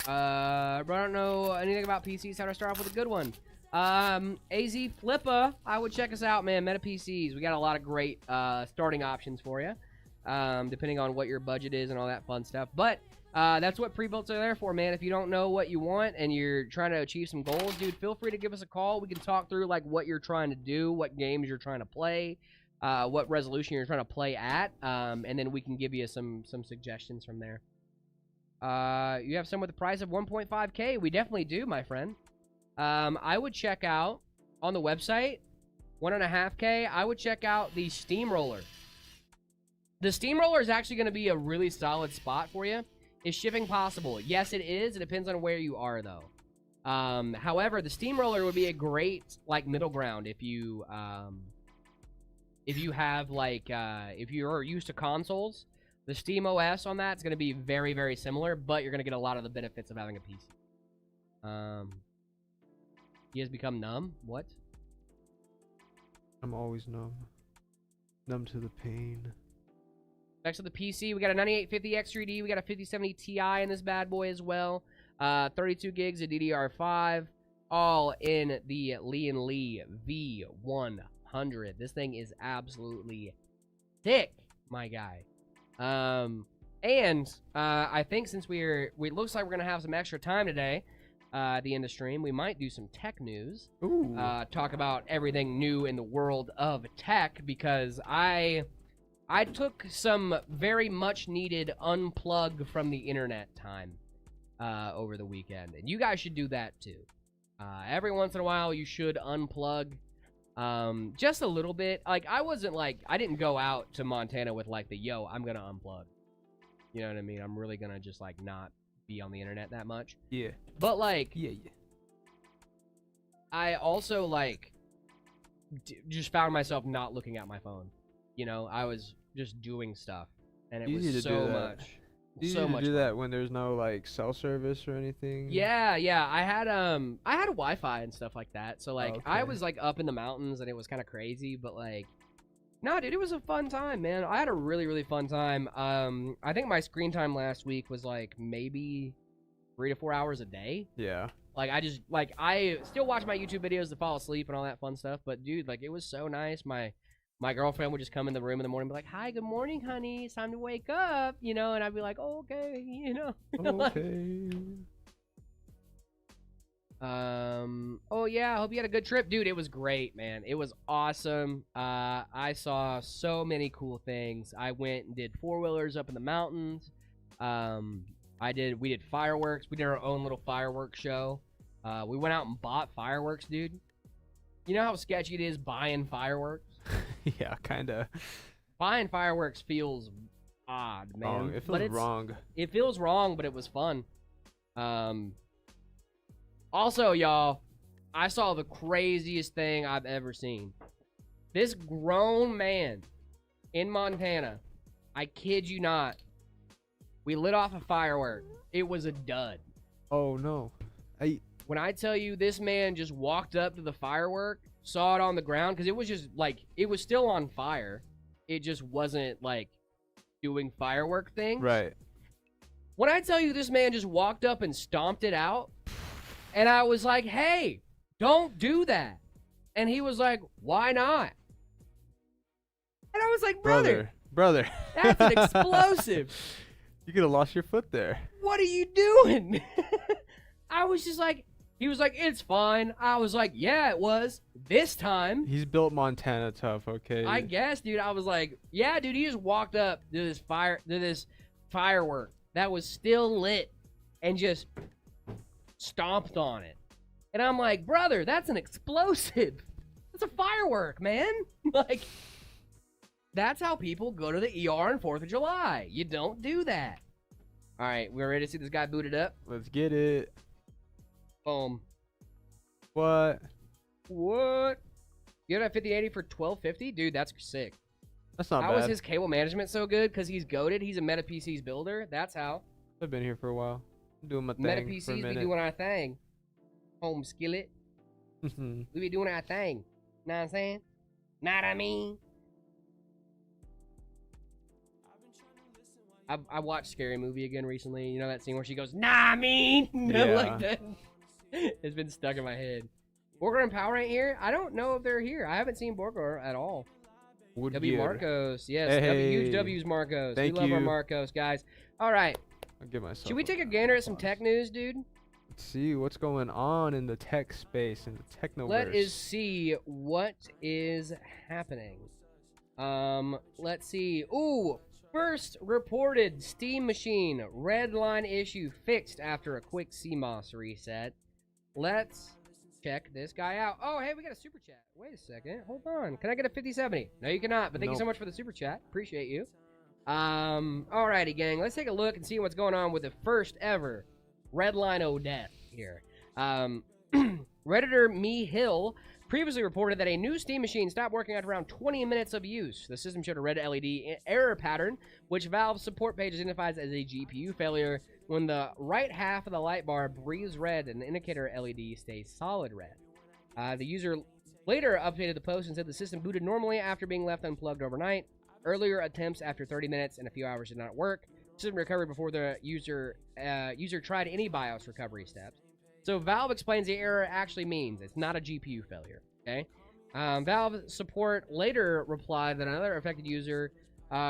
But I don't know anything about PCs. How to start off with a good one. AZ Flippa. I would check us out, man. Meta PCs. We got a lot of great starting options for you. Depending on what your budget is and all that fun stuff. But that's what pre-builts are there for, man. If you don't know what you want and you're trying to achieve some goals, dude, feel free to give us a call. We can talk through like what you're trying to do, what games you're trying to play, what resolution you're trying to play at, and then we can give you some suggestions from there. You have some with the price of 1.5K. We definitely do, my friend. I would check out on the website 1.5K. I would check out the Steamroller. The Steamroller is actually going to be a really solid spot for you. Is shipping possible? Yes, it is. It depends on where you are, though. However, the Steamroller would be a great like middle ground if you have like if you're used to consoles. The Steam OS on that is going to be very, very similar, but you're going to get a lot of the benefits of having a PC. He has become numb. What? I'm always numb. Numb to the pain. Next to the PC, we got a 9850 X3D. We got a 5070 Ti in this bad boy as well. 32 gigs of DDR5. All in the Lee V100. This thing is absolutely sick, my guy. I think since it looks like we're going to have some extra time today at the end of stream, we might do some tech news. Ooh. Talk about everything new in the world of tech because I took some very much needed unplug from the internet time over the weekend. And you guys should do that too. Every once in a while, you should unplug just a little bit. Like, I didn't go out to Montana with like yo, I'm going to unplug. You know what I mean? I'm really going to just like not be on the internet that much. Yeah. But like, yeah. I also like just found myself not looking at my phone. You know, I was just doing stuff, and it was so much. So much to do that when there's no like cell service or anything. Yeah. I had Wi-Fi and stuff like that. So like I was like up in the mountains, and it was kind of crazy. But like, no, dude, it was a fun time, man. I had a really, really fun time. I think my screen time last week was like maybe 3 to 4 hours a day. Yeah. Like I still watch my YouTube videos to fall asleep and all that fun stuff. But dude, like it was so nice. My girlfriend would just come in the room in the morning and be like, "Hi, good morning, honey. It's time to wake up," you know, and I'd be like, oh, "Okay, you know." Okay. Oh yeah, I hope you had a good trip, dude. It was great, man. It was awesome. I saw so many cool things. I went and did 4-wheelers up in the mountains. We did fireworks. We did our own little fireworks show. We went out and bought fireworks, dude. You know how sketchy it is buying fireworks? Yeah, kind of. Buying fireworks feels odd, man. Wrong. It feels wrong. It feels wrong, but it was fun. Also, y'all, I saw the craziest thing I've ever seen. This grown man in Montana, I kid you not, we lit off a firework. It was a dud. Oh, no. When I tell you this man just walked up to the firework, saw it on the ground, because it was just, like, it was still on fire. It just wasn't, like, doing firework things. Right. When I tell you this man just walked up and stomped it out, and I was like, hey, don't do that. And he was like, why not? And I was like, brother. That's an explosive. You could have lost your foot there. What are you doing? I was just like, he was like, it's fine. I was like, yeah, it was. This time. He's built Montana tough, okay? I guess, dude. I was like, yeah, dude, he just walked up to this firework that was still lit and just stomped on it. And I'm like, brother, that's an explosive. That's a firework, man. Like, that's how people go to the ER on 4th of July. You don't do that. All right, we're ready to see this guy booted up. Let's get it. Boom. What? You have that 5080 for $1250, dude. That's sick. That's not How bad. is his cable management so good? Because he's goated. He's a Meta PC's builder. That's how. I've been here for a while. I'm doing my thing Meta for a PCs be minute. doing our thing. Home skillet. We be doing our thing. Know what I'm saying? Know what I mean? I watched Scary Movie again recently. You know that scene where she goes, "Nah, I mean," Yeah. like that. It's been stuck in my head. Borgor and Power ain't here. I don't know if they're here. I haven't seen Borgor at all. Wood W gear. Marcos, yes. Hey. Huge W's Marcos. Thank we love our you. Marcos, guys. All right. I'll give myself. Should we take a gander at some tech news, dude? Let's see what's going on in the tech space, in the technoverse. Let us see what is happening. Let's see. Ooh, first reported Steam Machine red line issue fixed after a quick CMOS reset. Let's check this guy out. Oh, hey, we got a super chat. Wait a second. Hold on. Can I get a 5070? No, you cannot, but thank you so much for the super chat. Appreciate you. Alrighty, gang. Let's take a look and see what's going on with the first ever Redline O Death here. Redditor Me Hill previously reported that a new Steam machine stopped working after around 20 minutes of use. The system showed a red LED error pattern, which Valve's support page identifies as a GPU failure. When the right half of the light bar breathes red and the indicator LED stays solid red. The user later updated the post and said the system booted normally after being left unplugged overnight. Earlier attempts after 30 minutes and a few hours did not work. The system recovered before the user tried any BIOS recovery steps. So Valve explains the error actually means it's not a GPU failure. Okay. Valve support later replied that another affected user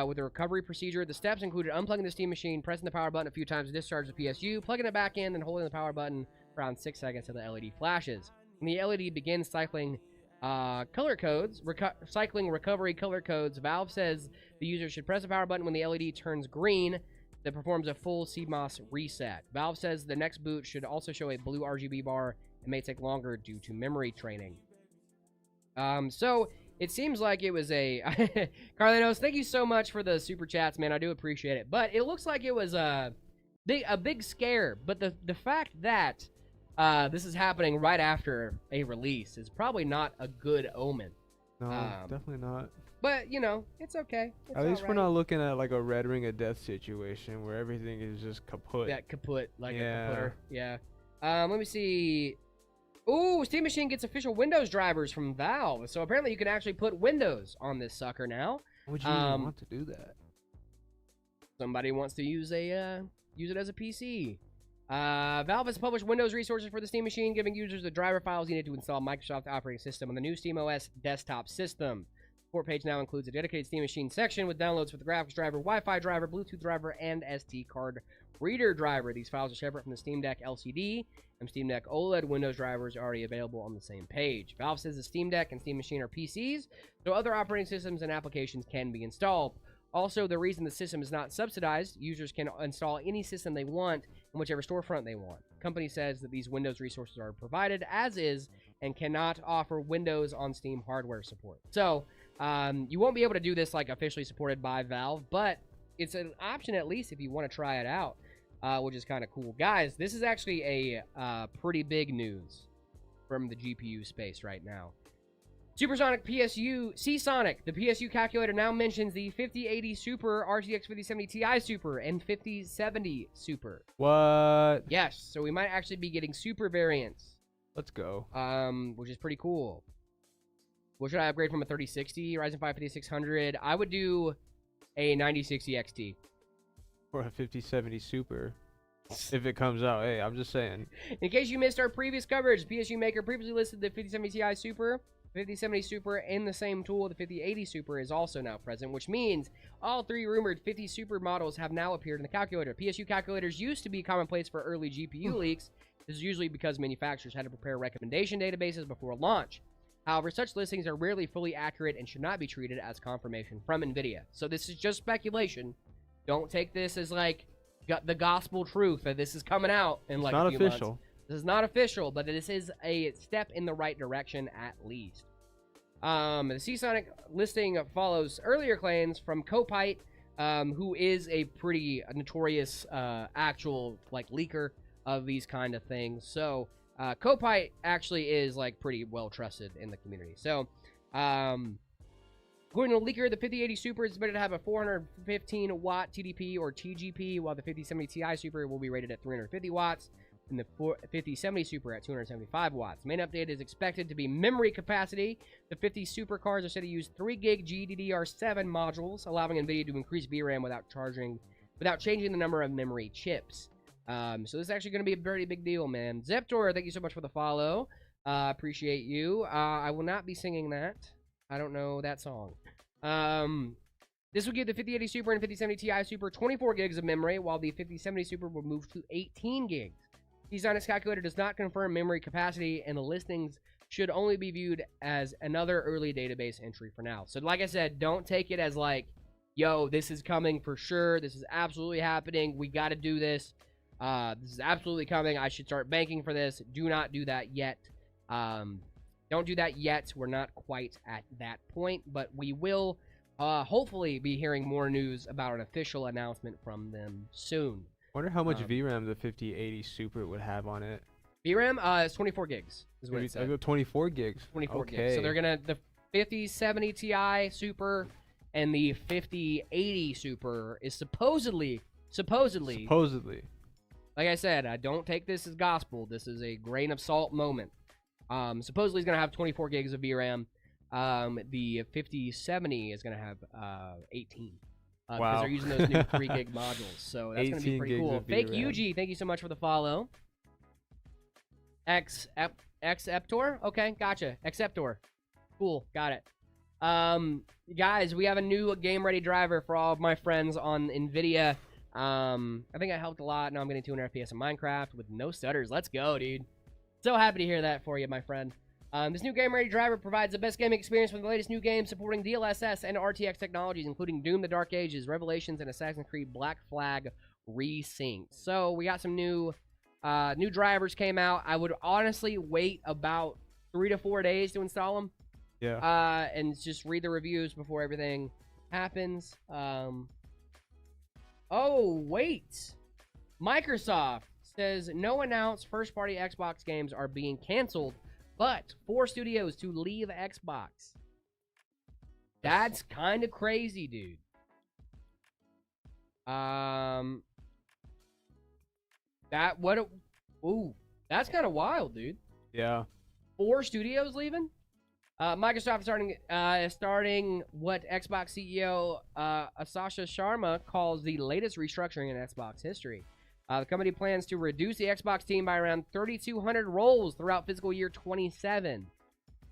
with a recovery procedure. The steps included unplugging the Steam machine, pressing the power button a few times to discharge the PSU, plugging it back in, and holding the power button for around 6 seconds until the LED flashes. When the LED begins cycling color codes, cycling recovery color codes, Valve says the user should press the power button when the LED turns green. That performs a full CMOS reset. Valve says the next boot should also show a blue RGB bar and may take longer due to memory training. So it seems like it was a Carlinos, thank you so much for the super chats, man. I do appreciate it. But it looks like it was a big scare. But the fact that this is happening right after a release is probably not a good omen. No, definitely not. But, you know, it's okay. It's At least we're not looking at like a Red Ring of Death situation where everything is just kaput. Yeah, kaput. Like Yeah. a kaputter. Yeah. Let me see. Ooh, Steam Machine gets official Windows drivers from Valve. So apparently you can actually put Windows on this sucker now. Would you even want to do that? Somebody wants to use it as a PC. Valve has published Windows resources for the Steam Machine, giving users the driver files needed to install Microsoft operating system on the new SteamOS desktop system. The support page now includes a dedicated Steam Machine section with downloads for the graphics driver, Wi-Fi driver, Bluetooth driver, and SD card reader driver. These files are separate from the Steam Deck LCD and Steam Deck OLED Windows drivers are already available on the same page. Valve says the Steam Deck and Steam Machine are PCs, so other operating systems and applications can be installed. Also, the reason the system is not subsidized, users can install any system they want in whichever storefront they want. The company says that these Windows resources are provided as is and cannot offer Windows on Steam hardware support. So, you won't be able to do this like officially supported by Valve, but it's an option at least if you want to try it out, which is kind of cool. Guys, this is actually a pretty big news from the GPU space right now. Supersonic PSU, Seasonic, the PSU calculator now mentions the 5080 Super, RTX 5070 Ti Super, and 5070 Super. What? Yes, so we might actually be getting Super variants. Let's go. Which is pretty cool. What should I upgrade from a 3060 Ryzen 5 5600? I would do a 9060 XT. Or a 5070 Super. If it comes out. Hey, I'm just saying. In case you missed our previous coverage, PSU Maker previously listed the 5070 Ti Super, 5070 Super, in the same tool. The 5080 Super is also now present, which means all three rumored 50 Super models have now appeared in the calculator. PSU calculators used to be commonplace for early GPU leaks. This is usually because manufacturers had to prepare recommendation databases before launch. However, such listings are rarely fully accurate and should not be treated as confirmation from NVIDIA. So this is just speculation. Don't take this as like the gospel truth that this is coming out in like a few months. It's not official. This is not official, but this is a step in the right direction at least. The Seasonic listing follows earlier claims from Copite, who is a pretty notorious actual like leaker of these kind of things. So Copite actually is like pretty well trusted in the community. So According to Leaker, the 5080 Super is expected to have a 415 watt TDP or TGP, while the 5070 Ti Super will be rated at 350 watts, and the 5070 Super at 275 watts. Main update is expected to be memory capacity. The 50 Super cards are said to use 3 gig GDDR7 modules, allowing NVIDIA to increase VRAM without changing the number of memory chips. So this is actually going to be a very big deal, man. Zeptor, thank you so much for the follow. Appreciate you. I will not be singing that. I don't know that song. This will give the 5080 Super and 5070 Ti Super 24 gigs of memory, while the 5070 Super will move to 18 gigs. The Xynex calculator does not confirm memory capacity, and the listings should only be viewed as another early database entry for now. So like I said, don't take it as like, yo, this is coming for sure. This is absolutely happening. We got to do this. This is absolutely coming. I should start banking for this. Do not do that yet. Don't do that yet. We're not quite at that point, but we will hopefully be hearing more news about an official announcement from them soon. Wonder how much VRAM the 5080 Super would have on it. VRAM is 24 gigs. Is what it said. 24 gigs. 24 gigs. So they're gonna the 5070 Ti Super and the 5080 Super is supposedly. Like I said, don't take this as gospel. This is a grain of salt moment. Supposedly it's gonna have 24 gigs of VRAM. The 5070 is gonna have 18. Wow. Because they're using those new 3 gig modules. So that's gonna be pretty cool. Fake UG, thank you so much for the follow. Xeptor? Okay, gotcha. Xeptor. Cool, got it. Guys, we have a new game ready driver for all of my friends on NVIDIA. I think I helped a lot. Now I'm getting 200 FPS in Minecraft with no stutters. Let's go, dude. So happy to hear that for you, my friend. This new game ready driver provides the best gaming experience for the latest new games supporting DLSS and RTX technologies, including Doom: The Dark Ages, Revelations, and Assassin's Creed Black Flag Resync. So we got some new drivers came out. I would honestly wait about 3 to 4 days to install them. Yeah. And just read the reviews before everything happens. Oh, wait. Microsoft says no announced first-party Xbox games are being canceled, but 4 studios to leave Xbox. That's kind of crazy, dude. That's kind of wild, dude. Yeah. 4 studios leaving? Microsoft starting what Xbox CEO Sasha Sharma calls the latest restructuring in Xbox history. The company plans to reduce the Xbox team by around 3,200 roles throughout fiscal year 27.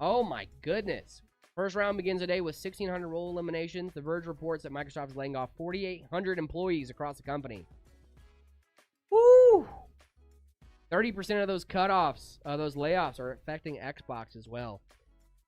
Oh my goodness. First round begins today with 1,600 role eliminations. The Verge reports that Microsoft is laying off 4,800 employees across the company. Woo! 30% of those those layoffs are affecting Xbox as well.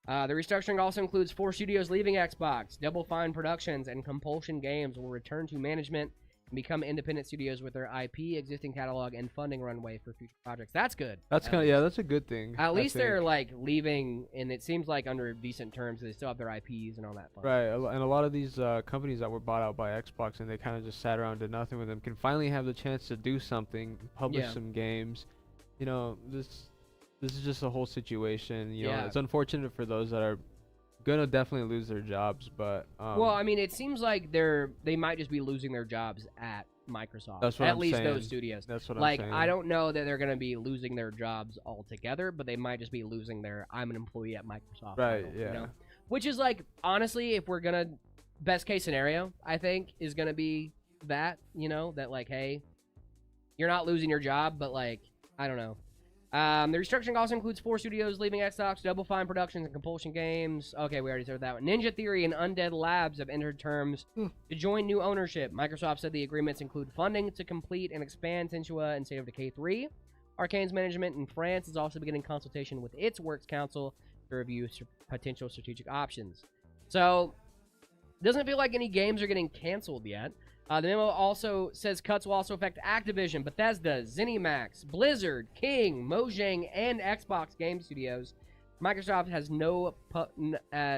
The restructuring also includes 4 studios leaving Xbox. Double Fine Productions and Compulsion Games will return to management and become independent studios with their IP, existing catalog, and funding runway for future projects. That's good. That's that's a good thing. At least they're like leaving, and it seems like under decent terms. They still have their IPs and all that fun. Right, and a lot of these companies that were bought out by Xbox and they kind of just sat around and did nothing with them can finally have the chance to do something, publish some games. You know, this is just a whole situation. You know, it's unfortunate for those that are gonna definitely lose their jobs, but well, I mean, it seems like they might just be losing their jobs at Microsoft. That's what at least those studios. That's what like, I'm saying. I don't know that they're gonna be losing their jobs altogether, but they might just be losing their I'm an employee at Microsoft. Right. Title, yeah. You know? Which is like, honestly, if we're gonna best case scenario, I think is gonna be that, you know, that like, hey, you're not losing your job, but like, I don't know. The restructuring also includes 4 studios leaving Xbox, Double Fine Productions, and Compulsion Games. Okay, we already said that one. Ninja Theory and Undead Labs have entered terms to join new ownership. Microsoft said the agreements include funding to complete and expand Tentua and State of Decay 3. Arcane's management in France is also beginning consultation with its Works Council to review potential strategic options. So, it doesn't feel like any games are getting canceled yet. The memo also says cuts will also affect Activision, Bethesda, ZeniMax, Blizzard, King, Mojang, and Xbox Game Studios. Microsoft has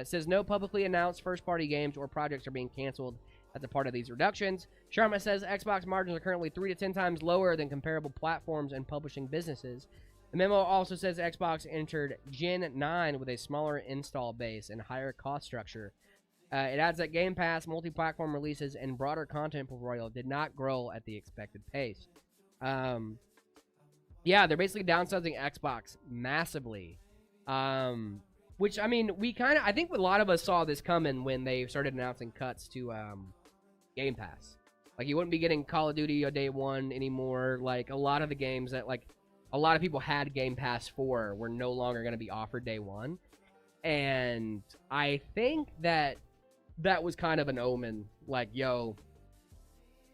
says no publicly announced first-party games or projects are being canceled as a part of these reductions. Sharma says Xbox margins are currently 3 to 10 times lower than comparable platforms and publishing businesses. The memo also says Xbox entered Gen 9 with a smaller install base and higher cost structure. It adds that Game Pass, multi-platform releases, and broader content portfolio did not grow at the expected pace. Yeah, they're basically downsizing Xbox massively. Which, I mean, I think a lot of us saw this coming when they started announcing cuts to Game Pass. Like, you wouldn't be getting Call of Duty on day one anymore. Like, a lot of the games that, like, a lot of people had Game Pass for were no longer going to be offered day one. And I think that was kind of an omen. Like, yo,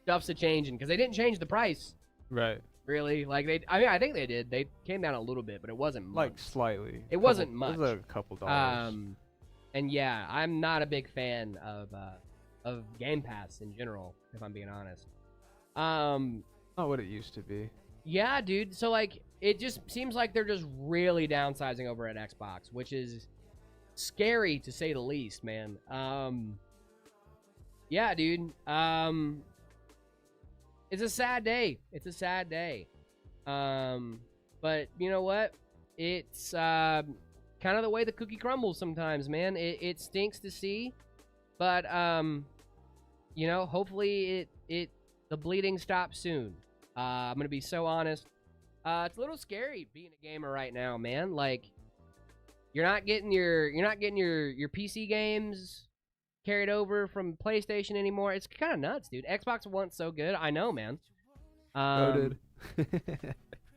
stuff's a changing. Because they didn't change the price. Right. Really. Like, I think they did. They came down a little bit, but it wasn't much. Like, slightly. It wasn't much. It was a couple dollars. And yeah, I'm not a big fan of Game Pass in general, if I'm being honest. Not what it used to be. Yeah, dude. So, like, it just seems like they're just really downsizing over at Xbox, which is scary to say the least, man. Yeah, dude. It's a sad day. It's a sad day. But you know what? It's kind of the way the cookie crumbles sometimes, man. It stinks to see, but you know, hopefully the bleeding stops soon. I'm gonna be so honest. It's a little scary being a gamer right now, man. Like, you're not getting your PC games carried over from PlayStation anymore. It's kind of nuts, dude. Xbox One's so good. I know, man. Noted.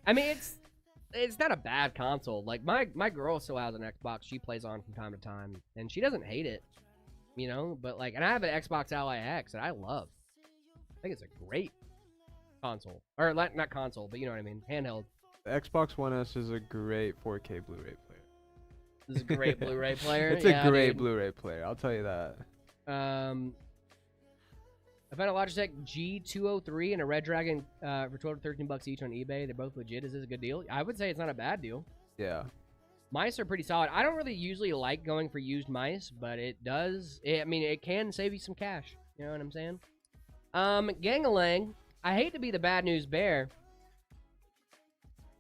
I mean, it's not a bad console. Like, my girl still has an Xbox she plays on from time to time, and she doesn't hate it, you know. But like, and I have an Xbox Ally X that I love. I think it's a great console, or not console, but you know what I mean, handheld. The Xbox One S is a great 4K Blu-ray player. This is a great Blu-ray player. It's a great Blu-ray player. I'll tell you that. I found a Logitech G203 and a Red Dragon for 12 to $13 each on eBay. They're both legit. Is this a good deal? I would say it's not a bad deal. Yeah. Mice are pretty solid. I don't really usually like going for used mice, but it does. I mean, it can save you some cash. You know what I'm saying? Gang-a-lang. I hate to be the bad news bear,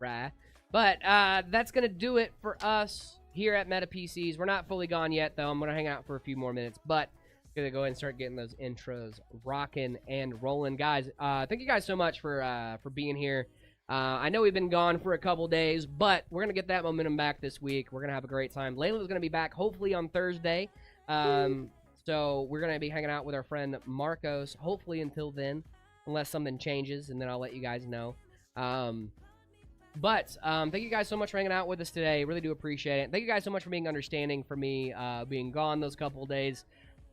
right? But that's gonna do it for us here at Meta PCs. We're not fully gone yet, though. I'm gonna hang out for a few more minutes, but I'm gonna go ahead and start getting those intros rocking and rolling, guys. Thank you guys so much for being here. I know we've been gone for a couple days, but we're gonna get that momentum back this week. We're gonna have a great time. Layla's gonna be back hopefully on Thursday. So we're gonna be hanging out with our friend Marcos hopefully until then, unless something changes, and then I'll let you guys know. But thank you guys so much for hanging out with us today. Really do appreciate it. Thank you guys so much for being understanding for me being gone those couple of days.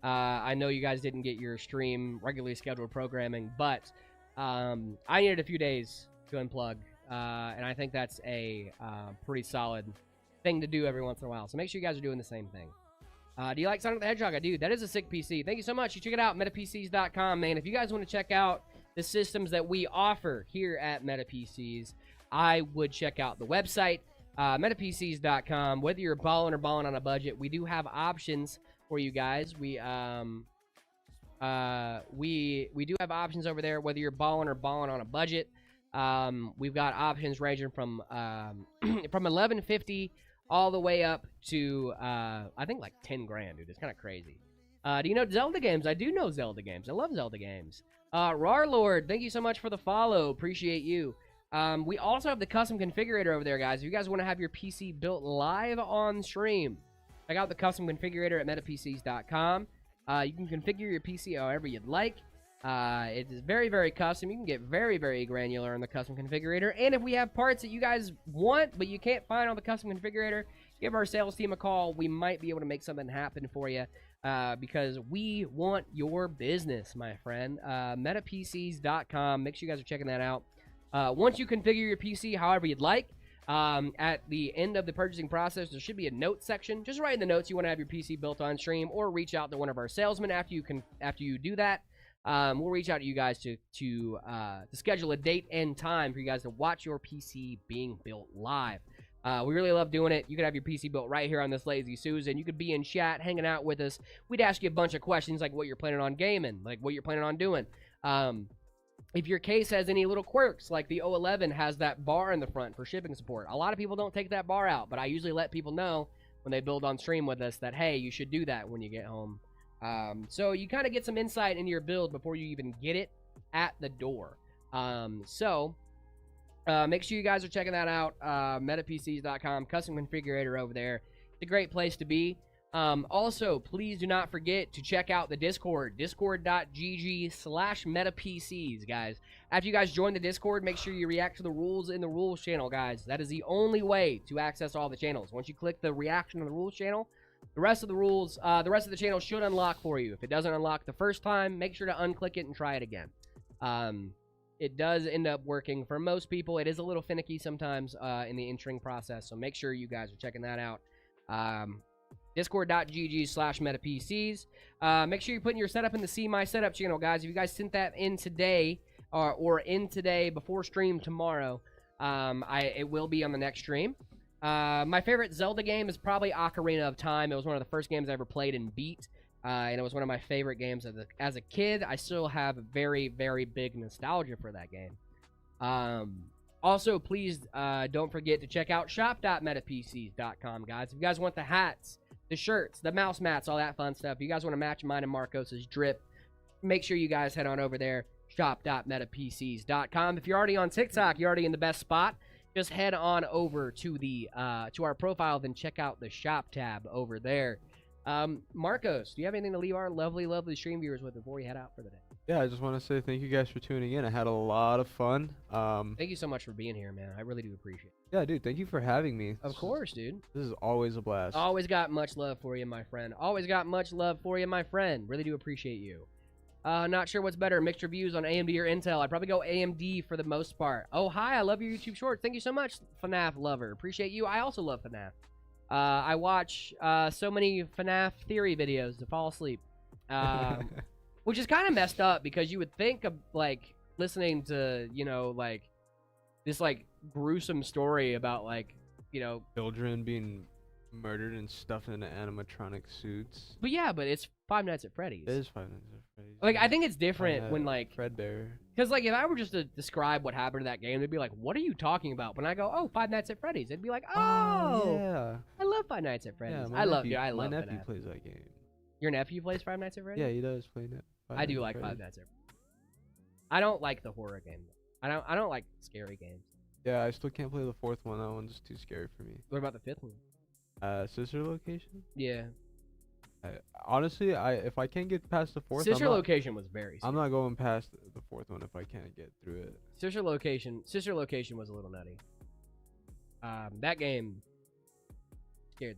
I know you guys didn't get your stream regularly scheduled programming, but I needed a few days to unplug, and I think that's a pretty solid thing to do every once in a while. So make sure you guys are doing the same thing. Do you like Sonic the Hedgehog? I do. That is a sick PC. Thank you so much. You check it out, metapcs.com, man. If you guys want to check out the systems that we offer here at Meta PCs, I would check out the website, metapcs.com. Whether you're balling or balling on a budget, we do have options for you guys. We do have options over there, whether you're balling or balling on a budget. We've got options ranging from $11.50 all the way up to I think like 10 grand, dude. It's kind of crazy. Do you know Zelda games? I do know Zelda games. I love Zelda games. Rarlord, thank you so much for the follow. Appreciate you. We also have the custom configurator over there, guys. If you guys want to have your PC built live on stream, check out the custom configurator at metapcs.com. You can configure your PC however you'd like. It is very, very custom. You can get very, very granular in the custom configurator. And if we have parts that you guys want, but you can't find on the custom configurator, give our sales team a call. We might be able to make something happen for you because we want your business, my friend. Metapcs.com. Make sure you guys are checking that out. Once you configure your PC however you'd like, at the end of the purchasing process, there should be a notes section. Just write in the notes you want to have your PC built on stream, or reach out to one of our salesmen after you do that. We'll reach out to you guys to schedule a date and time for you guys to watch your PC being built live. We really love doing it. You could have your PC built right here on this Lazy Susan. You could be in chat, hanging out with us. We'd ask you a bunch of questions like what you're planning on gaming, like what you're planning on doing. if your case has any little quirks, like the 011 has that bar in the front for shipping support. A lot of people don't take that bar out, but I usually let people know when they build on stream with us that, hey, you should do that when you get home. So you kind of get some insight into your build before you even get it at the door. Make sure you guys are checking that out. MetaPCs.com, custom configurator over there. It's a great place to be. Also, please do not forget to check out the Discord, discord.gg/metapcs, guys. After you guys join the Discord, make sure you react to the rules in the rules channel, guys. That is the only way to access all the channels. Once you click the reaction on the rules channel, the rest of the rules, the rest of the channel should unlock for you. If it doesn't unlock the first time, make sure to unclick it and try it again. It does end up working for most people. It is a little finicky sometimes in the entering process, so make sure you guys are checking that out. Discord.gg/metapcs. Make sure you're putting your setup in the See My Setup channel, guys. If you guys sent that in today or in today before stream tomorrow, it will be on the next stream. My favorite Zelda game is probably Ocarina of Time. It was one of the first games I ever played and beat, and it was one of my favorite games as a kid. I still have very, very big nostalgia for that game. Also, please don't forget to check out shop.metapcs.com, guys. If you guys want the hats, the shirts, the mouse mats, all that fun stuff, if you guys want to match mine and Marcos's drip, make sure you guys head on over there, shop.metapcs.com. If you're already on TikTok, you're already in the best spot. Just head on over to the to our profile, then check out the shop tab over there. Marcos, do you have anything to leave our lovely, lovely stream viewers with before we head out for the day? Yeah, I just want to say thank you guys for tuning in. I had a lot of fun. Thank you so much for being here, man. I really do appreciate it. Yeah, dude, thank you for having me. Of course, dude. This is always a blast. Always got much love for you, my friend. Always got much love for you, my friend. Really do appreciate you. Not sure what's better, mixed reviews on AMD or Intel. I'd probably go AMD for the most part. Oh, hi, I love your YouTube shorts. Thank you so much, FNAF lover. Appreciate you. I also love FNAF. I watch so many FNAF theory videos to fall asleep. Which is kind of messed up because you would think of, like, listening to, you know, like, this, like, gruesome story about, like, you know... children being murdered and stuffed into animatronic suits. But yeah, but it's Five Nights at Freddy's. It is Five Nights at Freddy's. Like, I think it's different when, like... Fredbear. Because, like, if I were just to describe what happened to that game, they'd be like, what are you talking about? When I go, oh, Five Nights at Freddy's, they'd be like, oh, yeah. I love Five Nights at Freddy's. Yeah, I love my nephew FNAF. plays that game. Your nephew plays Five Nights at Freddy's? Yeah, he does play that. I do like Five Nights at Freddy's. I don't like the horror game. I don't like scary games. Yeah, I still can't play the fourth one. That one's too scary for me. What about the fifth one? Sister Location? Yeah. Honestly, if I can't get past the fourth, Sister Location was very scary. I'm not going past the fourth one if I can't get through it. Sister Location was a little nutty. That game scared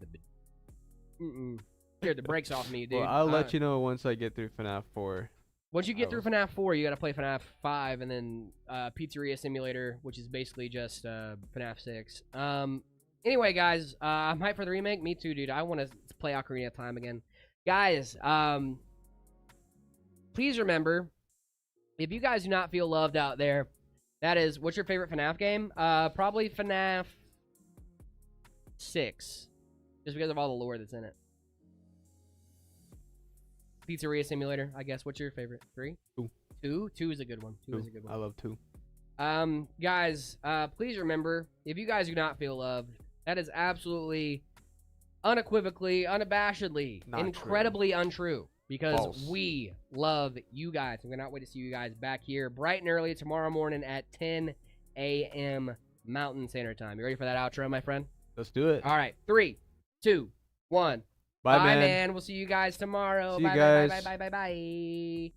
the brakes off me, dude. Well, I'll let you know once I get through FNAF 4. Once you get through FNAF 4, you gotta play FNAF 5, and then Pizzeria Simulator, which is basically just FNAF 6. Anyway, guys, I'm hyped for the remake. Me too, dude. I want to play Ocarina of Time again. Guys, please remember, if you guys do not feel loved out there, that is, what's your favorite FNAF game? Probably FNAF 6, just because of all the lore that's in it. Pizzeria Simulator, I guess. What's your favorite? 3? 2. 2 is a good one. 2 is a good one. I love 2. Guys, please remember, if you guys do not feel loved, that is absolutely, unequivocally, unabashedly, incredibly untrue. Because we love you guys. I'm cannot wait to see you guys back here bright and early tomorrow morning at 10 a.m. Mountain Standard Time. You ready for that outro, my friend? Let's do it. All right. 3, 2, 1. Bye, man. We'll see you guys tomorrow. See you bye, guys. bye, bye, bye, bye, bye.